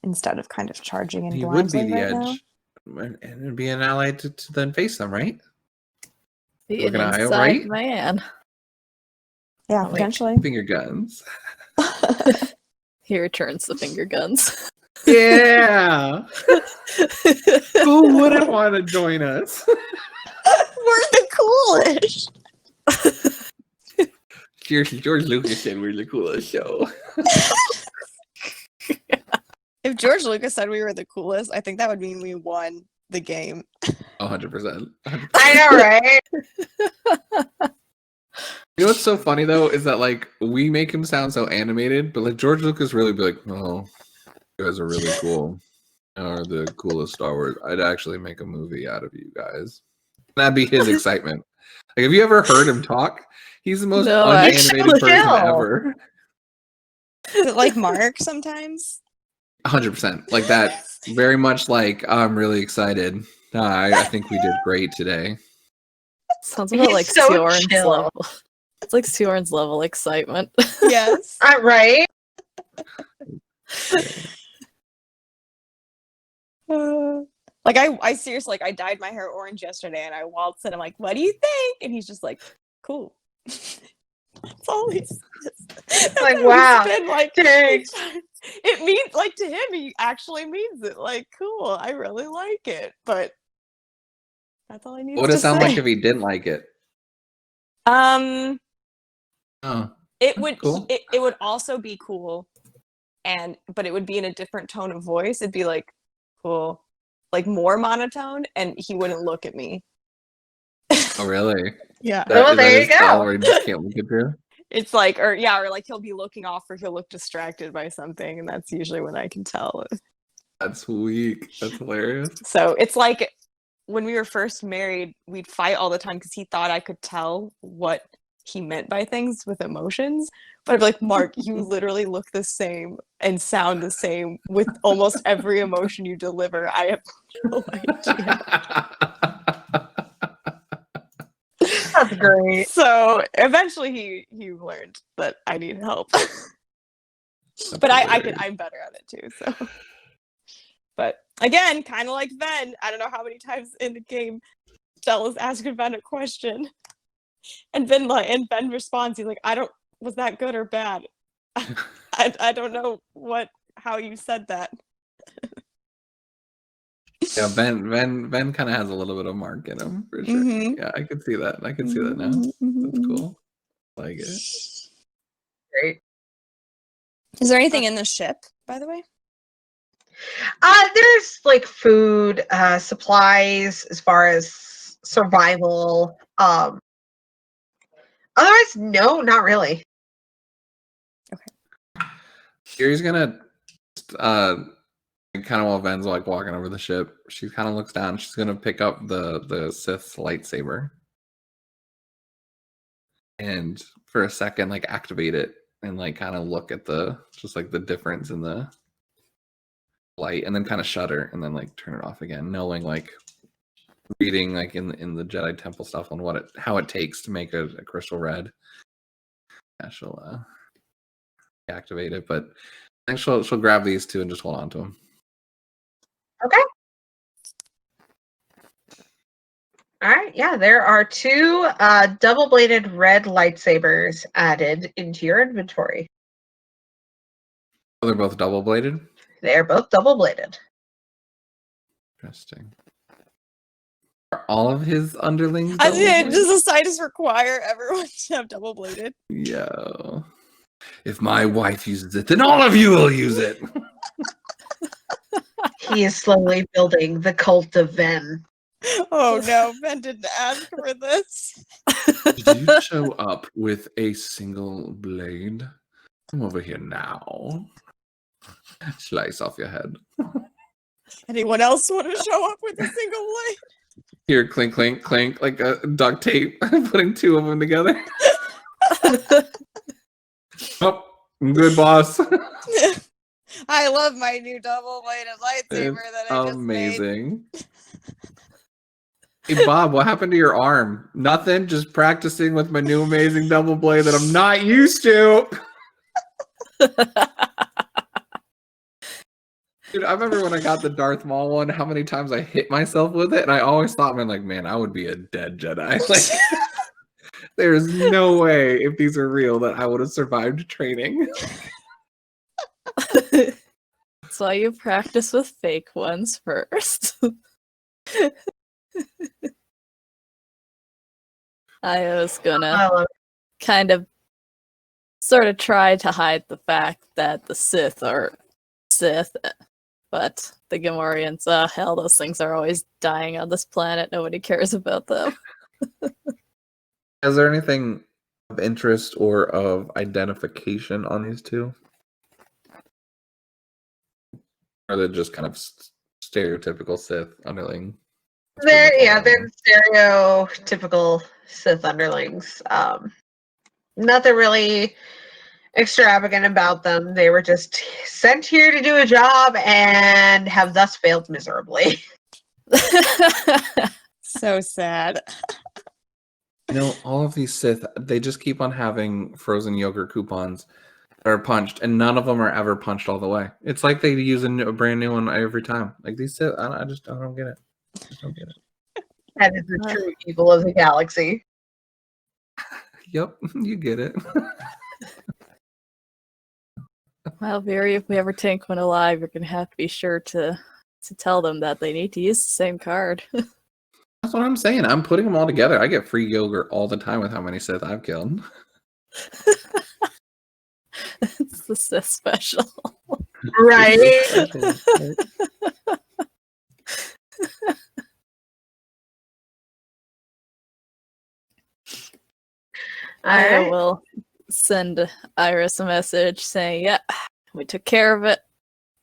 instead of kind of charging in He would blindly be the right edge. now. And it'd be an ally to then face them, right? Be Look an at Io, inside right? man. Yeah, Oh, wait. potentially. Finger guns. He returns the finger guns. Yeah. Who wouldn't want to join us? We're the coolest. George Lucas said we're the coolest show. If George Lucas said we were the coolest, I think that would mean we won the game. 100%. I know, right? You know what's so funny though is that like we make him sound so animated, but like George Lucas really be like, "Oh, you guys are really cool. Are the coolest Star Wars. I'd actually make a movie out of you guys." That'd be his excitement. Like, have you ever heard him talk? He's the most No, unanimated actually. person Chill. ever. Is it like Mark sometimes? 100%. Like that. Very much like I'm really excited. I think we did great today. Sounds about He's like so Sijorn's chill. level. It's like Sijorn's level excitement. Yes. Right? Like Like I seriously, like I dyed my hair orange yesterday, and I waltzed in. I'm like, "What do you think?" And he's just like, "Cool." That's all he says. That's Like, how wow, he's been, like, thanks. it means, like, to him, he actually means it. Like, cool, I really like it, but that's all he needs What would to it sound say. like if he didn't like it? Um, Oh, it that's would cool. it would also be cool, but it would be in a different tone of voice. It'd be like, cool, like more monotone, and he wouldn't look at me. Oh, really? Yeah. Well, Is that there his you style go. where he just can't look at you? It's like, or like he'll be looking off, or he'll look distracted by something, and that's usually when I can tell. That's weak. That's hilarious. So it's like when we were first married, we'd fight all the time because he thought I could tell what he meant by things with emotions. But I'd be like, Mark, you literally look the same and sound the same with almost every emotion you deliver. I have no idea. That's great. So eventually he learned that I need help. But I'm better at it too. So, but again, kind of like Ben, I don't know how many times in the game Stella's asking Ben a question, and Ben responds, he's like, was that good or bad? I don't know how you said that. Yeah, Ben kind of has a little bit of Mark in him for sure. Mhm. Yeah, I can see that. I can see that now. That's cool. Like it. Great. Is there anything in the ship, by the way? There's like food, supplies as far as survival. Otherwise, no, not really. Kiri's gonna kind of while Ben's like walking over the ship, she kind of looks down. She's gonna pick up the Sith lightsaber and for a second like activate it and like kind of look at the difference in the light, and then kind of shudder and then like turn it off again, knowing like reading like in the Jedi Temple stuff on how it takes to make a crystal red. Yeah, she'll activate it, but I think she'll grab these two and just hold on to them. Okay. All right. Yeah, there are two double-bladed red lightsabers added into your inventory. Oh, they're both double bladed. They're both double-bladed. Interesting. Are all of his underlings Does double-bladed? the Isaidus require everyone to have double bladed? Yo. If my wife uses it, then all of you will use it. He is slowly building the cult of Ven. Oh no, Ben didn't ask for this. Did you show up with a single blade? Come over here now. Slice off your head. Anyone else want to show up with a single blade? Here, clink, clink, clink, like a duct tape. Putting two of them together. Oh, good boss. I love my new double-bladed lightsaber that I just made. Amazing. Hey Bob, what happened to your arm? Nothing, just practicing with my new amazing double blade that I'm not used to. Dude, I remember when I got the Darth Maul one, how many times I hit myself with it, and I always thought, man, I would be a dead Jedi. Like, there's no way, if these are real, that I would have survived training. That's why you practice with fake ones first. I was gonna kind of sort of try to hide the fact that the Sith are Sith, but the Gamorreans, hell, those things are always dying on this planet. Nobody cares about them. Is there anything of interest or of identification on these two? Or are they just kind of stereotypical Sith underling? They're stereotypical Sith underlings. Nothing really extravagant about them. They were just sent here to do a job and have thus failed miserably. So sad. You know, all of these Sith, they just keep on having frozen yogurt coupons. are punched, and none of them are ever punched all the way. It's like they use a brand new one every time. Like these Sith, I don't get it. I just don't get it. That is the true evil of the galaxy. Yep, you get it. Well, Very, if we ever take one alive, you're gonna have to be sure to tell them that they need to use the same card. That's what I'm saying. I'm putting them all together. I get free yogurt all the time with how many Sith I've killed. It's the Sith special. Right? I Alright. will send Iris a message saying, yeah, we took care of it.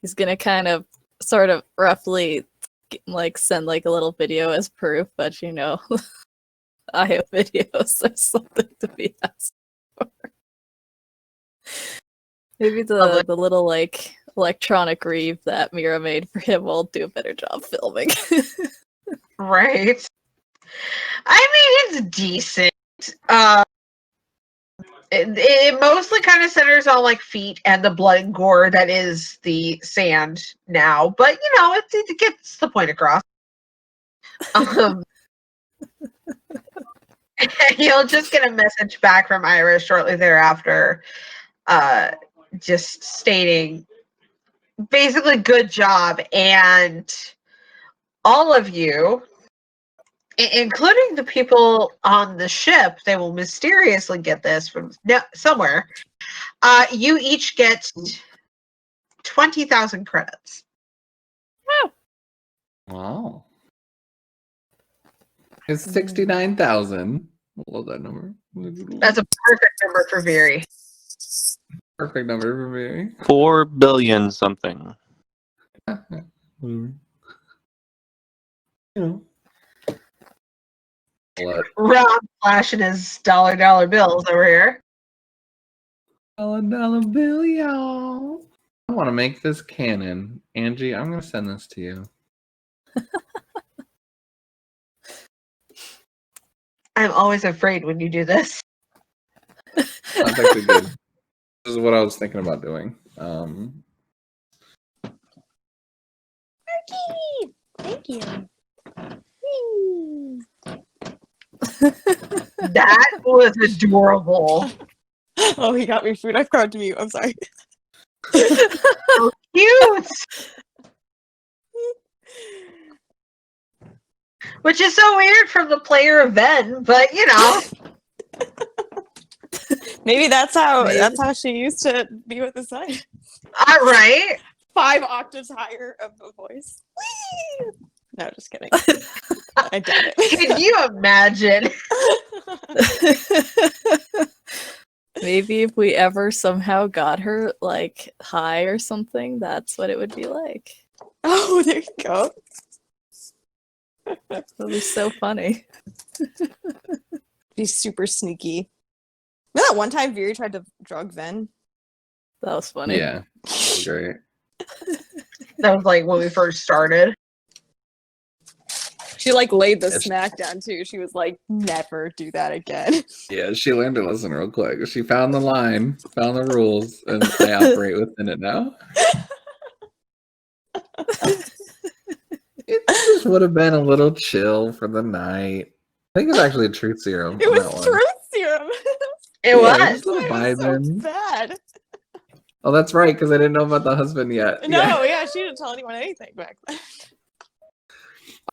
He's gonna kind of, sort of, roughly, like, send, like, a little video as proof, but, you know, I have videos, there's something to be asked for. Maybe the little, like, electronic reeve that Mira made for him will do a better job filming. Right. I mean, it's decent. It mostly kind of centers on like feet and the blood and gore that is the sand now, but you know, it gets the point across. You'll just get a message back from Iris shortly thereafter, just stating basically good job, and all of you, including the people on the ship, they will mysteriously get this from somewhere. You each get 20,000 credits. Wow. It's 69,000. I love that number. That's a perfect number for Veery. Perfect number for me. 4 billion something. You know. What? Rob flashing his dollar bills over here. $1 bill, y'all. I want to make this canon. Angie, I'm going to send this to you. I'm always afraid when you do this. That's actually good. This is what I was thinking about doing. Thank you. That was adorable. Oh, he got me food. I've gone to mute. I'm sorry. So cute. Which is so weird from the player of Ben, but you know. Maybe that's how she used to be with the sun. All right. 5 octaves higher of the voice. No, just kidding. I doubt it. Can you imagine? Maybe if we ever somehow got her, like, high or something, that's what it would be like. Oh, there you go. That would be so funny. Be super sneaky. Remember that one time Veery tried to drug Ven? That was funny. Yeah. Great. That was like when we first started. She like laid the Yes. smack down too. She was like, never do that again. Yeah, she learned to listen real quick. She found the line, found the rules, and they operate within it now. It just would have been a little chill for the night. I think it's actually a truth serum. It on was that one. truth serum. It Yeah, was. just a little It was so vibing. bad. Oh, that's right, because I didn't know about the husband yet. No, yeah, she didn't tell anyone anything back then.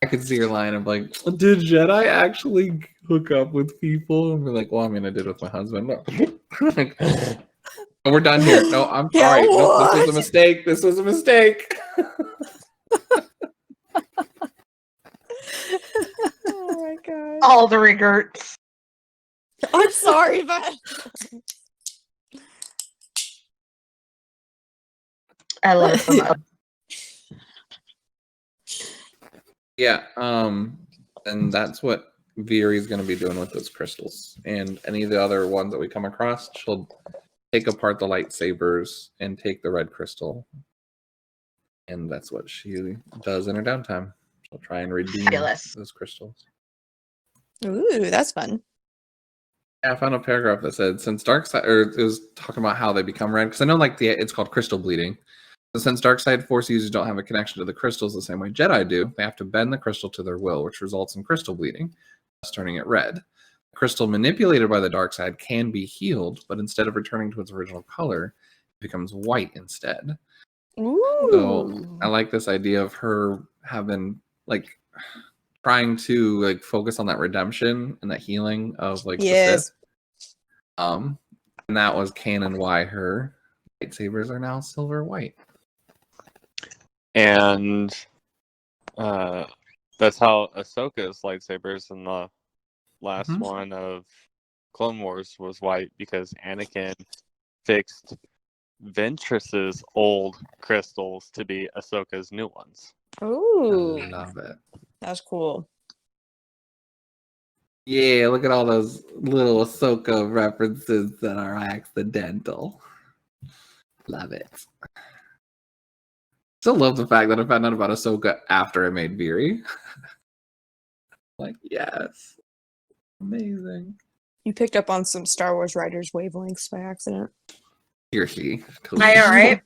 I could see her line of like, did Jedi actually hook up with people? And we're like, well, I mean, I did with my husband. Like, oh, we're done here. No, I'm Yeah, sorry. No, this was what? a mistake. This was a mistake. Oh my god. All the regrets. I'm sorry, but I love it so much. Yeah, and that's what Veery's going to be doing with those crystals. And any of the other ones that we come across, she'll take apart the lightsabers and take the red crystal. And that's what she does in her downtime. She'll try and redeem Fabulous. those crystals. ooh, that's fun. I found a paragraph that said since Darkseid, or it was talking about how they become red, because I know like it's called crystal bleeding. So since Darkseid Force users don't have a connection to the crystals the same way Jedi do, they have to bend the crystal to their will, which results in crystal bleeding, thus turning it red. The crystal manipulated by the dark side can be healed, but instead of returning to its original color, it becomes white instead. Ooh. So I like this idea of her having like trying to like focus on that redemption and that healing of like the Yes. Sith. And that was canon why her lightsabers are now silver white. And that's how Ahsoka's lightsabers in the last Mhm. one of Clone Wars was white because Anakin fixed Ventress's old crystals to be Ahsoka's new ones. Ooh. I love it. That's cool. Yeah, look at all those little Ahsoka references that are accidental. Love it. Still love the fact that I found out about Ahsoka after I made Veeri. Like, yes. Amazing. You picked up on some Star Wars writers' wavelengths by accident. He or she. I know, right?